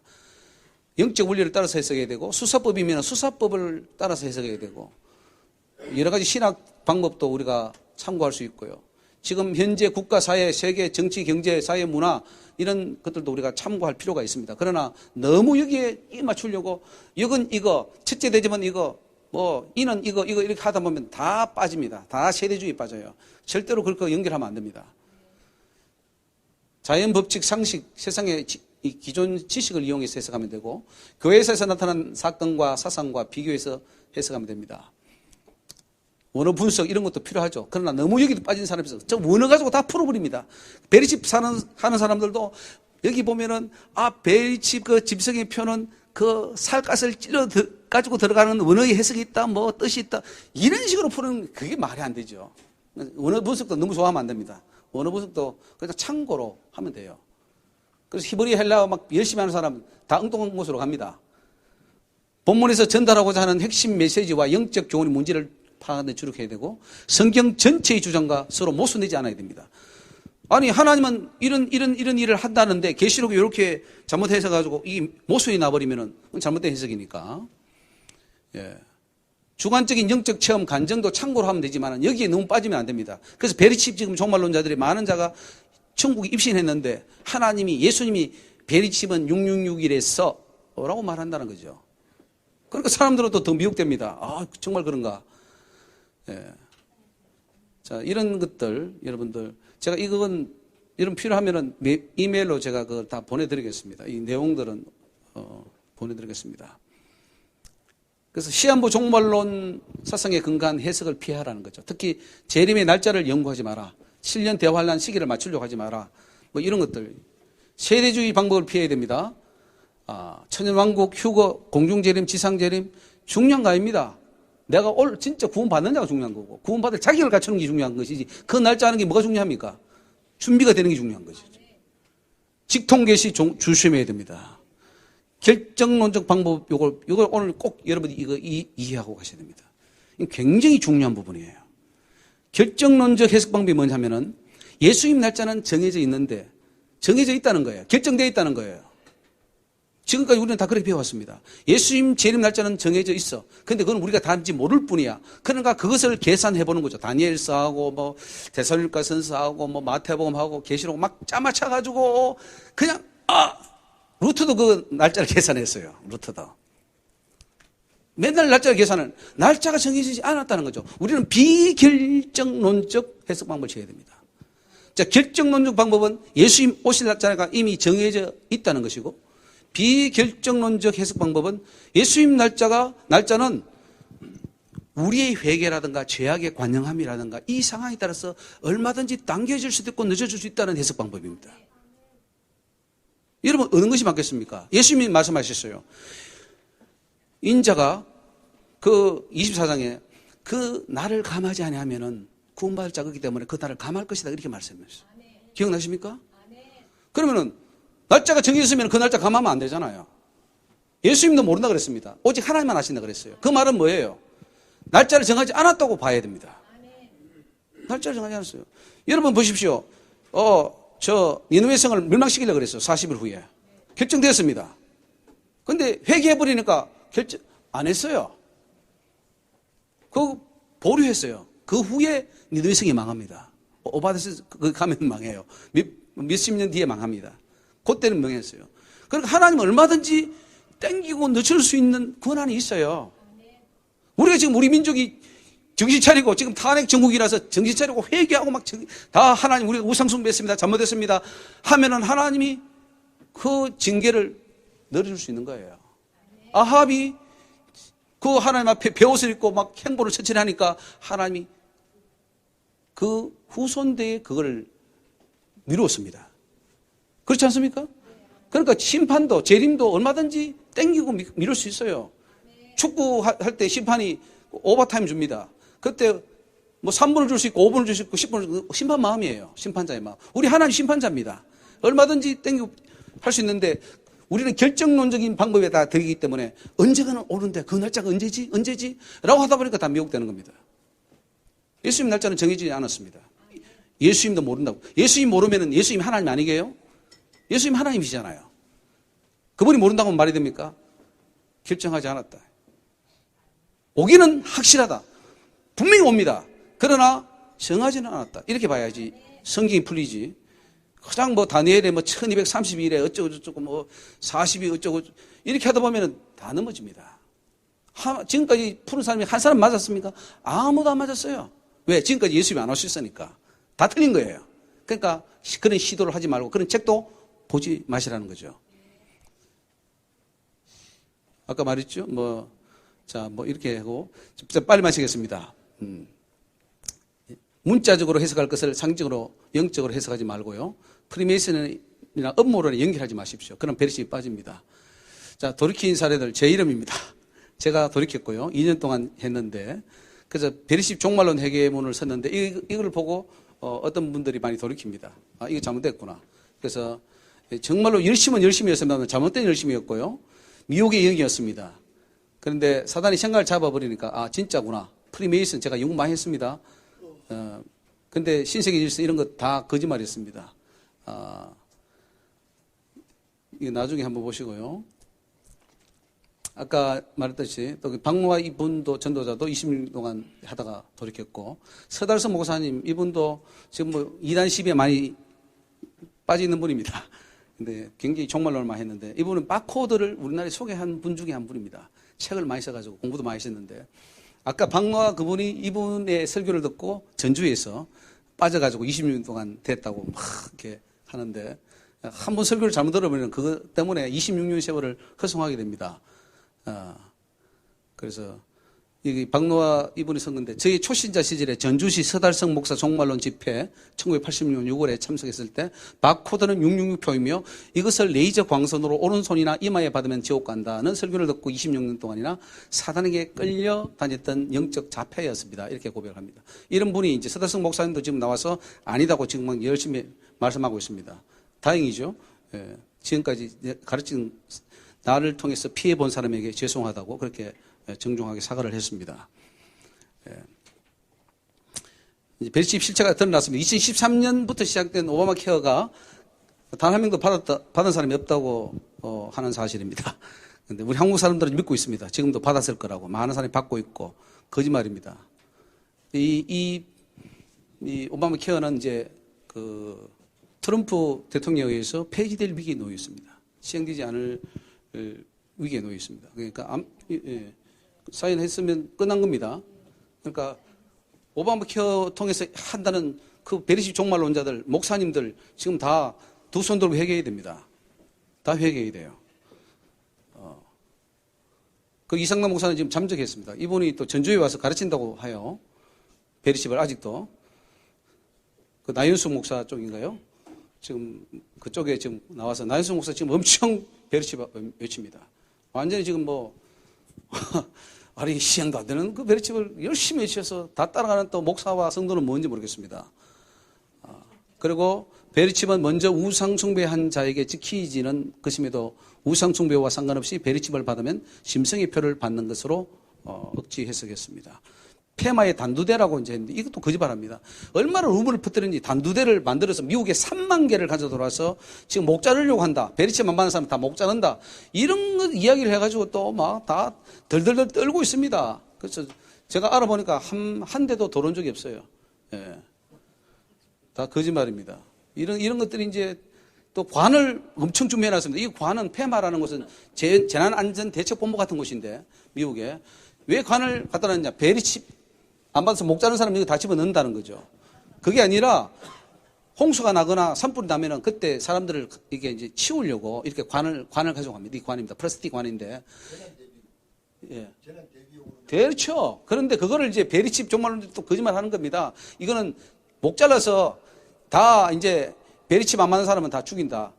영적 원리를 따라서 해석해야 되고 수사법이면 수사법을 따라서 해석해야 되고 여러 가지 신학 방법도 우리가 참고할 수 있고요. 지금 현재 국가, 사회, 세계, 정치, 경제, 사회, 문화 이런 것들도 우리가 참고할 필요가 있습니다. 그러나 너무 여기에 맞추려고 이건 이거, 첫째 대접은 이거, 이는 이거 이렇게 하다 보면 다 빠집니다. 다 세대주의 빠져요. 절대로 그렇게 연결하면 안 됩니다. 자연 법칙, 상식, 세상의 이 기존 지식을 이용해서 해석하면 되고 교회에서 나타난 사건과 사상과 비교해서 해석하면 됩니다. 원어 분석 이런 것도 필요하죠. 그러나 너무 여기도 빠진 사람이 있어서 저 원어 가지고 다 풀어버립니다. 베리칩 하는 사람들도 여기 보면은 베리칩 그 짐승의 표는 그 살갗을 찔러 가지고 들어가는 원어의 해석이 있다, 뜻이 있다 이런 식으로 푸는 그게 말이 안 되죠. 원어 분석도 너무 좋아하면 안 됩니다. 원어 분석도 그냥 참고로 하면 돼요. 그래서 히브리 헬라어 열심히 하는 사람은 다 엉뚱한 곳으로 갑니다. 본문에서 전달하고자 하는 핵심 메시지와 영적 교훈의 문제를 파악하는 데 주력해야 되고 성경 전체의 주장과 서로 모순되지 않아야 됩니다. 아니 하나님은 이런 일을 한다는데 계시록이 이렇게 잘못 해석해가지고 이 모순이 나버리면은 잘못된 해석이니까. 주관적인 영적 체험 간증도 참고로 하면 되지만 여기에 너무 빠지면 안 됩니다. 그래서 베리칩 지금 종말론자들이 많은 자가 천국에 입신했는데 하나님이 예수님이 베리칩은 666일에서 라고 말한다는 거죠. 그러니까 사람들은 또 더 미혹됩니다. 정말 그런가? 자, 이런 것들 여러분들 제가 이건 이런 필요하면은 이메일로 제가 그걸 다 보내드리겠습니다. 이 내용들은 보내드리겠습니다. 그래서 시한부 종말론 사상에 근거한 해석을 피하라는 거죠. 특히 재림의 날짜를 연구하지 마라. 7년 대환란 시기를 맞추려고 하지 마라. 뭐 이런 것들. 세대주의 방법을 피해야 됩니다. 천연왕국, 휴거, 공중재림, 지상재림 중요한 거 아닙니다. 내가 진짜 구원받느냐가 중요한 거고 구원받을 자격을 갖추는 게 중요한 것이지 그 날짜 하는 게 뭐가 중요합니까? 준비가 되는 게 중요한 것이죠. 직통계시 조심해야 됩니다. 결정론적 방법 요걸 오늘 꼭 여러분이 이거 이해하고 가셔야 됩니다. 굉장히 중요한 부분이에요. 결정론적 해석 방법이 뭐냐면은 예수님 날짜는 정해져 있는데 정해져 있다는 거예요. 결정되어 있다는 거예요. 지금까지 우리는 다 그렇게 배워왔습니다. 예수님 재림 날짜는 정해져 있어. 그런데 그건 우리가 단지 모를 뿐이야. 그러니까 그것을 계산해 보는 거죠. 다니엘서하고 뭐 데살로니가전서하고 뭐 마태복음하고 계시록 막 짜맞춰 가지고 그냥 루트도 그 날짜를 계산했어요. 루트도. 맨날 날짜를 계산은 날짜가 정해지지 않았다는 거죠. 우리는 비결정론적 해석 방법을 취해야 됩니다. 자, 결정론적 방법은 예수님 오실 날짜가 이미 정해져 있다는 것이고 비결정론적 해석 방법은 예수님 날짜는 우리의 회개라든가 죄악의 관영함이라든가 이 상황에 따라서 얼마든지 당겨질 수도 있고 늦어질 수 있다는 해석 방법입니다. 여러분 어느 것이 맞겠습니까? 예수님이 말씀하셨어요. 인자가 그 24장에 그 날을 감하지 아니하면은 구원받을 자격이기 때문에 그 날을 감할 것이다 이렇게 말씀하셨어요. 기억나십니까? 그러면은 날짜가 정해졌으면 그 날짜 감하면 안 되잖아요. 예수님도 모른다 그랬습니다. 오직 하나님만 아신다 그랬어요. 그 말은 뭐예요? 날짜를 정하지 않았다고 봐야 됩니다. 날짜를 정하지 않았어요. 여러분 보십시오. 저 니느웨 성을 멸망시키려고 그랬어요. 40일 후에. 결정되었습니다. 그런데 회개해버리니까 결정 안 했어요. 그거 보류했어요. 그 후에 니느웨 성이 망합니다. 오바데스 가면 망해요. 몇십 년 뒤에 망합니다. 그때는 명했어요. 그러니까 하나님은 얼마든지 땡기고 늦출 수 있는 권한이 있어요. 우리가 지금 우리 민족이 정신 차리고 지금 탄핵 정국이라서 정신 차리고 회개하고 막 다 하나님 우리가 우상숭배했습니다. 잘못했습니다. 하면은 하나님이 그 징계를 내려줄 수 있는 거예요. 아합이 그 하나님 앞에 베옷을 입고 막 행보를 천천히 하니까 하나님이 그 후손대에 그걸 미루었습니다. 그렇지 않습니까? 그러니까 심판도 재림도 얼마든지 땡기고 미룰 수 있어요. 축구할 때 심판이 오버타임 줍니다. 그때 뭐 3분을 줄 수 있고 5분을 줄 수 있고 10분을 심판 마음이에요. 심판자의 마음. 우리 하나님 심판자입니다. 얼마든지 땡기고 할 수 있는데 우리는 결정론적인 방법에 다 들이기 때문에 언제가는 오는데 그 날짜가 언제지? 라고 하다 보니까 다 미혹되는 겁니다. 예수님 날짜는 정해지지 않았습니다. 예수님도 모른다고. 예수님 모르면 예수님 하나님 아니게요? 예수님 하나님이시잖아요. 그분이 모른다고 하면 말이 됩니까? 결정하지 않았다. 오기는 확실하다. 분명히 옵니다. 그러나 정하지는 않았다. 이렇게 봐야지 성경이 풀리지. 가장 뭐 다니엘에 뭐 1230일에 어쩌고저쩌고 뭐 40이 어쩌고 이렇게 하다 보면 다 넘어집니다. 지금까지 푸는 사람이 한 사람 맞았습니까? 아무도 안 맞았어요. 왜? 지금까지 예수님이 안 오셨으니까. 다 틀린 거예요. 그러니까 그런 시도를 하지 말고 그런 책도 보지 마시라는 거죠. 아까 말했죠? 뭐 이렇게 하고 빨리 마치겠습니다. 문자적으로 해석할 것을 상징으로 영적으로 해석하지 말고요. 프리메이슨이나 음모론에 연결하지 마십시오. 그럼 베리십이 빠집니다. 자, 돌이킨 사례들 제 이름입니다. 제가 돌이켰고요. 2년 동안 했는데 그래서 베리십 종말론 회개문을 썼는데 이걸 보고 어떤 분들이 많이 돌이킵니다. 이거 잘못됐구나. 그래서 정말로 열심이었으면 잘못된 열심이었고요. 미혹의 영이었습니다. 그런데 사단이 생각을 잡아버리니까 진짜구나. 프리메이슨 제가 연구 많이 했습니다. 근데 신세계 질서 이런 거 다 거짓말이었습니다. 이거 나중에 한번 보시고요. 아까 말했듯이 또 박노아 이분도 전도자도 20년 동안 하다가 돌이켰고 서달서 목사님 이분도 지금 뭐 이단 시비에 많이 빠져 있는 분입니다. 근데 굉장히 종말론을 많이 했는데 이분은 바코드를 우리나라에 소개한 분 중에 한 분입니다. 책을 많이 써가지고 공부도 많이 했는데 아까 박노아 그분이 이분의 설교를 듣고 전주에서 빠져가지고 20년 동안 됐다고 막 이렇게 하는데 한 번 설교를 잘못 들어보면 그것 때문에 26년 세월을 허송하게 됩니다. 그래서 이 박노하 이분이 쓴 건데 저희 초신자 시절에 전주시 서달성 목사 종말론 집회 1986년 6월에 참석했을 때 바코드는 666표이며 이것을 레이저 광선으로 오른손이나 이마에 받으면 지옥 간다는 설교를 듣고 26년 동안이나 사단에게 끌려 다녔던 영적 자폐였습니다. 이렇게 고백합니다. 이런 분이 이제 서달성 목사님도 지금 나와서 아니다고 지금 막 열심히 말씀하고 있습니다. 다행이죠. 예, 지금까지 가르친 나를 통해서 피해 본 사람에게 죄송하다고 그렇게 정중하게 사과를 했습니다. 베리칩 실체가 드러났습니다. 2013년부터 시작된 오바마 케어가 단 한 명도 받은 사람이 없다고 하는 사실입니다. 그런데 우리 한국 사람들은 믿고 있습니다. 지금도 받았을 거라고. 많은 사람이 받고 있고 거짓말입니다. 이 오바마 케어는 이제 그 트럼프 대통령에 의해서 폐지될 위기에 놓여 있습니다. 시행되지 않을 위기에 놓여 있습니다. 그러니까 사인했으면 끝난 겁니다. 그러니까 오바마 케어 통해서 한다는 그 베리칩 종말론자들, 목사님들 지금 다 두 손 들고 회개해야 됩니다. 다 회개해야 돼요. 그 이상남 목사는 지금 잠적했습니다. 이분이 또 전주에 와서 가르친다고 해요. 베리칩을 아직도. 그 나윤수 목사 쪽인가요? 지금 그쪽에 지금 나와서 나윤수 목사 지금 엄청 베리칩 외칩니다. 완전히 지금 뭐 아니 시행도 안 되는 그 베리칩을 열심히 외쳐서 다 따라가는 또 목사와 성도는 뭔지 모르겠습니다. 그리고 베리칩은 먼저 우상숭배한 자에게 지키지는 것임에도 우상숭배와 상관없이 베리칩을 받으면 심성의 표를 받는 것으로 억지 해석했습니다. 폐마의 단두대라고 이제 했는데 이것도 거짓말합니다. 얼마나 루머를 퍼뜨리는지 단두대를 만들어서 미국에 3만 개를 가져 들어와서 지금 목 자르려고 한다. 베리칩만 받는 사람 다 목 자른다. 이런 거 이야기를 해가지고 또 막 다 덜덜덜 떨고 있습니다. 그래서 제가 알아보니까 한 대도 돌아온 적이 없어요. 예. 다 거짓말입니다. 이런 것들이 이제 또 관을 엄청 준비해놨습니다. 이 관은 폐마라는 것은 재난안전대책본부 같은 곳인데 미국에 왜 관을 갖다 놨냐? 베리칩 안 받아서 목 자른 사람 이거 다 집어넣는다는 거죠. 그게 아니라 홍수가 나거나 산불이 나면은 그때 사람들을 이게 이제 치우려고 이렇게 관을 가져갑니다. 이 관입니다. 플라스틱 관인데. 예. 그렇죠. 그런데 그거를 이제 베리칩 정말로 또 거짓말 하는 겁니다. 이거는 목 잘라서 다 이제 베리칩 안 맞는 사람은 다 죽인다.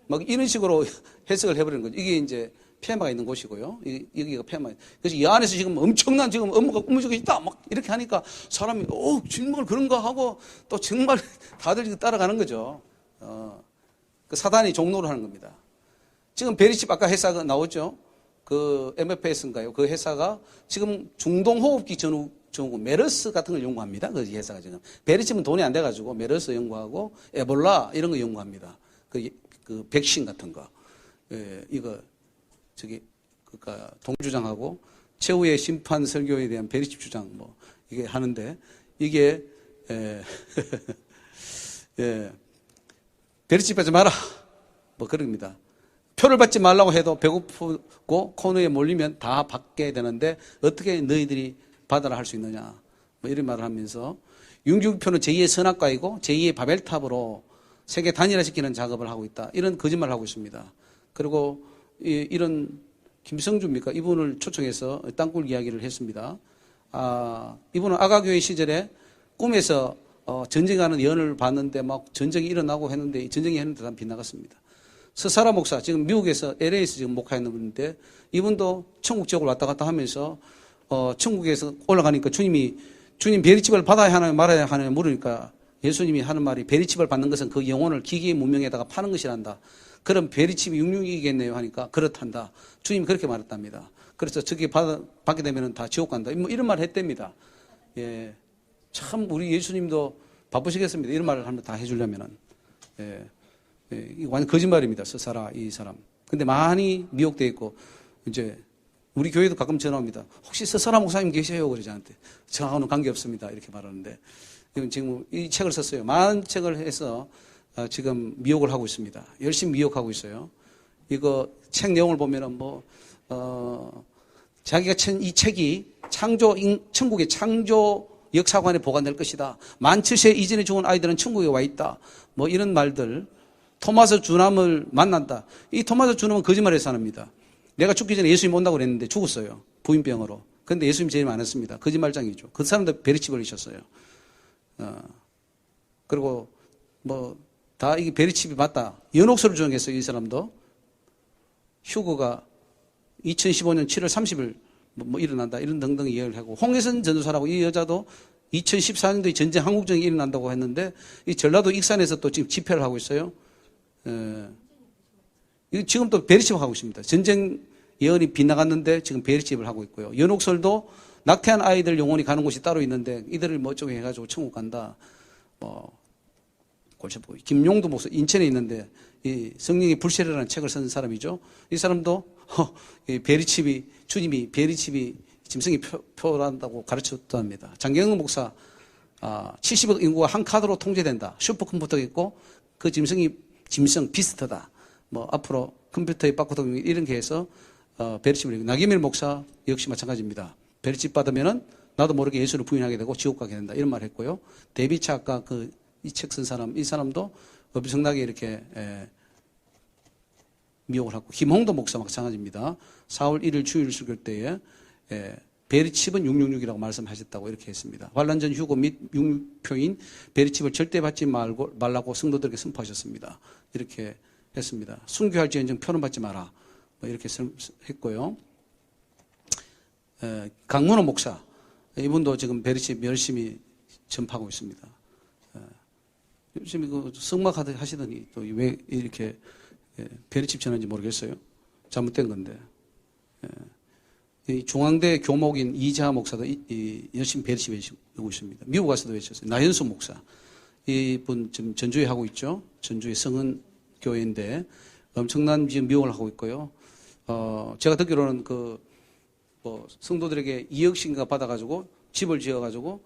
막 이런 식으로 해석을 해버리는 거죠. 이게 이제 폐마가 있는 곳이고요. 여기가 폐마. 그래서 이 안에서 지금 엄청난 지금 업무가 꾸며지고 있다. 막 이렇게 하니까 사람이, 정말 그런가 하고 또 정말 다들 따라가는 거죠. 그 사단이 종로를 하는 겁니다. 지금 베리칩 아까 회사가 나오죠. 그 MFS인가요? 그 회사가 지금 중동호흡기 전후 메르스 같은 걸 연구합니다. 그 회사가 지금. 베리칩은 돈이 안 돼가지고 메르스 연구하고 에볼라 이런 거 연구합니다. 그 백신 같은 거. 예, 이거. 그러니까 동주장하고 최후의 심판 설교에 대한 베리칩 주장 뭐 이게 하는데 이게 베리칩 받지 마라 뭐 그럽니다. 표를 받지 말라고 해도 배고프고 코너에 몰리면 다 받게 되는데 어떻게 너희들이 받아라 할 수 있느냐 뭐 이런 말을 하면서 669표는 제2의 선악과이고 제2의 바벨탑으로 세계 단일화시키는 작업을 하고 있다. 이런 거짓말을 하고 있습니다. 그리고 이런 김성주입니까? 이분을 초청해서 땅굴 이야기를 했습니다. 이분은 아가교회 시절에 꿈에서 전쟁하는 예언을 봤는데 막 전쟁이 일어나고 했는데 전쟁이 했는데 다 빗나갔습니다. 서사라 목사, 지금 미국에서 LA에서 지금 목회하는 분인데 이분도 천국 지옥을 왔다 갔다 하면서 천국에서 올라가니까 주님 베리칩을 받아야 하나요 말아야 하나요 물으니까 예수님이 하는 말이 베리칩을 받는 것은 그 영혼을 기계의 문명에다가 파는 것이란다. 그럼 베리칩이 66이겠네요 하니까 그렇단다. 주님이 그렇게 말했답니다. 그래서 저기 받게 되면 다 지옥 간다. 뭐 이런 말을 했답니다. 예. 참 우리 예수님도 바쁘시겠습니다. 이런 말을 한번 다 해주려면은. 예. 이거 완전 거짓말입니다. 서사라 이 사람. 근데 많이 미혹되어 있고 이제 우리 교회도 가끔 전화 옵니다. 혹시 서사라 목사님 계세요? 그러지 않대. 저하고는 관계없습니다. 이렇게 말하는데 지금 이 책을 썼어요. 많은 책을 해서 지금 미혹을 하고 있습니다. 열심히 미혹하고 있어요. 이거 책 내용을 보면은 자기가 이 책이 천국의 창조 역사관에 보관될 것이다. 만 7세 이전에 죽은 아이들은 천국에 와 있다. 뭐 이런 말들. 토마스 주남을 만난다. 이 토마스 주남은 거짓말의 사람입니다. 내가 죽기 전에 예수님 온다고 그랬는데 죽었어요. 부인병으로. 근데 예수님 제일 많았습니다. 거짓말장이죠. 그 사람도 베리치 벌리셨어요. 그리고 뭐 다 이게 베리칩이 맞다. 연옥서를 주장했어요. 이 사람도. 휴거가 2015년 7월 30일 뭐 일어난다. 이런 등등 이야기를 하고, 홍혜선 전도사라고 이 여자도 2014년도에 전쟁 한국전이 일어난다고 했는데 이 전라도 익산에서 또 지금 집회를 하고 있어요. 지금 또 베리칩을 하고 있습니다. 전쟁 예언이 빗나갔는데 지금 베리칩을 하고 있고요. 연옥설도 낙태한 아이들 영혼이 가는 곳이 따로 있는데 이들을 뭐 어쩌고 해가지고 천국 간다. 골치 아프고. 김용도 목사 인천에 있는데 이 성령의 불세례라는 책을 쓴 사람이죠. 이 사람도 이 베리칩이 주님이 베리칩이 짐승이 표란다고 가르쳤답니다. 장경은 목사 70억 인구가 한 카드로 통제된다. 슈퍼컴퓨터가 있고 그 짐승 비스트다. 뭐 앞으로 컴퓨터의 바코드 이런 게 해서 베리칩을 읽고, 나기밀 목사 역시 마찬가지입니다. 베리칩 받으면은 나도 모르게 예수를 부인하게 되고 지옥 가게 된다. 이런 말 했고요. 데비차 아까 이 책 쓴 사람, 이 사람도 엄청나게 이렇게 미혹을 하고, 김홍도 목사 마찬가지입니다. 4월 1일 주일 설교 때에 베리칩은 666이라고 말씀하셨다고 이렇게 했습니다. 환란전 휴거 및 융표인 베리칩을 절대 받지 말라고 성도들에게 선포하셨습니다. 이렇게 했습니다. 순교할지언정 표는 받지 마라. 뭐 이렇게 했고요. 강문호 목사, 이분도 지금 베리칩 열심히 전파하고 있습니다. 열심히 그 성막 하시더니 또 왜 이렇게 베리칩 전하는지 모르겠어요. 잘못된 건데. 이 중앙대 교목인 이자 목사도 열심히 베리칩 외치고 있습니다. 미국 가서도 외쳤어요. 나현수 목사. 이분 지금 전주에 하고 있죠. 전주의 성은 교회인데 엄청난 지금 미혹을 하고 있고요. 제가 듣기로는 성도들에게 2억씩인가 받아가지고 집을 지어가지고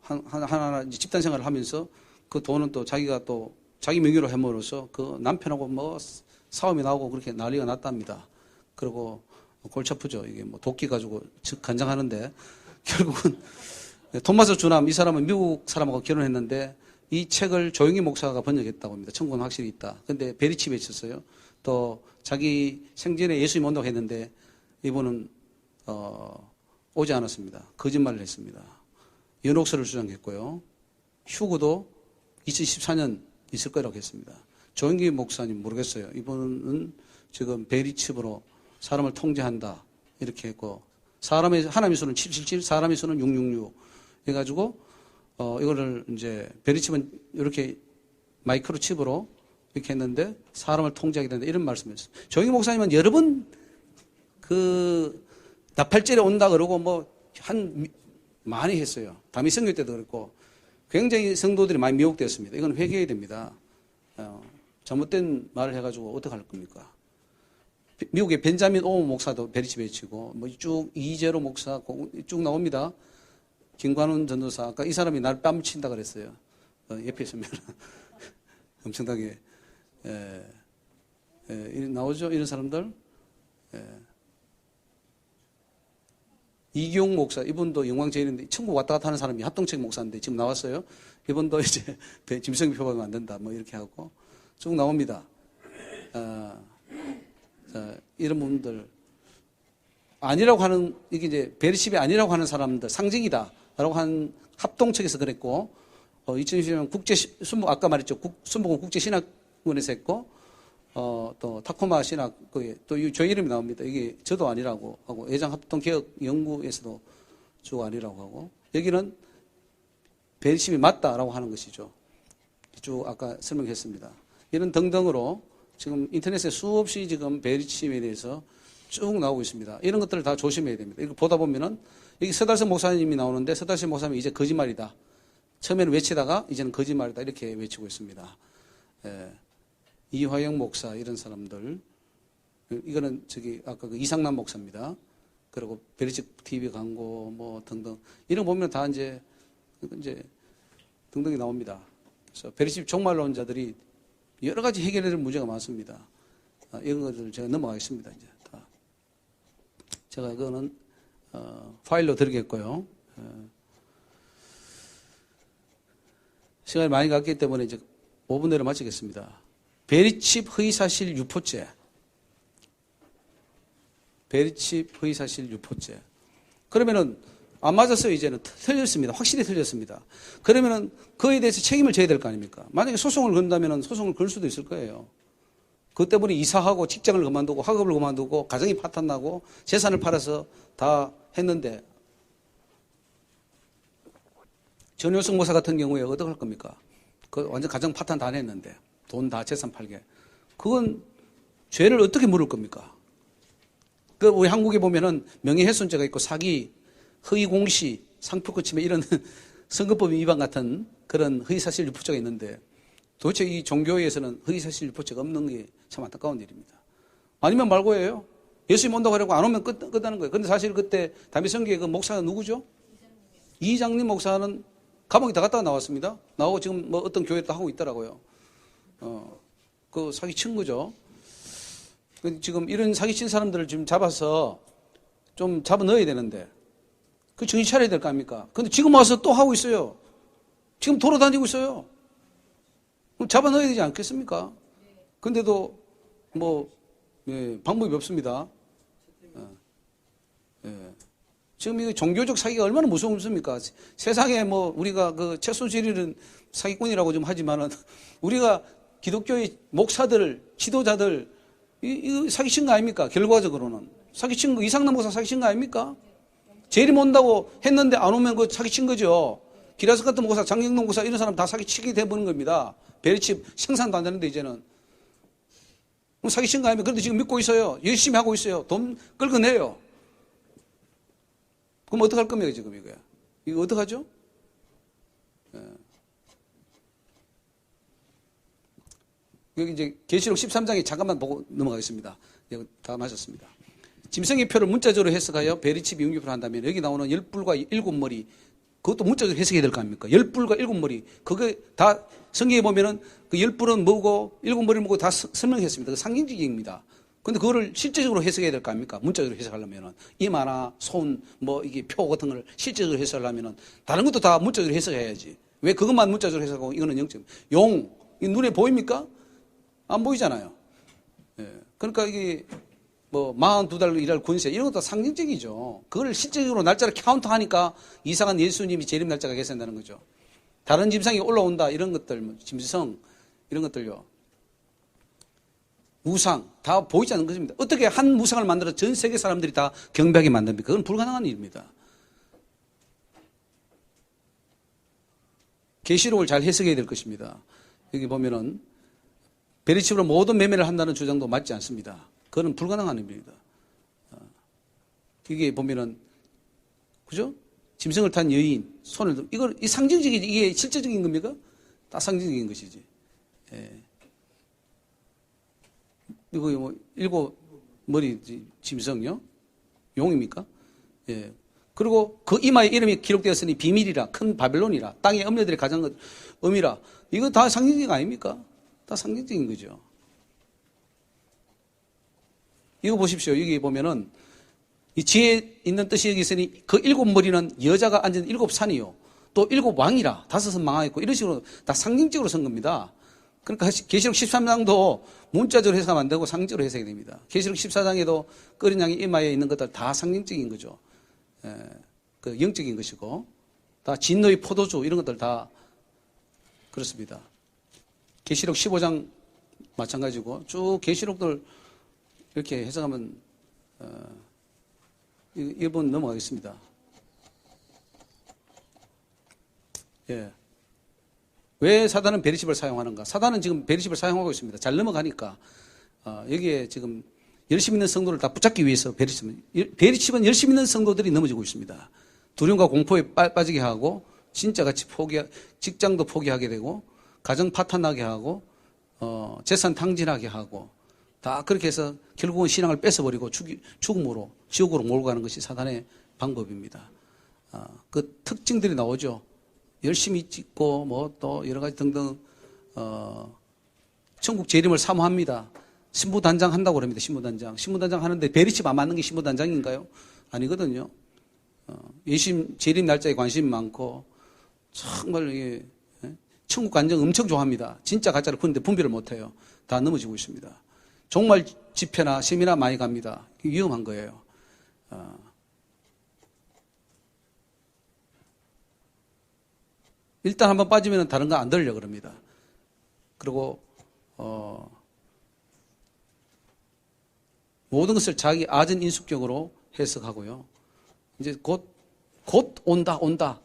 하나하나 집단 생활을 하면서 그 돈은 또 자기가 또 자기 명의로 해먹어서 그 남편하고 뭐 싸움이 나오고 그렇게 난리가 났답니다. 그리고 골치 아프죠. 이게 뭐 도끼 가지고 간장하는데 결국은 토마스 주남 이 사람은 미국 사람하고 결혼했는데 이 책을 조영희 목사가 번역했다고 합니다. 천국은 확실히 있다. 근데 베리칩에 있었어요. 또 자기 생전에 예수님 온다고 했는데 이분은 오지 않았습니다. 거짓말을 했습니다. 연옥서를 주장했고요. 휴거도 2014년 있을 거라고 했습니다. 조영기 목사님 모르겠어요. 이분은 지금 베리칩으로 사람을 통제한다 이렇게 했고, 하나님의 수는 777, 사람의 수는 666 해가지고 이거를 이제 베리칩은 이렇게 마이크로칩으로 이렇게 했는데 사람을 통제하게 된다 이런 말씀이었어요. 조영기 목사님은 여러 번 나팔절에 온다 그러고 많이 했어요. 다미성교 때도 그랬고 굉장히 성도들이 많이 미혹되었습니다. 이건 회개해야 됩니다. 잘못된 말을 해가지고 어떡할 겁니까? 미국의 벤자민 오모 목사도 베리칩 외치고 쭉 이재로 목사 쭉 나옵니다. 김관훈 전도사 아까 이 사람이 날 뺨친다 그랬어요. 옆에 있으면 엄청나게 나오죠. 이런 사람들. 이기용 목사, 이분도 영광제일인데 천국 왔다 갔다 하는 사람이 합동책 목사인데 지금 나왔어요. 이분도 이제 짐승 표방하면 안 된다. 뭐 이렇게 하고 쭉 나옵니다. 이런 분들 아니라고 하는 이게 이제 베리칩이 아니라고 하는 사람들 상징이다라고 한 합동책에서 그랬고 2020년 아까 말했죠. 순복음 국제신학원에서 했고 또 타코마 신학 또 저희 이름이 나옵니다. 이게 저도 아니라고 하고 애장합동개혁연구에서도 쭉 아니라고 하고 여기는 베리칩이 맞다라고 하는 것이죠. 쭉 아까 설명했습니다. 이런 등등으로 지금 인터넷에 수없이 지금 베리칩에 대해서 쭉 나오고 있습니다. 이런 것들을 다 조심해야 됩니다. 이거 보다 보면은 여기 서달성 목사님이 나오는데 서달성 목사님이 이제 거짓말이다. 처음에는 외치다가 이제는 거짓말이다 이렇게 외치고 있습니다. 이화영 목사 이런 사람들 이거는 아까 이상남 목사입니다. 그리고 베리칩 TV 광고 뭐 등등 이런 거 보면 다 이제 등등이 나옵니다. 그래서 베리칩 종말론자들이 여러 가지 해결해야 될 문제가 많습니다. 이런 것들 제가 넘어가겠습니다. 이제 다 제가 이거는 파일로 드리겠고요. 시간이 많이 갔기 때문에 이제 5분 내로 마치겠습니다. 베리칩 허위사실 유포죄. 베리칩 허위사실 유포죄. 그러면은 안 맞았어요. 이제는 틀렸습니다. 확실히 틀렸습니다. 그러면은 그에 대해서 책임을 져야 될 거 아닙니까? 만약에 소송을 건다면은 소송을 걸 수도 있을 거예요. 그것 때문에 이사하고 직장을 그만두고 학업을 그만두고 가정이 파탄나고 재산을 팔아서 다 했는데 전효성 모사 같은 경우에 어떻게 할 겁니까? 그 완전 가정 파탄 다 냈는데 돈 다 재산 팔게. 그건 죄를 어떻게 물을 겁니까? 그 우리 한국에 보면은 명예훼손죄가 있고 사기, 허위공시, 상표거침해 이런 선거법 위반 같은 그런 허위사실 유포죄가 있는데 도대체 이 종교에서는 허위사실 유포죄가 없는 게 참 안타까운 일입니다. 아니면 말고예요. 예수님 온다고 하려고 안 오면 끝나는 거예요. 근데 사실 그때 담임성교회 그 목사가 누구죠? 이장님 목사는 감옥에 다 갔다가 나왔습니다. 나오고 지금 뭐 어떤 교회도 하고 있더라고요. 그 사기 친 거죠. 지금 이런 사기 친 사람들을 지금 잡아서 좀 잡아 넣어야 되는데 그 정신 차려야 될 거 아닙니까? 근데 지금 와서 또 하고 있어요. 지금 돌아다니고 있어요. 그럼 잡아 넣어야 되지 않겠습니까? 근데도 뭐 방법이 없습니다. 지금 이 종교적 사기가 얼마나 무섭습니까? 세상에 뭐 우리가 그 채소지리는 사기꾼이라고 좀 하지만은 우리가 기독교의 목사들, 지도자들 이 사기친 거 아닙니까? 결과적으로는 사기친 거 이상남 목사 사기친 거 아닙니까? 재림 온다고 했는데 안 오면 그 사기친 거죠. 기라스 같은 목사, 장경동 목사 이런 사람 다 사기치게 돼버린 겁니다. 베리칩 생산도 안 되는데 이제는 사기친 거 아닙니까? 그런데 지금 믿고 있어요. 열심히 하고 있어요. 돈 끌고 내요. 그럼 어떡할 겁니까, 지금 이거야? 이거 어떡하죠? 여기 이제 계시록 13장에 잠깐만 보고 넘어가겠습니다. 여기 다 마셨습니다. 짐승의 표를 문자적으로 해석하여 베리칩 융기표를 한다면 여기 나오는 10뿔과 7머리 그것도 문자적으로 해석해야 될 거 아닙니까? 10뿔과 7머리 그게 다 성경에 보면은 그 10뿔은 뭐고 7머리는 뭐고 다 설명했습니다. 그 상징적입니다. 근데 그거를 실제적으로 해석해야 될 거 아닙니까? 문자적으로 해석하려면은 이마나 손 뭐 이게 표 같은 걸 실제적으로 해석하려면은 다른 것도 다 문자적으로 해석해야지. 왜 그것만 문자적으로 해석하고 이거는 영적 용 이 눈에 보입니까? 안 보이잖아요. 그러니까 이게 뭐 42달 일할 권세 이런 것도 상징적이죠. 그걸 실제적으로 날짜를 카운트하니까 이상한 예수님이 재림 날짜가 계산된다는 거죠. 다른 짐승이 올라온다 이런 것들 짐승 이런 것들요. 우상 다 보이지 않는 것입니다. 어떻게 한 우상을 만들어 전 세계 사람들이 다 경배하게 만듭니까? 그건 불가능한 일입니다. 계시록을 잘 해석해야 될 것입니다. 여기 보면은 베리칩으로 모든 매매를 한다는 주장도 맞지 않습니다. 그건 불가능한 일입니다. 이게 보면은 그죠? 짐승을 탄 여인 손을 이걸 이 상징적이지 이게 실제적인 겁니까? 다 상징적인 것이지. 이거 뭐 7머리 짐승요? 용입니까? 예. 그리고 그 이마에 이름이 기록되었으니 비밀이라 큰 바벨론이라 땅의 엄녀들의 가장 음이라 이거 다 상징적 아닙니까? 다 상징적인 거죠. 이거 보십시오. 여기 보면은 이 지혜 있는 뜻이 여기 있으니 그 7머리는 여자가 앉은 7산이요. 또 7왕이라 5은 망하였고 이런 식으로 다 상징적으로 쓴 겁니다. 그러니까 계시록 13장도 문자적으로 해석하면 안 되고 상징적으로 해석이 됩니다. 계시록 14장에도 끓인 양의 이마에 있는 것들 다 상징적인 거죠. 그 영적인 것이고 다 진노의 포도주 이런 것들 다 그렇습니다. 계시록 15장 마찬가지고 쭉 계시록들 이렇게 해석하면 1번 넘어가겠습니다. 예. 왜 사단은 베리칩을 사용하는가? 사단은 지금 베리칩을 사용하고 있습니다. 잘 넘어가니까 여기에 지금 열심히 있는 성도를 다 붙잡기 위해서 베리칩은 열심히 있는 성도들이 넘어지고 있습니다. 두려움과 공포에 빠지게 하고 진짜 같이 직장도 포기하게 되고 가정 파탄나게 하고 재산 탕진하게 하고 다 그렇게 해서 결국은 신앙을 뺏어버리고 죽음으로 지옥으로 몰고 가는 것이 사단의 방법입니다. 그 특징들이 나오죠. 열심히 짓고 뭐 또 여러 가지 등등 천국 재림을 사모합니다. 신부단장 한다고 그럽니다. 신부단장 하는데 베리칩 안 맞는 게 신부단장인가요? 아니거든요. 예수님 재림 날짜에 관심이 많고 정말 이게 천국 간증 엄청 좋아합니다. 진짜 가짜를 푸는데 분별을 못해요. 다 넘어지고 있습니다. 정말 집회나 세미나 많이 갑니다. 위험한 거예요. 일단 한번 빠지면 다른 거 안 들으려 그럽니다. 그리고 모든 것을 자기 아전 인수격으로 해석하고요. 이제 곧 온다.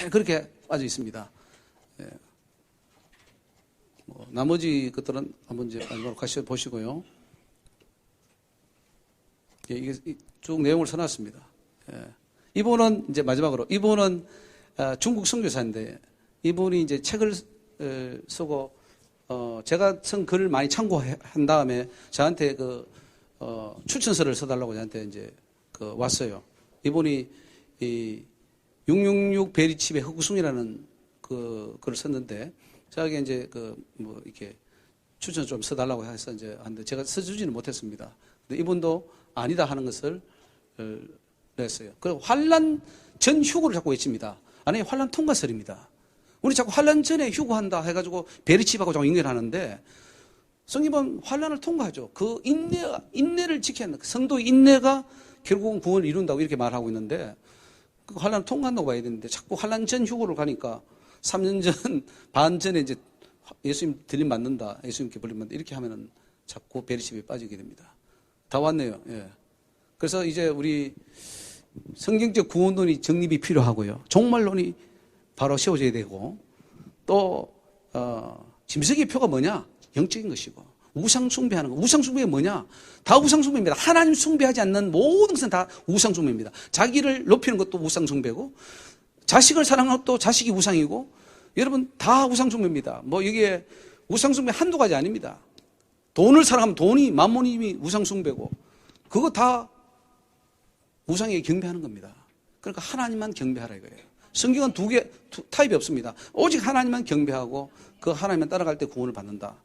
그렇게 빠져 있습니다. 예. 나머지 것들은 한번 이제 마지막으로 같이 보시고요. 예, 이게 쭉 내용을 써놨습니다. 예. 이분은 이제 마지막으로 이분은 중국 선교사인데 이분이 이제 책을 쓰고 제가 쓴 글을 많이 참고한 다음에 저한테 추천서를 써달라고 저한테 이제 왔어요. 이분이 이 666 베리칩의 흑우승이라는 글을 썼는데 저에게 이제 이렇게 추천 좀 써달라고 해서 이제 하는데 제가 써주지는 못했습니다. 근데 이분도 아니다 하는 것을 냈어요. 그리고 환란 전 휴고를 자꾸 외칩니다. 아니 환란 통과설입니다. 우리 자꾸 환란 전에 휴고한다 해가지고 베리칩하고 자꾸 연결하는데 성경은 환란을 통과하죠. 그 인내를 지켜야 한다. 성도의 인내가 결국은 구원을 이룬다고 이렇게 말하고 있는데 그 환란을 통과한다고 봐야 되는데 자꾸 환란 전 휴고를 가니까 3년 전, 반 전에 이제 예수님 들림 맞는다. 예수님께 불림 맞는다. 이렇게 하면은 자꾸 베리칩에 빠지게 됩니다. 다 왔네요. 예. 그래서 이제 우리 성경적 구원론이 정립이 필요하고요. 종말론이 바로 세워져야 되고 또 짐승의 표가 뭐냐? 영적인 것이고 우상 숭배하는 거. 우상 숭배가 뭐냐? 다 우상 숭배입니다. 하나님 숭배하지 않는 모든 것은 다 우상 숭배입니다. 자기를 높이는 것도 우상 숭배고 자식을 사랑하는 것도 자식이 우상이고 여러분 다 우상 숭배입니다. 여기에 우상 숭배 한두 가지 아닙니다. 돈을 사랑하면 돈이 만몬이 우상 숭배고 그거 다 우상에게 경배하는 겁니다. 그러니까 하나님만 경배하라 이거예요. 성경은 두 타입이 없습니다. 오직 하나님만 경배하고 그 하나님만 따라갈 때 구원을 받는다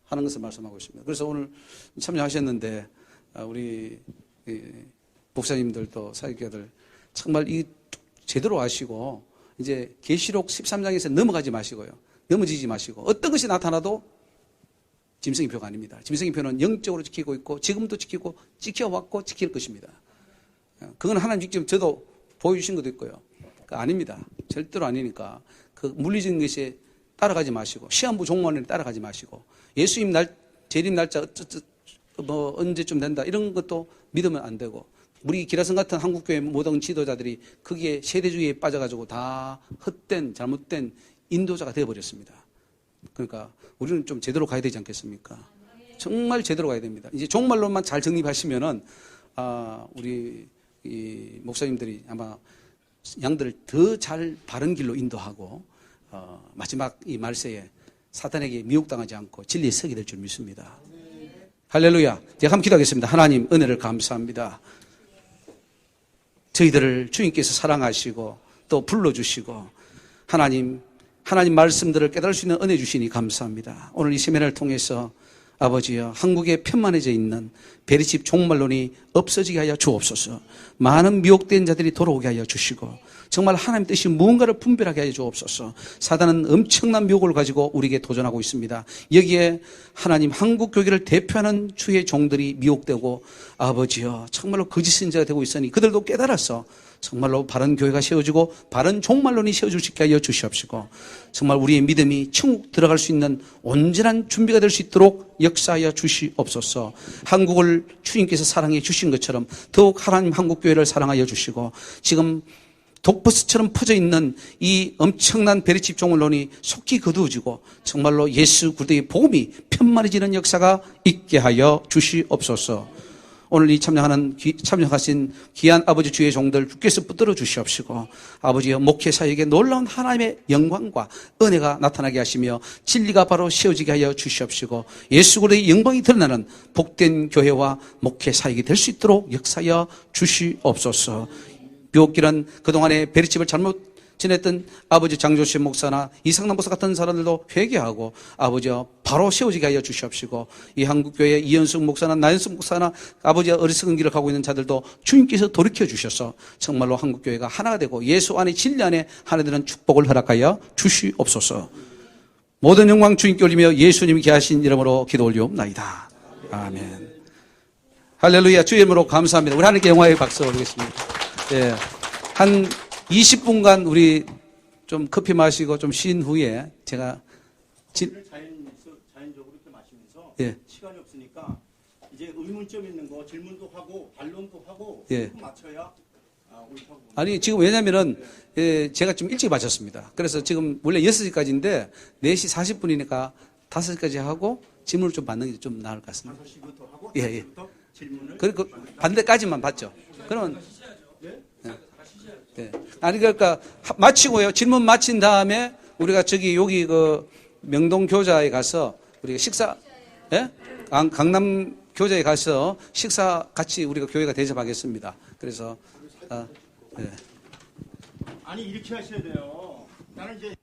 하는 것을 말씀하고 있습니다. 그래서 오늘 참여하셨는데 우리 목사님들도 사역자들 정말 이 제대로 아시고 이제 계시록 13장에서 넘어가지 마시고요. 넘어지지 마시고 어떤 것이 나타나도 짐승의 표가 아닙니다. 짐승의 표는 영적으로 지키고 있고 지금도 지키고 지켜왔고 지킬 것입니다. 그건 하나님 직접 저도 보여주신 것도 있고요. 아닙니다. 절대로 아니니까 그 물리적인 것에 따라가지 마시고 시한부 종말론에 따라가지 마시고 예수님 재림 날짜 언제쯤 된다 이런 것도 믿으면 안 되고 우리 기라성 같은 한국교회 모든 지도자들이 거기에 세대주의에 빠져가지고 다 헛된 잘못된 인도자가 되어버렸습니다. 그러니까 우리는 좀 제대로 가야 되지 않겠습니까? 정말 제대로 가야 됩니다. 이제 종말론만 잘 정립하시면은 우리 이 목사님들이 아마 양들을 더 잘 바른 길로 인도하고 마지막 이 말세에 사탄에게 미혹당하지 않고 진리에 서게 될 줄 믿습니다. 할렐루야. 제가 한번 기도하겠습니다. 하나님 은혜를 감사합니다. 저희들을 주님께서 사랑하시고 또 불러주시고 하나님 말씀들을 깨달을 수 있는 은혜 주시니 감사합니다. 오늘 이 세미나를 통해서 아버지여 한국에 편만해져 있는 베리칩 종말론이 없어지게 하여 주옵소서. 많은 미혹된 자들이 돌아오게 하여 주시고 정말 하나님 뜻이 무언가를 분별하게 하여 주옵소서. 사단은 엄청난 미혹을 가지고 우리에게 도전하고 있습니다. 여기에 하나님 한국 교회를 대표하는 주의 종들이 미혹되고 아버지여 정말로 거짓 선지자가 되고 있으니 그들도 깨달아서 정말로 바른 교회가 세워지고 바른 종말론이 세워질 수 있게 하여 주시옵시고 정말 우리의 믿음이 천국 들어갈 수 있는 온전한 준비가 될 수 있도록 역사하여 주시옵소서. 한국을 주님께서 사랑해 주신 것처럼 더욱 하나님 한국교회를 사랑하여 주시고 지금 독버스처럼 퍼져 있는 이 엄청난 베리칩 종말론이 속히 거두어지고 정말로 예수 그리스도의 복음이 편만해지는 역사가 있게 하여 주시옵소서. 오늘 이 참여하신 귀한 아버지 주의 종들 주께서 붙들어 주시옵시고 아버지여 목회 사역에 놀라운 하나님의 영광과 은혜가 나타나게 하시며 진리가 바로 세워지게 하여 주시옵시고 예수 그리스도의 영광이 드러나는 복된 교회와 목회 사역이 될 수 있도록 역사하여 주시옵소서. 비옥길은 그동안에 베리칩을 잘못 지냈던 아버지 장조신 목사나 이상남 목사 같은 사람들도 회개하고 아버지와 바로 세워지게 하여 주시옵시고 이 한국교회 이현숙 목사나 나연숙 목사나 아버지와 어리석은 길을 가고 있는 자들도 주님께서 돌이켜 주셔서 정말로 한국교회가 하나가 되고 예수 안에 진리 안에 하나 되는 축복을 허락하여 주시옵소서. 모든 영광 주님께 올리며 예수님이 계하신 이름으로 기도 올리옵나이다. 아멘. 할렐루야. 주의 이름으로 감사합니다. 우리 하나님께 영광의 박수 올리겠습니다. 예. 한 20분간 우리 좀 커피 마시고 좀 쉰 후에 제가 자연적으로 이렇게 마시면서 예. 시간이 없으니까 이제 의문점 있는 거 질문도 하고 반론도 하고 예. 꼭 맞춰야 옳다고. 아니, 지금 왜냐면은, 제가 좀 일찍 마쳤습니다. 그래서 지금 원래 6시까지인데, 4시 40분이니까 5시까지 하고, 질문을 좀 받는 게 좀 나을 것 같습니다. 5시부터 하고 예, 예. 5시부터 질문을. 그리고 반대까지만 받죠. 그러면, 예. 아니, 그러니까, 마치고요. 질문 마친 다음에, 우리가 여기 명동 교자에 가서, 우리가 식사, 예? 강남 교자에 가서 식사 같이 우리가 교회가 대접하겠습니다. 그래서, 예. 아니 이렇게 하셔야 돼요. 나는 이제